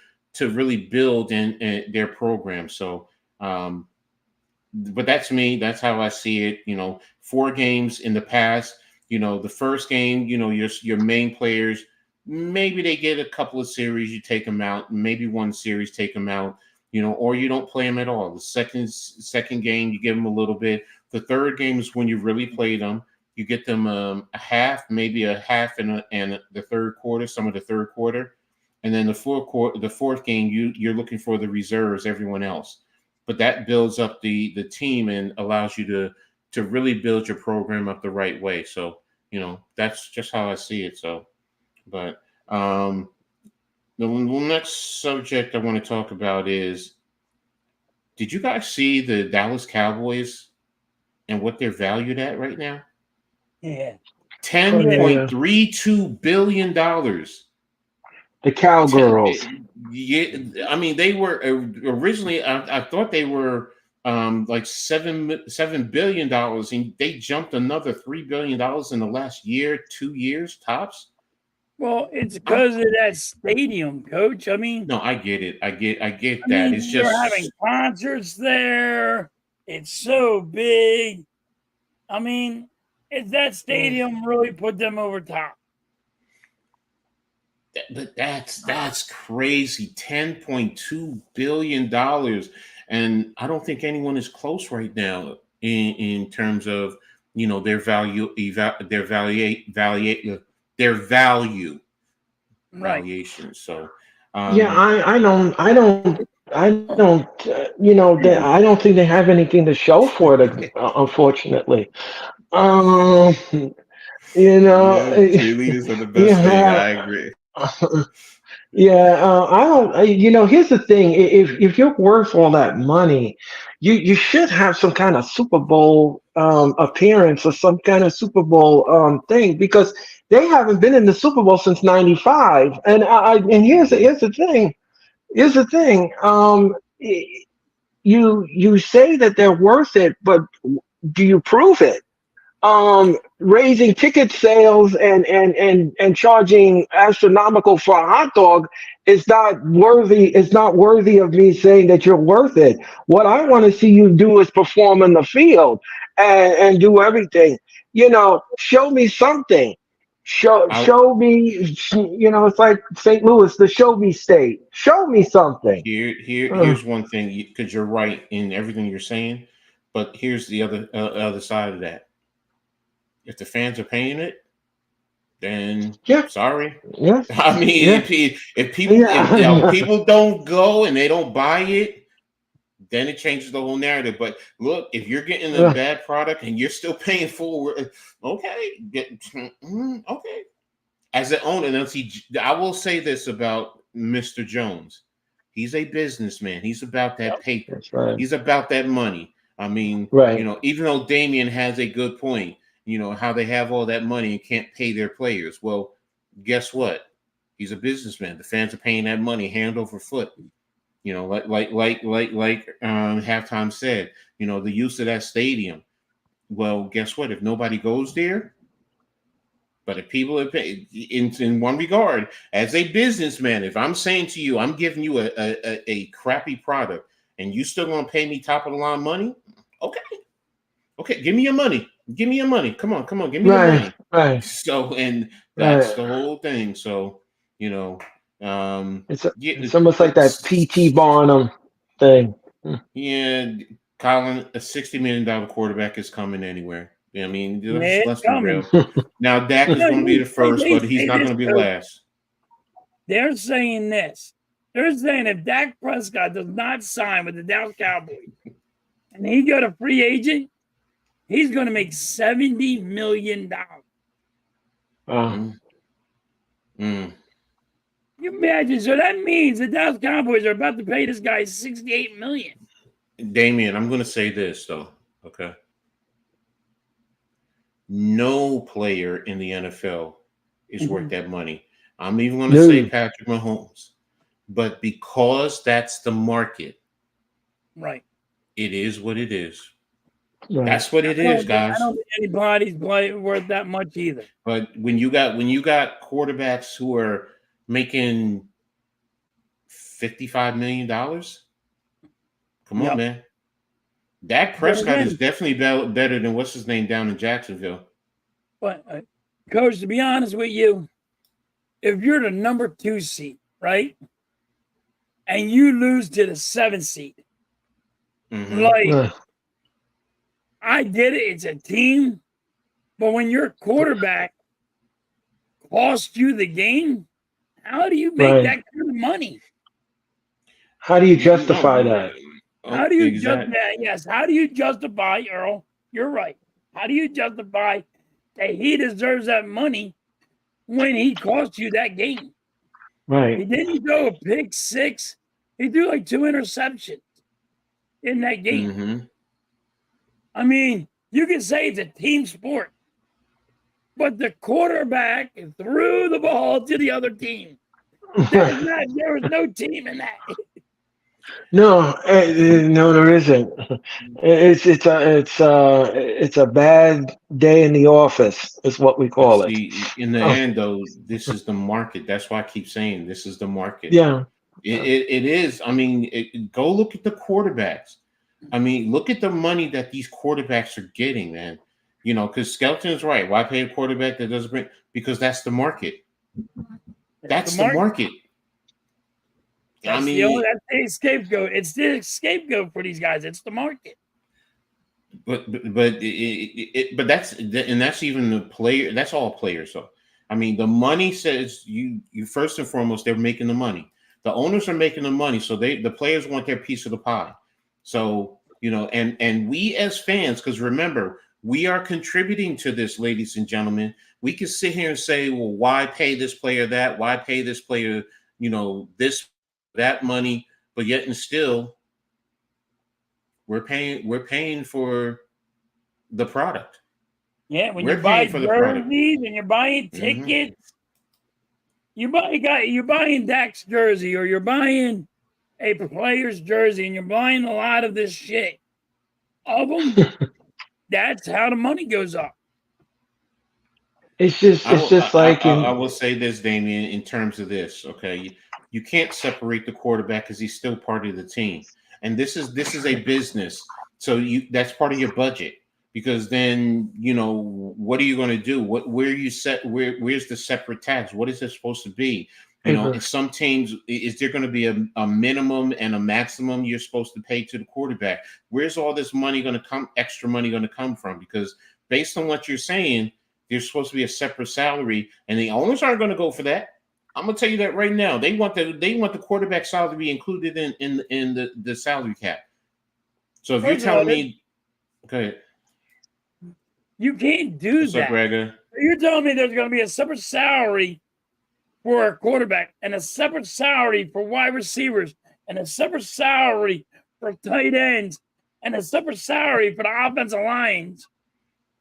really build in their program. So, but that's me. That's how I see it. 4 games in the past. The first game, your main players, maybe they get a couple of series, you take them out. Maybe 1 series, take them out. Or you don't play them at all. The second game, you give them a little bit. The third game is when you really play them. You get them a half, maybe a half and the third quarter, some of the third quarter, and then the fourth game, you're looking for the reserves, everyone else. But that builds up the team and allows you to really build your program up the right way. So that's just how I see it. So, but the next subject I want to talk about is: did you guys see the Dallas Cowboys and what they're valued at right now? Yeah. $10.32 billion. The Cowgirls. Yeah, I mean, they were originally. I thought they were like $7 billion, and they jumped another $3 billion in the last year, 2 years tops. Well, it's because of that stadium, Coach. I mean, No, I get it. I get I that. mean, It's they're having just concerts there. It's so big. I mean, it's that stadium really put them over top. but that's crazy. $10.2 billion, and I don't think anyone is close right now in terms of their value Right. valuation. So, Yeah, um, I don't think they have anything to show for it, unfortunately. Um, you know, yeah, cheerleaders are the best thing. yeah, I agree. yeah. I don't. Here's the thing: if you're worth all that money, you should have some kind of Super Bowl appearance or some kind of Super Bowl thing, because they haven't been in the Super Bowl since '95. And here's the thing. You say that they're worth it, but do you prove it? Raising ticket sales and charging astronomical for a hot dog is not worthy. It's not worthy of me saying that you're worth it. What I want to see you do is perform in the field and do everything. Show me something. I Show me. It's like St. Louis, the show me state. Show me something. Uh, here's one thing, because you're right in everything you're saying, but here's the other side of that. If the fans are paying it, then yeah, sorry. yeah, I mean, yeah, if yeah. people don't go and they don't buy it, then it changes the whole narrative. But look, if you're getting a bad product and you're still paying full, okay, okay. As an owner, now see, I will say this about Mr. Jones: he's a businessman. He's about that Yep. paper. That's right. He's about that money. I mean, Right. even though Damian has a good point, how they have all that money and can't pay their players. Well, guess what? He's a businessman. The fans are paying that money hand over foot. Halftime said, the use of that stadium. Well, guess what? If nobody goes there, but if people are paying, in one regard, as a businessman, if I'm saying to you, I'm giving you a crappy product, and you still gonna pay me top of the line money, okay. Okay, give me your money. Give me your money. Come on, give me your money. Right. So, and that's Right. the whole thing. So, you know, yeah, It's almost like that P.T. Barnum thing. yeah, Colin, a $60 million quarterback is coming anywhere. I mean, Yeah, it's let's be coming. real. Now, Dak is No, going to be the first, they but he's say not this, going to be though. last. They're saying this. They're saying if Dak Prescott does not sign with the Dallas Cowboys and he go to free agent, he's going to make $70 million. Mm. Mm. You imagine? So that means the Dallas Cowboys are about to pay this guy $68 million. Damien, I'm going to say this though. Okay. No player in the NFL is worth that money. I'm even going to say Patrick Mahomes, but because that's the market, right? It is what it is. Right. That's what it is, guys. I don't think anybody's worth that much either. But when you got quarterbacks who are making $55 million, come on, man. Dak Prescott is definitely better than what's his name down in Jacksonville. But Coach, to be honest with you, if you're the number 2 seed, right, and you lose to the 7th seed, like I get it, it's a team, but when your quarterback costs you the game, how do you make that kind of money? How do you justify that? How do you justify? Yes, how do you justify, Earl? You're right. How do you justify that he deserves that money when he cost you that game? Right. He didn't throw a pick 6. He threw like 2 interceptions in that game. I mean, you can say it's a team sport, but the quarterback threw the ball to the other team. There was no team in that. No, there isn't. It's a bad day in the office, is what we call it. In the end, though, this is the market. That's why I keep saying this is the market. Yeah, it is. I mean, go look at the quarterbacks. I mean, look at the money that these quarterbacks are getting, man. You know, because Skelton's right. Why pay a quarterback that doesn't bring? Because that's the market. That's the market. That's that's the scapegoat. It's the scapegoat for these guys. It's the market. But that's even the player. That's all players. So I mean, the money says you first and foremost they're making the money. The owners are making the money, so the players want their piece of the pie. So and we as fans, because remember, we are contributing to this, ladies and gentlemen. We can sit here and say, well, why pay this player that? Why pay this player, this, that money? But yet and still, we're paying for the product. Yeah, when you buy jerseys and you're buying tickets, you're buying Dak's jersey or you're buying a player's jersey and you're buying a lot of this shit. Of them, that's how the money goes up. It's just like I will say this, Damien, in terms of this, okay? You can't separate the quarterback because he's still part of the team. And this is a business. So that's part of your budget. Because then, what are you going to do? Where's the separate tax? What is it supposed to be? In some teams, is there going to be a minimum and a maximum you're supposed to pay to the quarterback? Where's all this money going to come, extra money going to come from? Because based on what you're saying, there's supposed to be a separate salary, and the owners aren't going to go for that. I'm going to tell you that right now. They want the quarterback salary to be included in the salary cap. So if you're telling me, okay. You can't do What's that. Up, Gregor? You're telling me there's going to be a separate salary for a quarterback and a separate salary for wide receivers and a separate salary for tight ends and a separate salary for the offensive lines.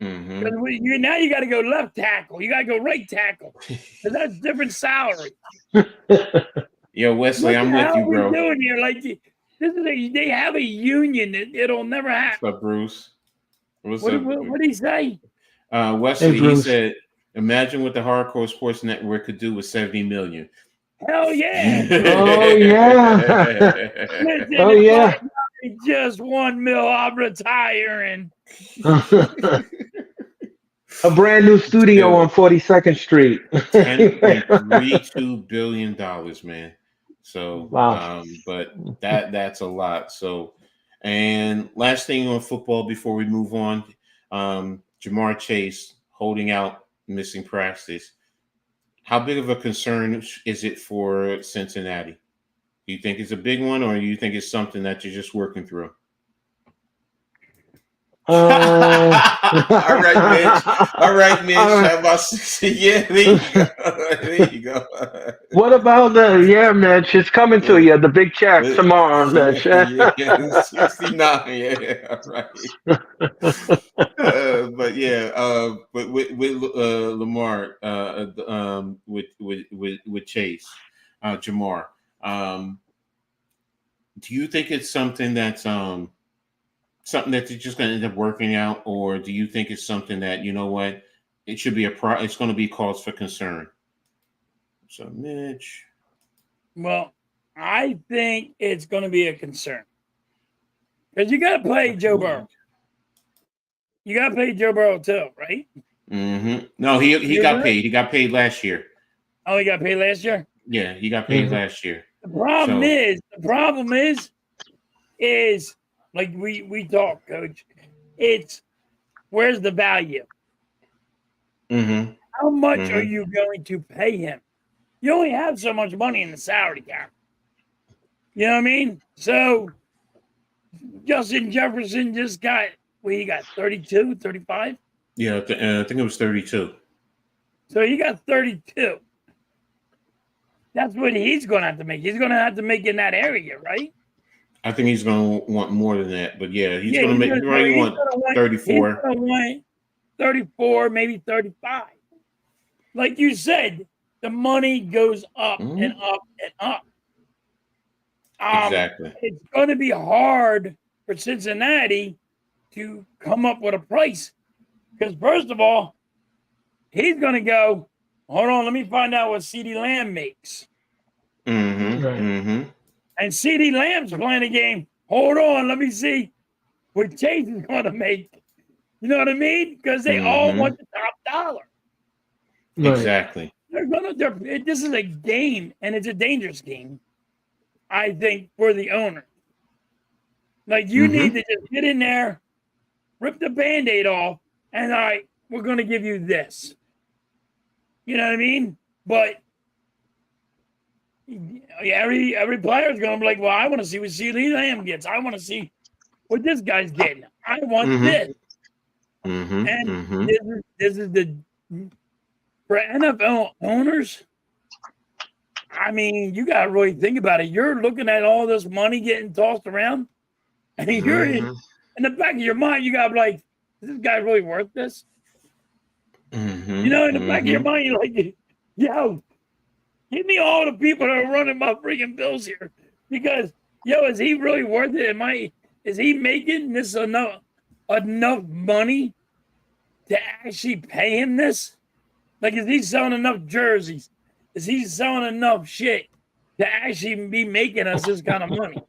Now you got to go left tackle. You got to go right tackle. Because that's different salary. Yo, Wesley, I'm with you, bro. What are we doing here? Like, they have a union that it'll never happen. What's up, Bruce? What did he say? Wesley, he said, imagine what the Hardcore Sports Network could do with $70 million. Hell yeah. Oh, yeah. Oh, yeah. make just $1 million, I'm retiring. A brand new studio on 42nd Street. $10.32 billion, man. So, Wow. but that's a lot. So, and last thing on football before we move on, Jamar Chase holding out, missing practice. How big of a concern is it for Cincinnati? Do you think it's a big one, or do you think it's something that you're just working through? All right, Mitch. All right, Mitch. How about yeah? There you go. There you go. What about Mitch? It's coming to you. The big check tomorrow, Mitch. Yeah, 69. Yeah, right. But yeah, but with Lamar, with Chase, Jamar, do you think it's something that's something that you're just going to end up working out, or do you think it's something that, you know what, it should be it's going to be cause for concern? So, Mitch. Well, I think it's going to be a concern because you got to play Joe Burrow. You got to pay Joe Burrow too, right? Mm-hmm. No, he got paid. He got paid last year. Oh, he got paid last year? Yeah, he got paid last year. The problem is like we talk, Coach. It's where's the value? Mm-hmm. How much are you going to pay him? You only have so much money in the salary cap. You know what I mean? So Justin Jefferson just got, he got 32, 35? Yeah, I think it was 32. So he got 32. That's what he's going to have to make. He's going to have to make in that area, right? I think he's going to want more than that. But yeah, he's going to make, right, want 34. He's going to want 34, maybe 35. Like you said, the money goes up and up and up. Exactly. It's going to be hard for Cincinnati to come up with a price. Because first of all, he's going to go, hold on, let me find out what CeeDee Lamb makes. Mm-hmm. Right. Mm-hmm. And CeeDee Lamb's playing a game. Hold on, let me see what Chase is going to make. You know what I mean? Because they all want the top dollar. Right. Exactly. This is a game, and it's a dangerous game, I think, for the owner. Like, you need to just get in there, rip the Band-Aid off, and all right, we're going to give you this. You know what I mean? But every player is going to be like, well, I want to see what CeeDee Lamb gets. I want to see what this guy's getting. I want this. And this is the for NFL owners. I mean, you got to really think about it. You're looking at all this money getting tossed around, and you're in the back of your mind, you got to be like, is this guy really worth this? You know, in the back of your mind, you're like, yo, give me all the people that are running my freaking bills here. Because, yo, is he really worth it? Is he making this enough money to actually pay him this? Like, is he selling enough jerseys? Is he selling enough shit to actually be making us this kind of money?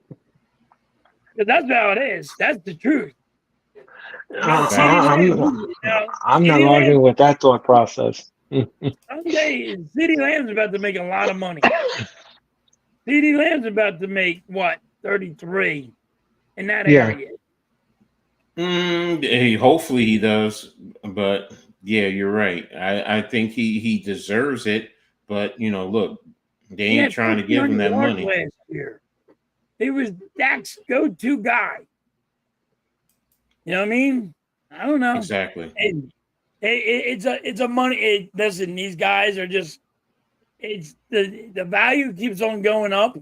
Because that's how it is. That's the truth. I'm not arguing with that thought process. Someday, CeeDee Lamb's about to make a lot of money. CeeDee Lamb's about to make, what, 33 in that area. Hopefully he does. But, yeah, you're right. I think he deserves it. But, you know, look, they ain't trying to give him that money. Last year. He was Dak's go-to guy. You know what I mean? I don't know. Exactly. It's a money. Listen, these guys are just. It's the value keeps on going up,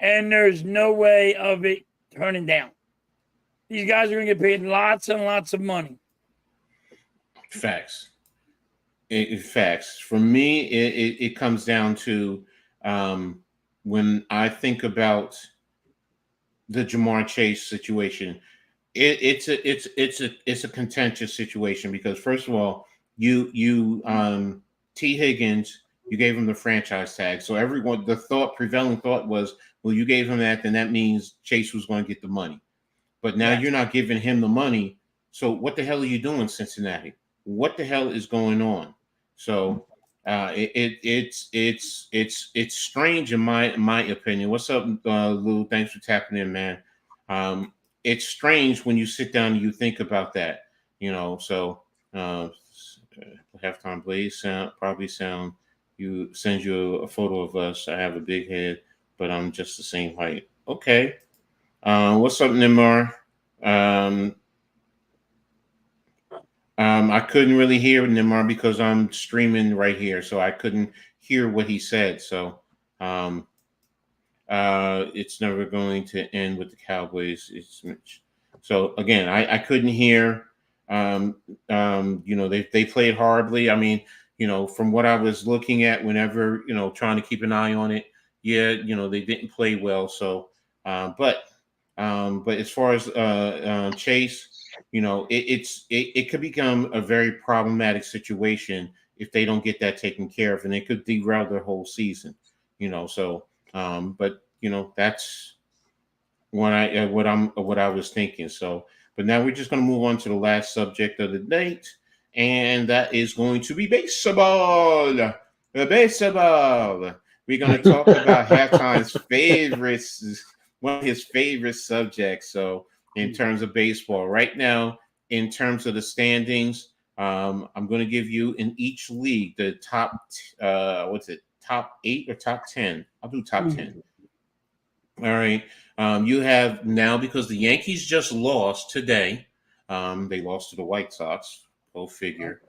and there's no way of it turning down. These guys are going to get paid lots and lots of money. Facts. Facts. For me, it comes down to when I think about the Jamar Chase situation. It's a contentious situation because first of all, you T. Higgins, you gave him the franchise tag. So everyone, prevailing thought was, well, you gave him that, then that means Chase was going to get the money. but now Yes. you're not giving him the money. So what the hell are you doing, Cincinnati? What the hell is going on? So it's strange in my opinion. What's up, Lou? Thanks for tapping in, man. It's strange when you sit down and you think about that, So halftime Blaze sound you sends you a photo of us. I have a big head, but I'm just the same height. Okay. What's up, Nimar? I couldn't really hear Nimar because I'm streaming right here, so I couldn't hear what he said. So it's never going to end with the Cowboys. So again, I couldn't hear. They played horribly. I mean, from what I was looking at, whenever trying to keep an eye on it, yeah, they didn't play well. So, but as far as Chase, it could become a very problematic situation if they don't get that taken care of, and it could derail their whole season. So but that's what I was thinking. So, but now we're just going to move on to the last subject of the night, and that is going to be baseball. Baseball. We're going to talk about halftime's favorites, one of his favorite subjects. So, in terms of baseball, right now, in terms of the standings, I'm going to give you in each league the top. Top 8 or top 10? I'll do top 10. All right. You have now, because the Yankees just lost today. They lost to the White Sox. Go figure.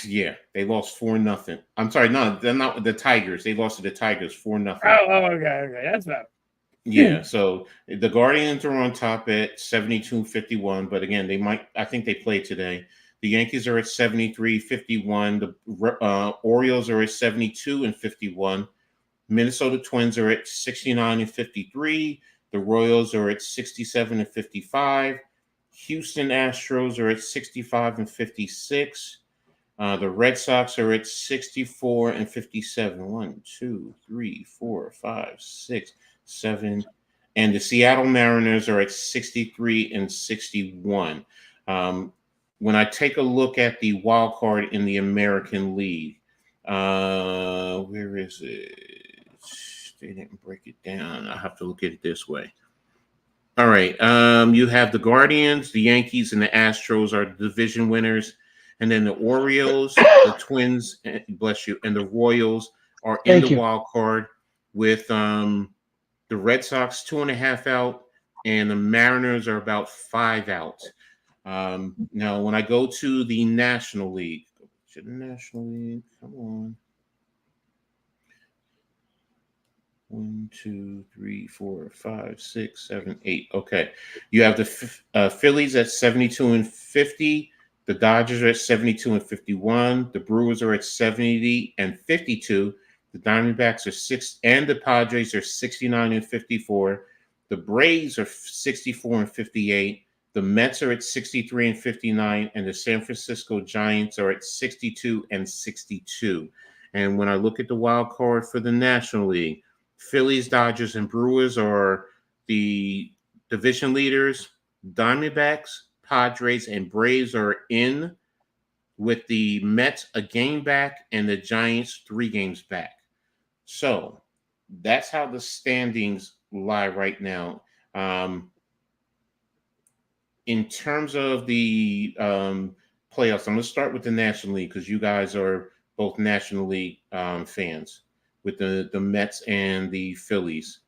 Yeah, they lost 4-0. I'm sorry, no, they're not the Tigers. They lost to the Tigers 4-0. Oh, okay, that's about. Yeah, so the Guardians are on top at 72-51, but again, I think they played today. The Yankees are at 73-51. The Orioles are at 72-51. Minnesota Twins are at 69-53. The Royals are at 67-55. Houston Astros are at 65-56. The Red Sox are at 64-57. 1, 2, 3, 4, 5, 6, 7. And the Seattle Mariners are at 63-61. When I take a look at the wild card in the American League, where is it? They didn't break it down. I have to look at it this way. All right. You have the Guardians, the Yankees, and the Astros are the division winners. And then the Orioles, the Twins, bless you, and the Royals are in the wild card with the Red Sox 2.5 out, and the Mariners are about 5 out. Now, when I go to the National League, come on. 1, 2, 3, 4, 5, 6, 7, 8. Okay. You have the Phillies at 72-50. The Dodgers are at 72-51. The Brewers are at 70-52. The Diamondbacks are 6, and the Padres are 69-54. The Braves are 64-58. The Mets are at 63-59, and the San Francisco Giants are at 62-62. And when I look at the wild card for the National League, Phillies, Dodgers, and Brewers are the division leaders. Diamondbacks, Padres, and Braves are in, with the Mets a game back and the Giants 3 games back. So that's how the standings lie right now. In terms of the playoffs, I'm going to start with the National League because you guys are both National League fans, with the Mets and the Phillies.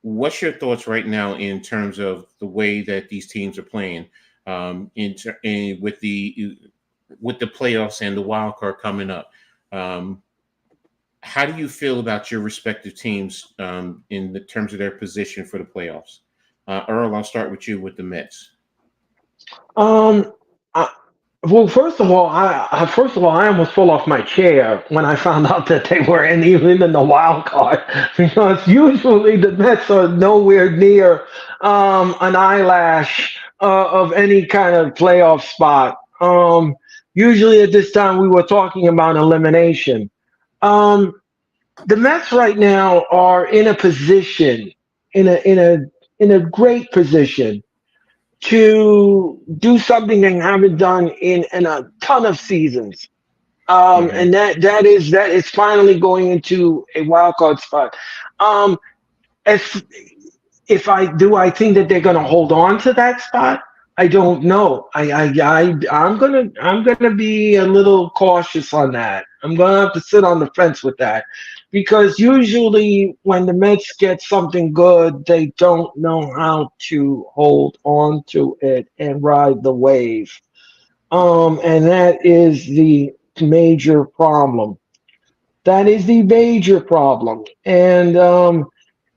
What's your thoughts right now in terms of the way that these teams are playing with the playoffs and the wild card coming up? How do you feel about your respective teams in the terms of their position for the playoffs? Earl, I'll start with you with the Mets. Well, first of all, I almost fell off my chair when I found out that they were even in the wild card, because usually the Mets are nowhere near an eyelash of any kind of playoff spot. Usually at this time we were talking about elimination. The Mets right now are in a position, in in a great position to do something they haven't done in a ton of seasons. Mm-hmm. And that is finally going into a wild card spot. Um, if I think that they're going to hold on to that spot, I don't know. I'm gonna be a little cautious on that. I'm gonna have to sit on the fence with that, because usually when the Mets get something good, they don't know how to hold on to it and ride the wave. And that is the major problem. That is the major problem. And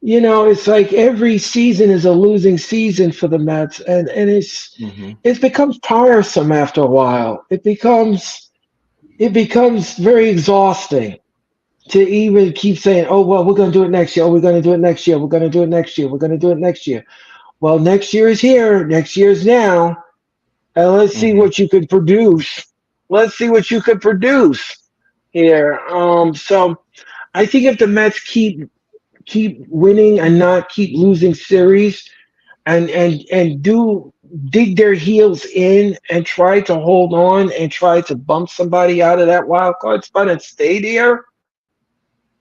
it's like every season is a losing season for the Mets, and Mm-hmm. it becomes tiresome after a while. It becomes very exhausting to even keep saying, "Oh well, we're going to do it next year. Oh, we're going to do it next year. We're going to do it next year. We're going to do it next year." Well, next year is here. Next year's now, and let's see Mm-hmm. what you could produce. Let's see what you could produce here. So I think if the Mets keep winning and not keep losing series, and do dig their heels in and try to hold on and try to bump somebody out of that wild card spot and stay there,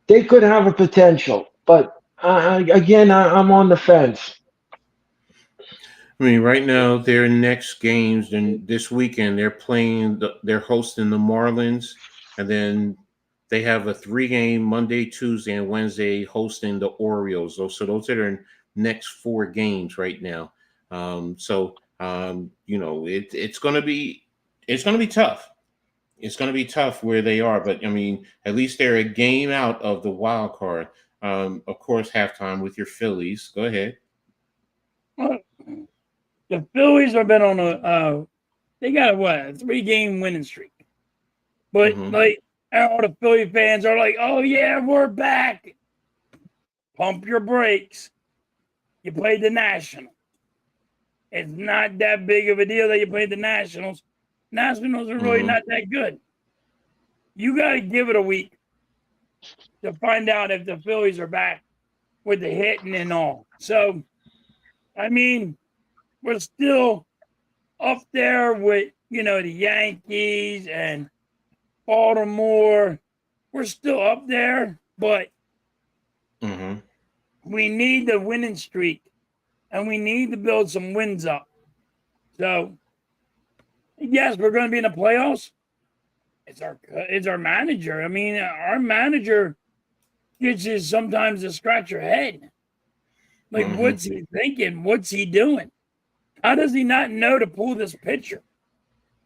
they could have a potential. But again, I'm on the fence. I mean, right now their next games and this weekend they're hosting the Marlins, and then they have a 3-game Monday, Tuesday, and Wednesday hosting the Orioles. So those are their next 4 games right now. It's gonna be tough. It's gonna be tough where they are, but I mean, at least they're a game out of the wild card. Of course, halftime with your Phillies. Go ahead. Well, the Phillies have been on they got a 3-game winning streak. But Mm-hmm. like all the Philly fans are like, "Oh yeah, we're back." Pump your brakes. You played the Nationals. It's not that big of a deal that you played the Nationals. Nationals are really Mm-hmm. not that good. You got to give it a week to find out if the Phillies are back with the hitting and all. So, I mean, we're still up there with, the Yankees and Baltimore. We're still up there, but Mm-hmm. we need the winning streak and we need to build some wins up. So, yes, we're going to be in the playoffs. It's our manager. I mean, our manager gets you sometimes to scratch your head. Like, Mm-hmm. what's he thinking? What's he doing? How does he not know to pull this pitcher?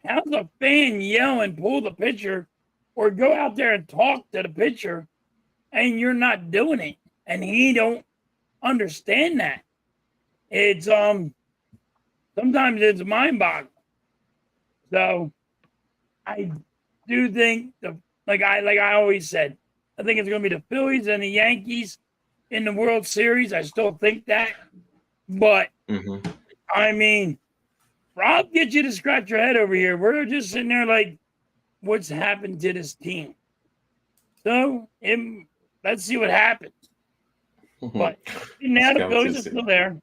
How's a fan yell and pull the pitcher, or go out there and talk to the pitcher, and you're not doing it, and he don't understand that? It's sometimes it's mind-boggling. So I do think like I always said, I think it's going to be the Phillies and the Yankees in the World Series. I still think that, but Mm-hmm. I mean, Rob gets you to scratch your head over here. We're just sitting there like, what's happened to this team? So let's see what happens. But now the Phillies are Skeletons. still there.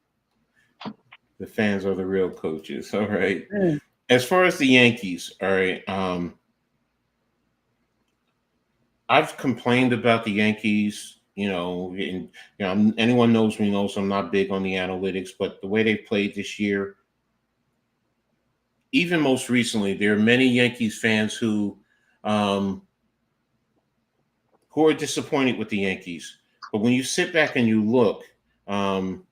The fans are the real coaches. All right. As far as the Yankees, all right. I've complained about the Yankees. Anyone knows me knows I'm not big on the analytics, but the way they played this year, even most recently, there are many Yankees fans um, who are disappointed with the Yankees. But when you sit back and you look, um,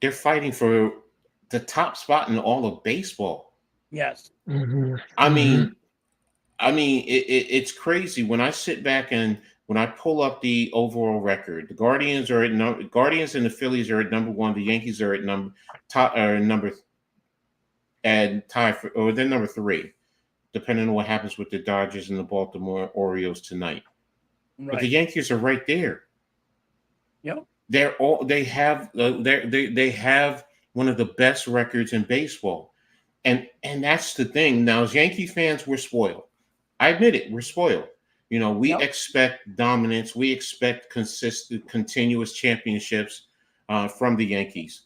they're fighting for the top spot in all of baseball. Yes. Mhm, I mhm. mean, it's crazy when I sit back and when I pull up the overall record. The Guardians and the Phillies are at number one. The Yankees are at number and tie for, or they're number three, depending on what happens with the Dodgers and the Baltimore Orioles tonight. But the Right. Yankees are right there. Yep. They have one of the best records in baseball, and that's the thing. Now, as Yankee fans, we're spoiled. I admit it, we're spoiled. We Yep. expect dominance, we expect consistent, continuous championships. from the Yankees.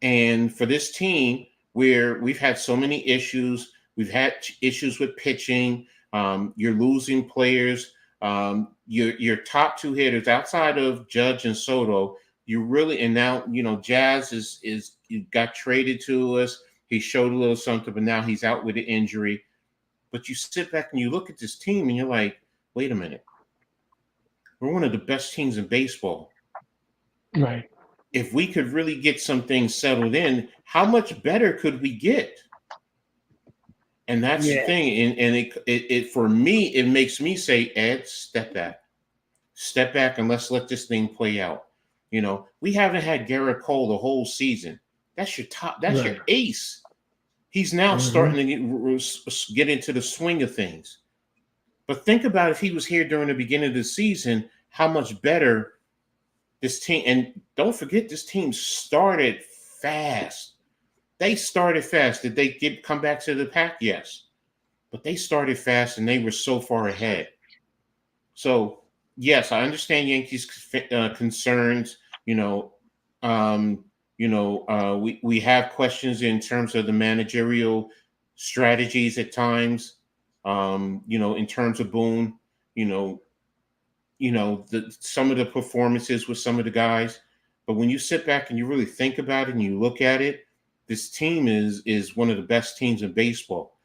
And for this team, where we've had so many issues, we've had issues with pitching. You're losing players. Your top two hitters outside of Judge and Soto, you really, and now Jazz is you got traded to us. He showed a little something, but now he's out with an injury. But you sit back and you look at this team and you're like, wait a minute, we're one of the best teams in baseball. Right. If we could really get some things settled in, how much better could we get? And that's the thing. And it for me, it makes me say, Ed, step back and let's let this thing play out. We haven't had Garrett Cole the whole season. That's your top, that's your ace. He's now starting to get into the swing of things. But think about if he was here during the beginning of the season, how much better this team, and don't forget, this team started fast. They started fast. Did they come back to the pack? Yes. But they started fast and they were so far ahead. So, yes, I understand Yankees concerns. We have questions in terms of the managerial strategies at times. In terms of Boone, some of the performances with some of the guys. But when you sit back and you really think about it and you look at it, this team is one of the best teams in baseball.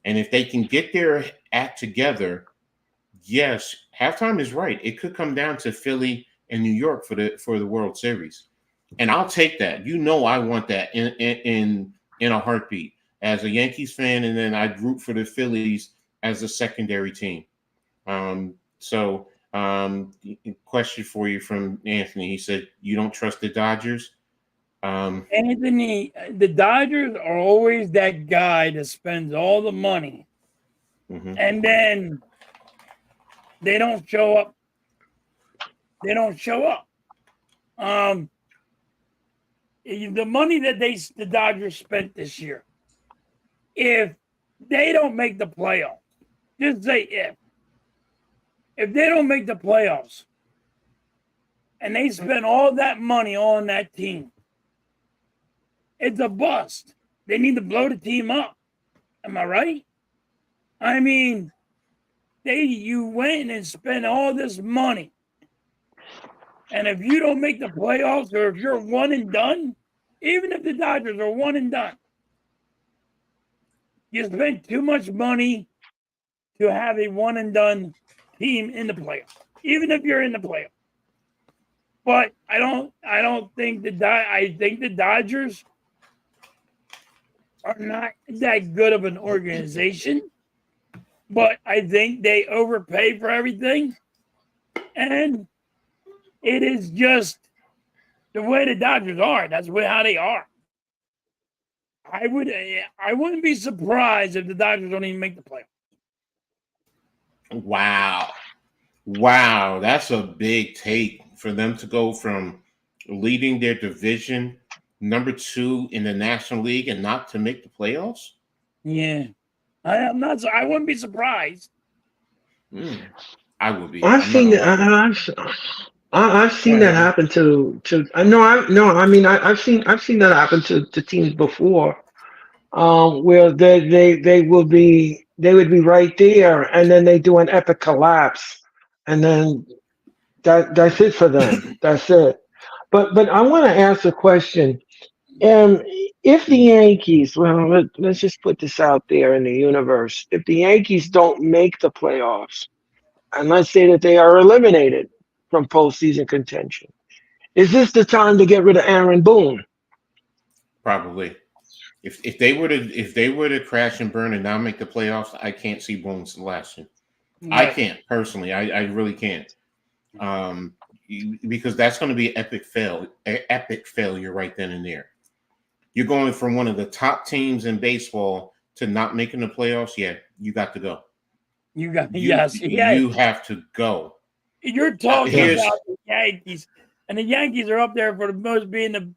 And if they can get their act together, yes, Halftime is right. It could come down to Philly and New York for the World Series. And I'll take that. I want that in a heartbeat as a Yankees fan, and then I'd root for the Phillies as a secondary team. Question for you from Anthony. He said, you don't trust the Dodgers? Anthony, the Dodgers are always that guy that spends all the money and then they don't show up. The money that the Dodgers spent this year, if they don't make the playoffs, just say if they don't make the playoffs and they spend all that money on that team, it's a bust. They need to blow the team up. Am I right? I mean, you went and spent all this money. And if you don't make the playoffs, or if you're one and done, even if the Dodgers are one and done, you spent too much money to have a one and done team in the playoffs, even if you're in the playoffs. But I don't think I think the Dodgers are not that good of an organization, but I think they overpay for everything. And it is just the way the Dodgers are. That's how they are. I wouldn't be surprised if the Dodgers don't even make the playoffs. Wow. That's a big take for them to go from leading their division, number 2 in the National League, and not to make the playoffs. Yeah, I wouldn't be surprised. I would be. I've seen that. I've seen that happen to. I've seen that happen to teams before, where they would be right there, and then they do an epic collapse, and then that's it for them. That's it. But I want to ask a question. If the Yankees, let's just put this out there in the universe. If the Yankees don't make the playoffs, and let's say that they are eliminated from postseason contention, is this the time to get rid of Aaron Boone? Probably. If they were to crash and burn and not make the playoffs, I can't see Boone's lasting. Right. I can't personally. I really can't. Because that's going to be an epic failure right then and there. You're going from one of the top teams in baseball to not making the playoffs. Yeah, you got to go. You have to go. You're talking about the Yankees, and the Yankees are up there for the most being the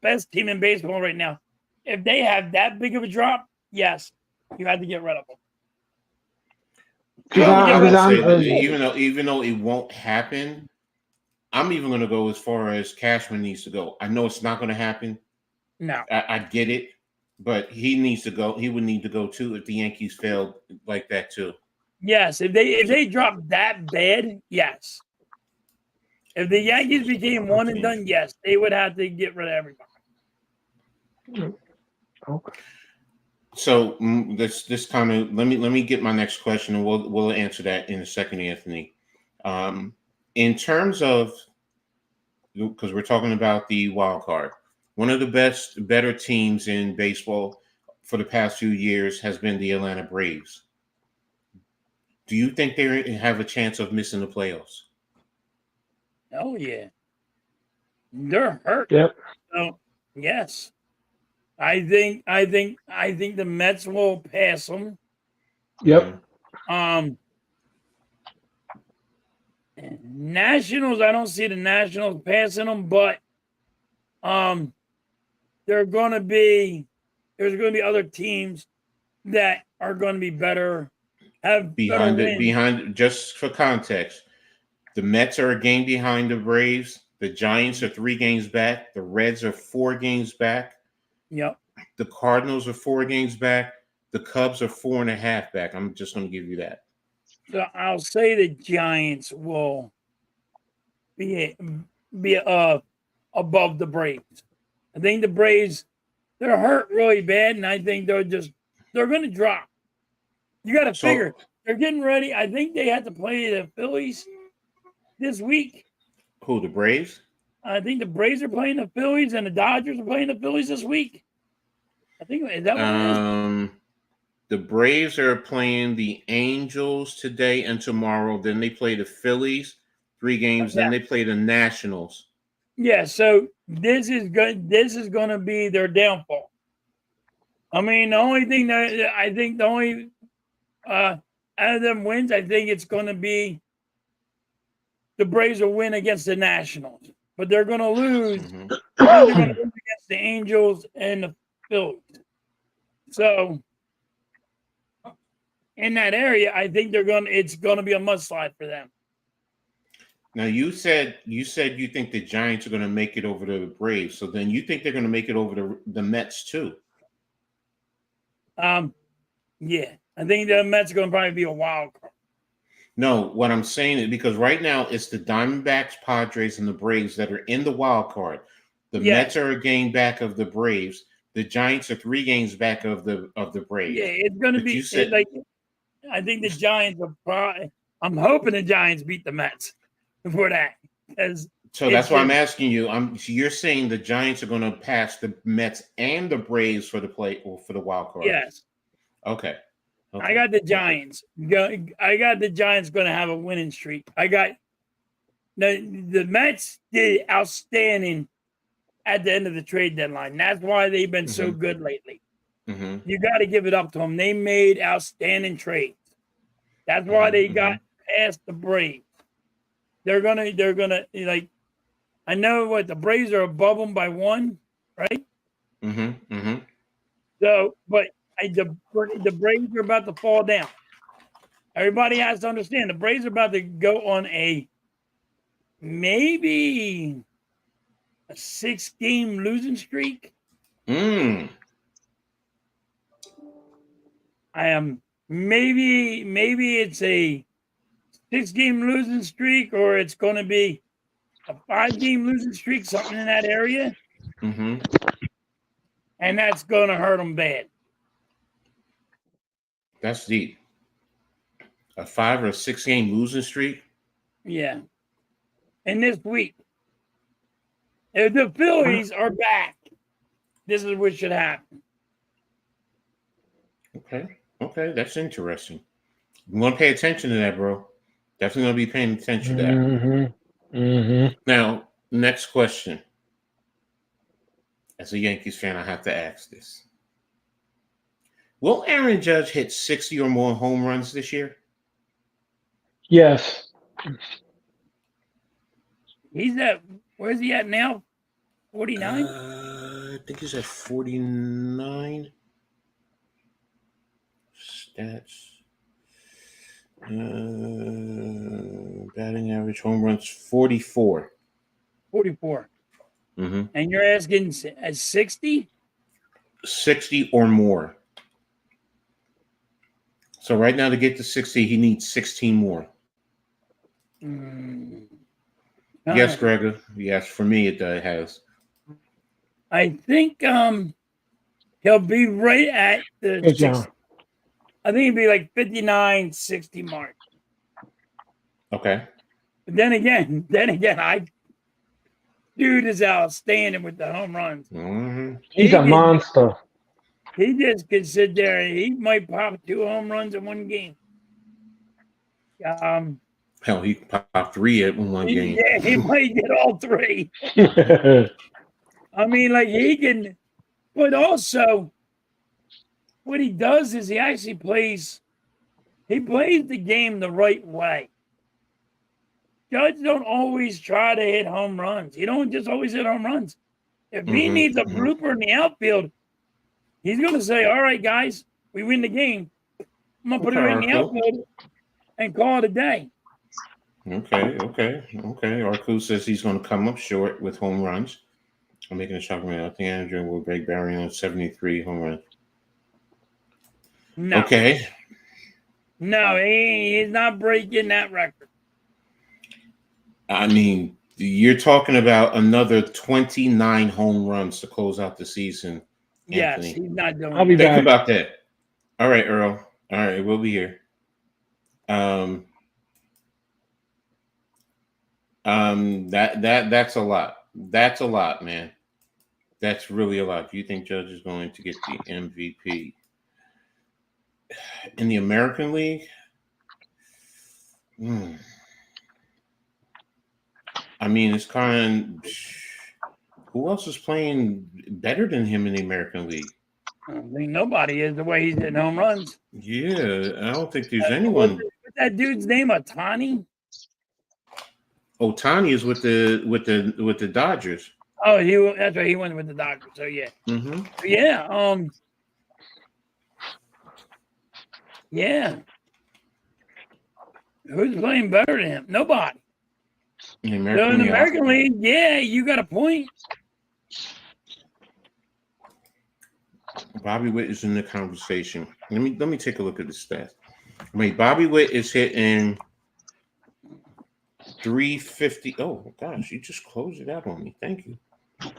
best team in baseball right now. If they have that big of a drop, yes, you have to get rid of them. Even though it won't happen, I'm even going to go as far as Cashman needs to go. I know it's not going to happen. No. I get it, but he needs to go. He would need to go too if the Yankees failed like that too. Yes, if they dropped that bad, yes. If the Yankees became one and done, yes, they would have to get rid of everybody. Okay. So this kind of let me get my next question, and we'll answer that in a second, Anthony. In terms of, because we're talking about the wild card, one of the better teams in baseball for the past few years has been the Atlanta Braves. Do you think they have a chance of missing the playoffs? Oh yeah, they're hurt. Yep. So yes, I think the Mets will pass them. Yep. Nationals, I don't see the Nationals passing them, but there's going to be other teams that are going to be better, have better wins. Behind, just for context, the Mets are a game behind the Braves. The Giants are 3 games back. The Reds are 4 games back. Yep. The Cardinals are 4 games back. The Cubs are 4.5 back. I'm just going to give you that. So I'll say the Giants will be above the Braves. I think the Braves, they're hurt really bad, and I think they're going to drop. You got to figure they're getting ready. I think they have to play the Phillies this week. Who, the Braves? I think the Braves are playing the Phillies, and the Dodgers are playing the Phillies this week. I think, is that what it is? The Braves are playing the Angels today and tomorrow. Then they play the Phillies 3 games. Okay. Then they play the Nationals. Yeah, so this is good. This is going to be their downfall. I mean, the only thing that I think out of them wins, I think it's going to be the Braves will win against the Nationals, but they're going to lose. Mm-hmm. I think they're going to lose against the Angels and the Phillies. So in that area, I think it's going to be a mudslide for them. Now you said you think the Giants are going to make it over the Braves. So then you think they're going to make it over the Mets too? Yeah, I think the Mets are going to probably be a wild card. No, what I'm saying is because right now it's the Diamondbacks, Padres, and the Braves that are in the wild card. The Mets are a game back of the Braves. The Giants are 3 games back of the Braves. Yeah, it's going to be I think the Giants are probably. I'm hoping the Giants beat the Mets for that. So that's why I'm asking you. You're saying the Giants are going to pass the Mets and the Braves for the wild card? Yes. Okay. I got the Giants. I got the Giants going to have a winning streak. I got the Mets did outstanding at the end of the trade deadline. That's why they've been so good lately. Mm-hmm. You got to give it up to them. They made outstanding trades. That's why they got past the Braves. They're gonna like. I know what the Braves are above them by 1, right? So, but the Braves are about to fall down. Everybody has to understand the Braves are about to go on maybe a 6-game losing streak. I am maybe it's a 6-game losing streak, or it's going to be a 5-game losing streak, something in that area. And that's going to hurt them bad. That's deep. A 5 or 6-game losing streak? Yeah. And this week, if the Phillies are back, this is what should happen. Okay, that's interesting. You want to pay attention to that, bro. Definitely going to be paying attention to that. Now, next question. As a Yankees fan, I have to ask this. Will Aaron Judge hit 60 or more home runs this year? Yes. Where's he at now? 49? I think he's at 49. Stats. Batting average, home runs, 44. 44. Mm-hmm. And you're asking at 60? 60 or more. So right now to get to 60, he needs 16 more. Yes, Gregor. Yes, for me it has. I think he'll be right at the Hey, 60. John. I think he'd be like 59, 60 mark. Okay. But then again, dude is outstanding with the home runs. Mm-hmm. He's a monster. He just could sit there and he might pop 2 home runs in one game. Hell, he popped 3 at one game. Yeah, he might get all 3. I mean, like he can, but also what he does is he actually plays the game the right way. Judge don't always try to hit home runs. He don't just always hit home runs. If he needs a blooper in the outfield, he's going to say, all right, guys, we win the game. I'm going to put it right in the outfield and call it a day. Okay. Arku says he's going to come up short with home runs. I'm making a shocking man. I think Andrew will break Barry on 73 home runs. No. Okay. No, he's not breaking that record. I mean, you're talking about another 29 home runs to close out the season. Anthony. Yes, he's not doing I'll be Think back. about that. All right, Earl. All right, we'll be here. That's a lot. That's a lot, man. That's really a lot. Do you think Judge is going to get the MVP in the American League? I mean, it's kind of, who else is playing better than him in the American League? I don't think nobody is the way he's hitting home runs. Yeah, I don't think there's anyone. What's that dude's name? Ohtani? Ohtani is with the Dodgers. Oh, that's right. He went with the Dodgers. So yeah. Mm-hmm. Yeah. Yeah. Who's playing better than him? Nobody. In the American League, yeah, you got a point. Bobby Witt is in the conversation. Let me take a look at the stats. I mean, Bobby Witt is hitting 350. Oh gosh, you just closed it out on me. Thank you.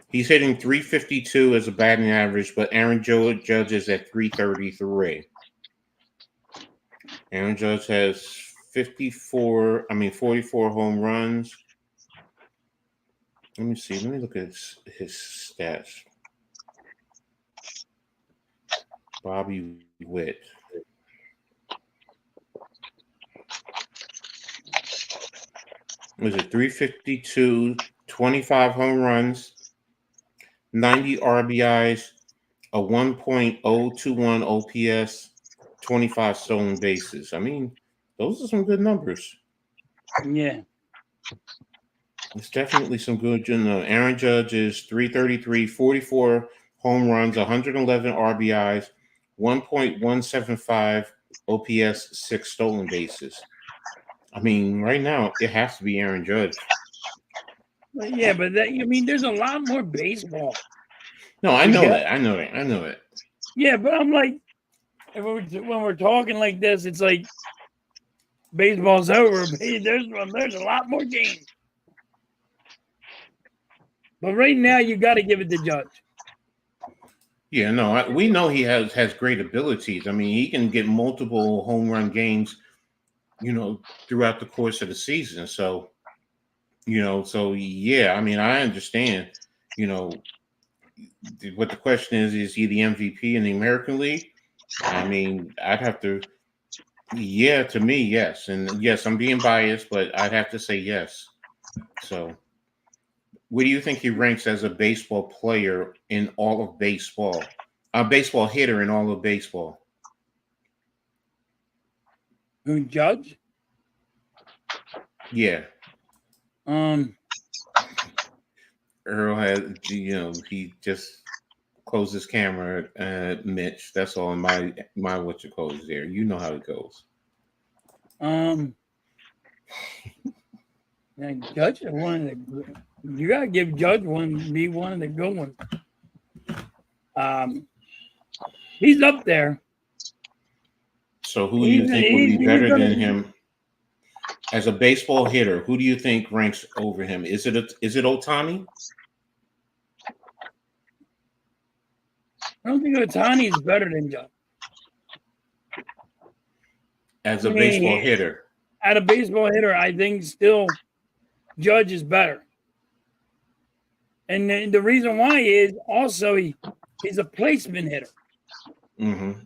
He's hitting 352 as a batting average, but Aaron Judge is at 333. Aaron Judge has 44 home runs. Let me see. Let me look at his stats. Bobby Witt. Was it 352, 25 home runs, 90 RBIs, a 1.021 OPS, 25 stolen bases. I mean, those are some good numbers. Yeah. It's definitely some good. Aaron Judge is 333, 44 home runs, 111 RBIs, 1.175 OPS, 6 stolen bases. I mean, right now it has to be Aaron Judge. Yeah, but there's a lot more baseball. No, I know that. Yeah, but I'm like, when we're talking like this, it's like baseball's over. There's a lot more games. But right now, you got to give it to Judge. Yeah, no, we know he has great abilities. I mean, he can get multiple home run games, throughout the course of the season. So, yeah, I mean, I understand, what the question is he the MVP in the American League? I mean, I'd have to, yeah, to me, yes. And yes, I'm being biased, but I'd have to say yes. So, where do you think he ranks as a baseball player in all of baseball? A baseball hitter in all of baseball? Who, Judge? Yeah. Earl has, he just closed his camera, Mitch. That's all in my what you call is there. You know how it goes. Judge is one of You gotta give Judge one of the good ones. He's up there. So who do you think would be better than him as a baseball hitter? Who do you think ranks over him? Is it Ohtani? I don't think Ohtani's better than Judge. As a baseball hitter. At a baseball hitter, I think still Judge is better. And the reason why is also he's a placement hitter. To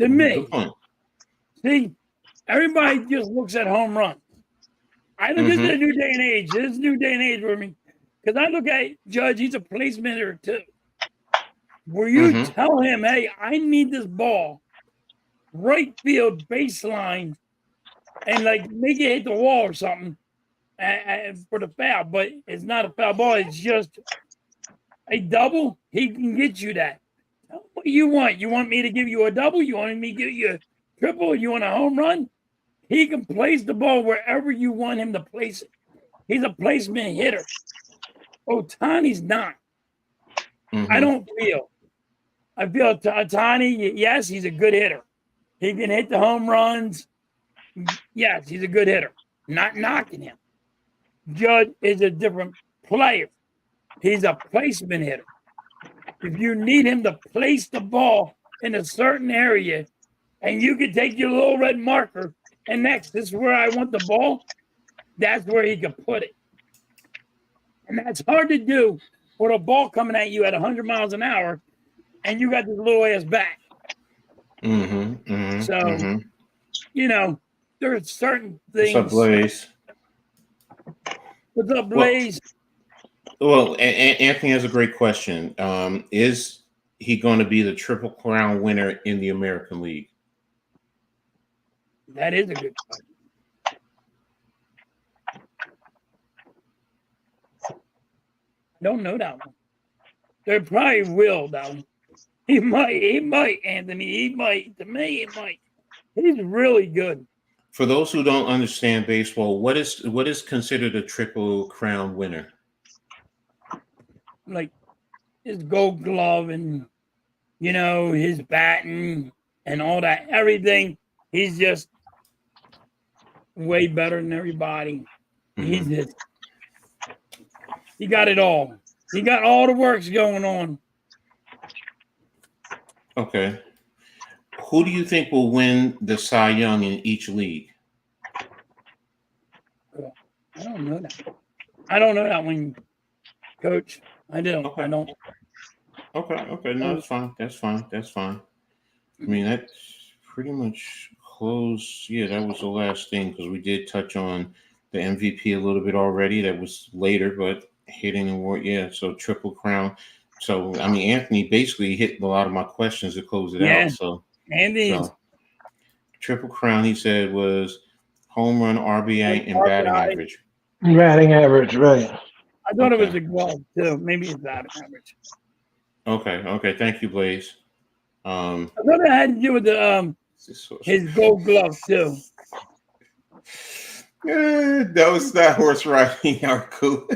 me. Good point. See, everybody just looks at home run. This is a new day and age. This is a new day and age for me. Because I look at Judge, he's a placement hitter too. Where you tell him, hey, I need this ball, right field, baseline, and like make it hit the wall or something for the foul. But it's not a foul ball. It's just a double. He can get you that. What do you want? You want me to give you a double? You want me to give you a triple? You want a home run? He can place the ball wherever you want him to place it. He's a placement hitter. Ohtani's not. I don't feel. I feel Ohtani, yes, he's a good hitter. He can hit the home runs. Yes, he's a good hitter. Not knocking him. Judge is a different player. He's a placement hitter. If you need him to place the ball in a certain area, and you can take your little red marker, and this is where I want the ball, that's where he can put it. And that's hard to do with a ball coming at you at 100 miles an hour, and you got this little ass back. So, you know, there's certain things. What's up, Blaze? What's up, Blaze? Well, Anthony has a great question. Is he going to be the Triple Crown winner in the American League? That is a good question. Don't know that one. There probably will, though. He might, Anthony. He might. To me, he might. He's really good. For those who don't understand baseball, what is considered a Triple Crown winner? Like his Gold Glove and his batting and all that, everything. He's just way better than everybody. He got it all. He got all the works going on. Okay. Who do you think will win the Cy Young in each league? I don't know that. I don't know that one, Coach. I don't. Okay. I don't. Okay. No, that's fine. I mean, that's pretty much close. Yeah, that was the last thing because we did touch on the MVP a little bit already. That was later, but hitting award, yeah. So Triple Crown. So I mean, Anthony basically hit a lot of my questions to close it out. So Triple Crown, he said, was home run, RBI, and batting average. Batting average, right? I thought it was a glove too. Maybe it's batting average. Okay. Thank you, Blaze. I thought it had to do with the his Gold Glove too. That was not horse riding, Yarku.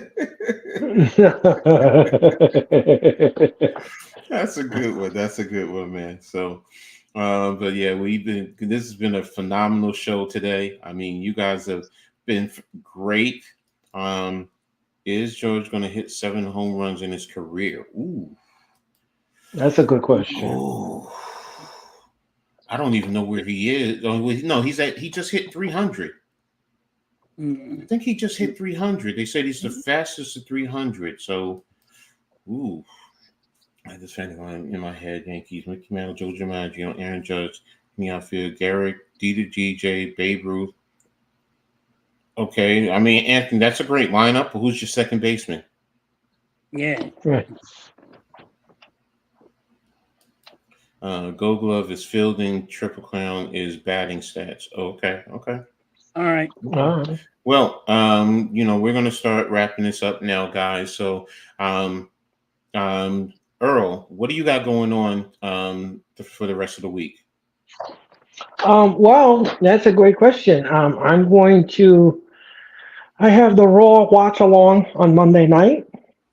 That's a good one, man. So, but yeah, this has been a phenomenal show today. I mean, you guys have been great. Is George going to hit 7 home runs in his career? Ooh. That's a good question. Ooh. I don't even know where he is. No, he just hit 300. I think he just hit 300. They said he's the fastest at 300. So, ooh. I just had it in my head. Yankees, Mickey Mantle, Joe DiMaggio, Aaron Judge, me outfield, Garrett, Dieter GJ, Babe Ruth. Okay. I mean, Anthony, that's a great lineup. But who's your second baseman? Yeah. Right. Gold Glove is fielding. Triple Crown is batting stats. Okay. All right. Well, we're going to start wrapping this up now, guys. So, Earl, what do you got going on for the rest of the week? Well, that's a great question. I have the Raw watch along on Monday night.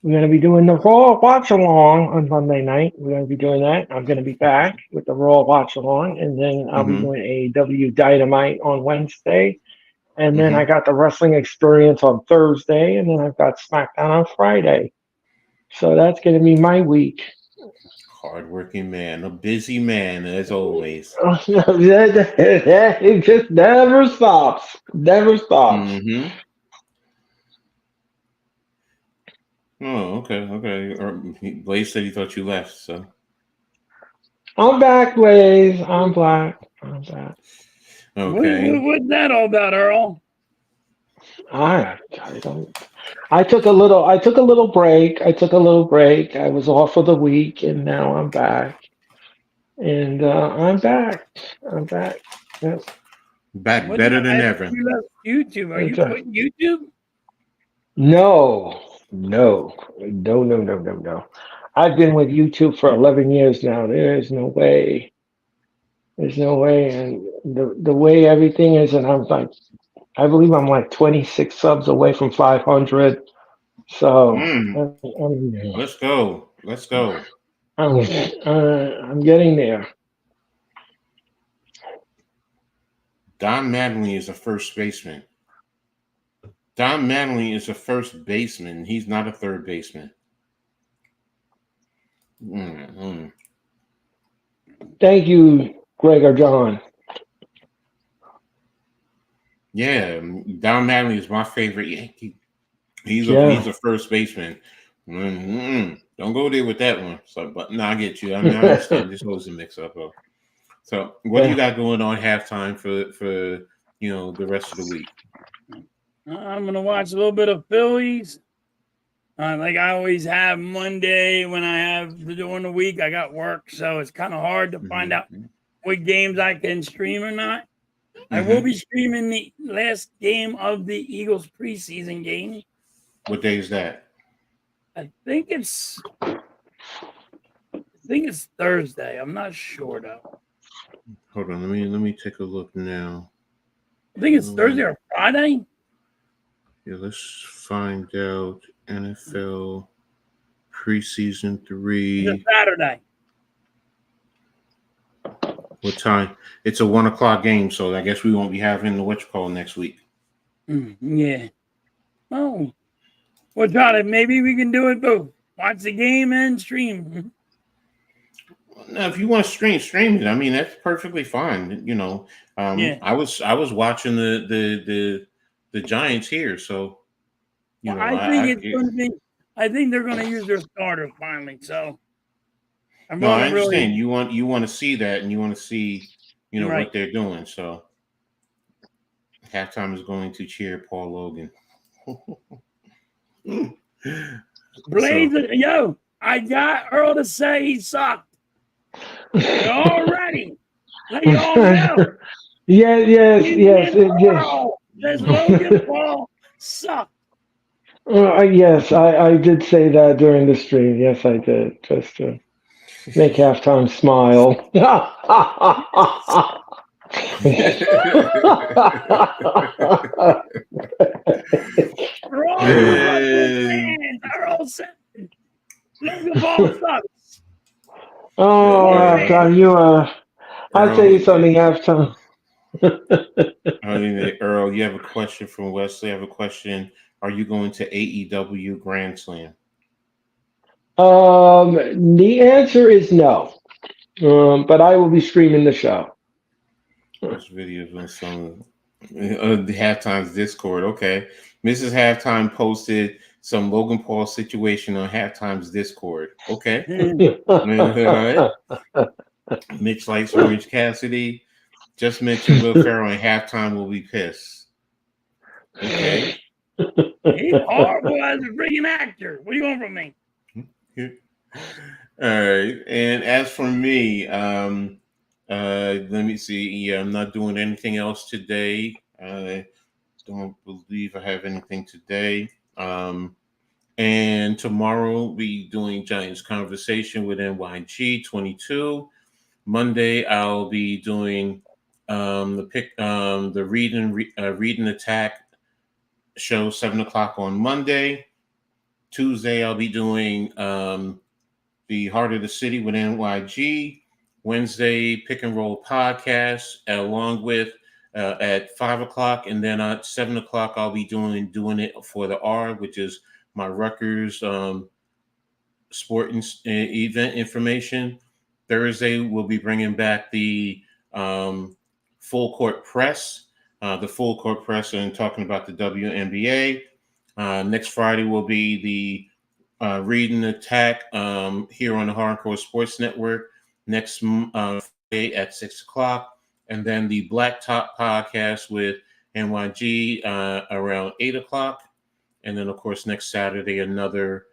We're going to be doing the Raw watch along on Monday night. We're going to be doing that. I'm going to be back with the Raw watch along, and then I'll be doing AEW Dynamite on Wednesday. And then I got the wrestling experience on Thursday, and then I've got SmackDown on Friday. So that's going to be my week. Hardworking man, a busy man as always. It just never stops. Never stops. Mm-hmm. Oh, okay. Blaze said he thought you left, so. I'm back, Blaze. I'm back. Okay. What's that all about, Earl? I don't. I took a little break. I was off for the week, and now I'm back. And I'm back. Yes. Back What better than I ever. you left YouTube. Are you Okay. quitting YouTube? No. I've been with YouTube for 11 years now. There's no way. There's no way. And the way everything is, and I believe I'm like 26 subs away from 500. So Let's go. I'm getting there. Don Mattingly is a first baseman. Don Mattingly is a first baseman. He's not a third baseman. Thank you, Greg or John. Yeah, Don Mattingly is my favorite Yankee. He's a first baseman. Don't go there with that one. So, but no, I get you. I mean, I understand. This was a mix-up. So, what do you got going on halftime for the rest of the week? I'm gonna watch a little bit of Phillies. Like I always have Monday when I have during the week. I got work, so it's kind of hard to find out what games I can stream or not. I will be streaming the last game of the Eagles preseason game. What day is that? I think it's Thursday. I'm not sure though. Hold on, let me take a look now. I think it's Thursday or Friday. Yeah, let's find out. NFL preseason 3. It's a Saturday. What time? It's a 1:00 game, so I guess we won't be having the whatchamacallit next week. Yeah. Oh. Well, John, maybe we can do it both. Watch the game and stream. Now, if you want to stream it, I mean that's perfectly fine. I was watching the Giants here, so I think they're going to use their starters finally. So I understand. You want to see that, and you want to see what they're doing. So halftime is going to cheer Paul Logan. Blaze, yo, I got Earl to say he sucked. Already. Let you all know. Yes. Says Logan Paul sucked. Yes, I did say that during the stream. Yes, I did. Just to make halftime smile. Earl said Logan Paul sucks. Oh, halftime, I'll tell you something, halftime. Earl, you have a question from Wesley. I have a question. Are you going to AEW Grand Slam? The answer is no. But I will be streaming the show. This video is on some the Halftime's Discord. Okay. Mrs. Halftime posted some Logan Paul situation on Halftime's Discord. Okay. All right. Mitch likes Orange Cassidy. Just mentioned Will Ferrell and Halftime will be pissed. Okay. He's horrible as a freaking actor. What do you want from me? All right. And as for me, let me see. Yeah, I'm not doing anything else today. I don't believe I have anything today. And tomorrow we'll be doing Giants Conversation with NYG 22. Monday I'll be doing the read and attack show 7:00 on Monday. Tuesday, I'll be doing the Heart of the City with NYG. Wednesday, Pick and Roll podcast, along with at 5 o'clock. And then at 7 o'clock, I'll be doing it for the R, which is my Rutgers sport event information. Thursday, we'll be bringing back the full court press, and talking about the WNBA. Next Friday will be the Read and Attack here on the Hardcore Sports Network. Next Friday at 6 o'clock. And then the Black Top podcast with NYG around 8 o'clock. And then, of course, next Saturday, another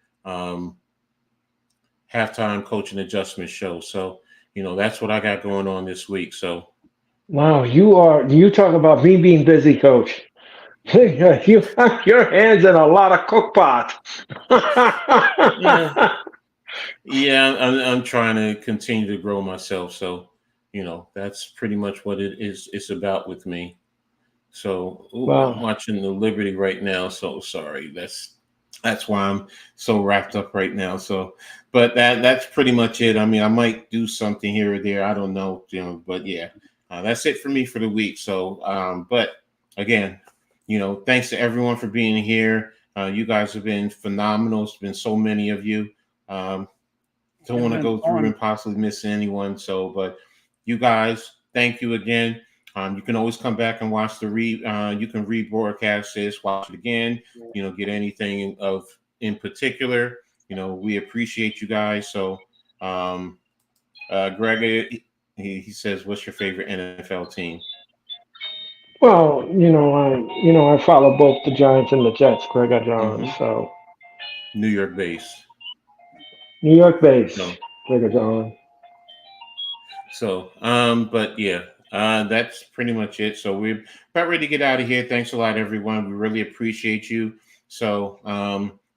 halftime coaching adjustment show. So, that's what I got going on this week. So, wow, you talk about me being busy, Coach. You have your hands in a lot of cook pots. yeah, I'm trying to continue to grow myself. So, that's pretty much what it's about with me. So, Wow. I'm watching the Liberty right now. So sorry. That's why I'm so wrapped up right now. So, but that's pretty much it. I mean, I might do something here or there. I don't know, but yeah, that's it for me for the week. So, but again, thanks to everyone for being here. You guys have been phenomenal. It's been so many of you. Don't want to go through and possibly miss anyone. So, but you guys, thank you again. You can always come back and watch you can rebroadcast this, watch it again, get anything in particular. We appreciate you guys. So, Greg, he says, what's your favorite NFL team? Well, I follow both the Giants and the Jets, Gregor Johns. Mhm. So New York based. New York based, No. Gregor John. So, but yeah, that's pretty much it. So we're about ready to get out of here. Thanks a lot, everyone. We really appreciate you. So,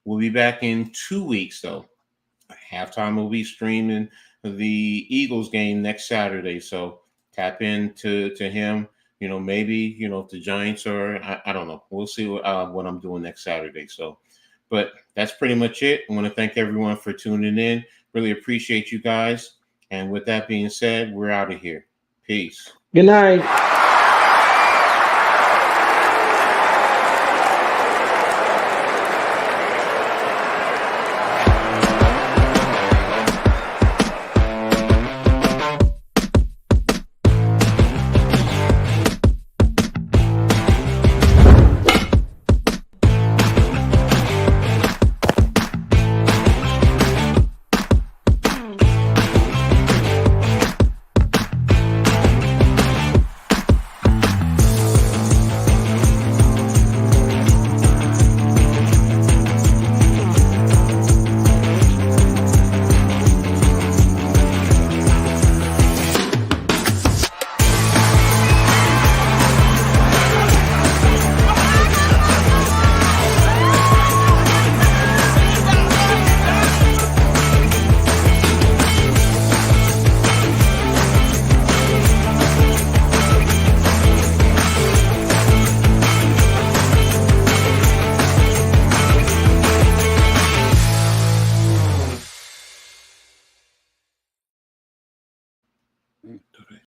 we'll be back in 2 weeks, though. Halftime will be streaming the Eagles game next Saturday. So tap into him. Maybe if the Giants are, I don't know. We'll see what I'm doing next Saturday. So, but that's pretty much it. I want to thank everyone for tuning in. Really appreciate you guys. And with that being said, we're out of here. Peace. Good night.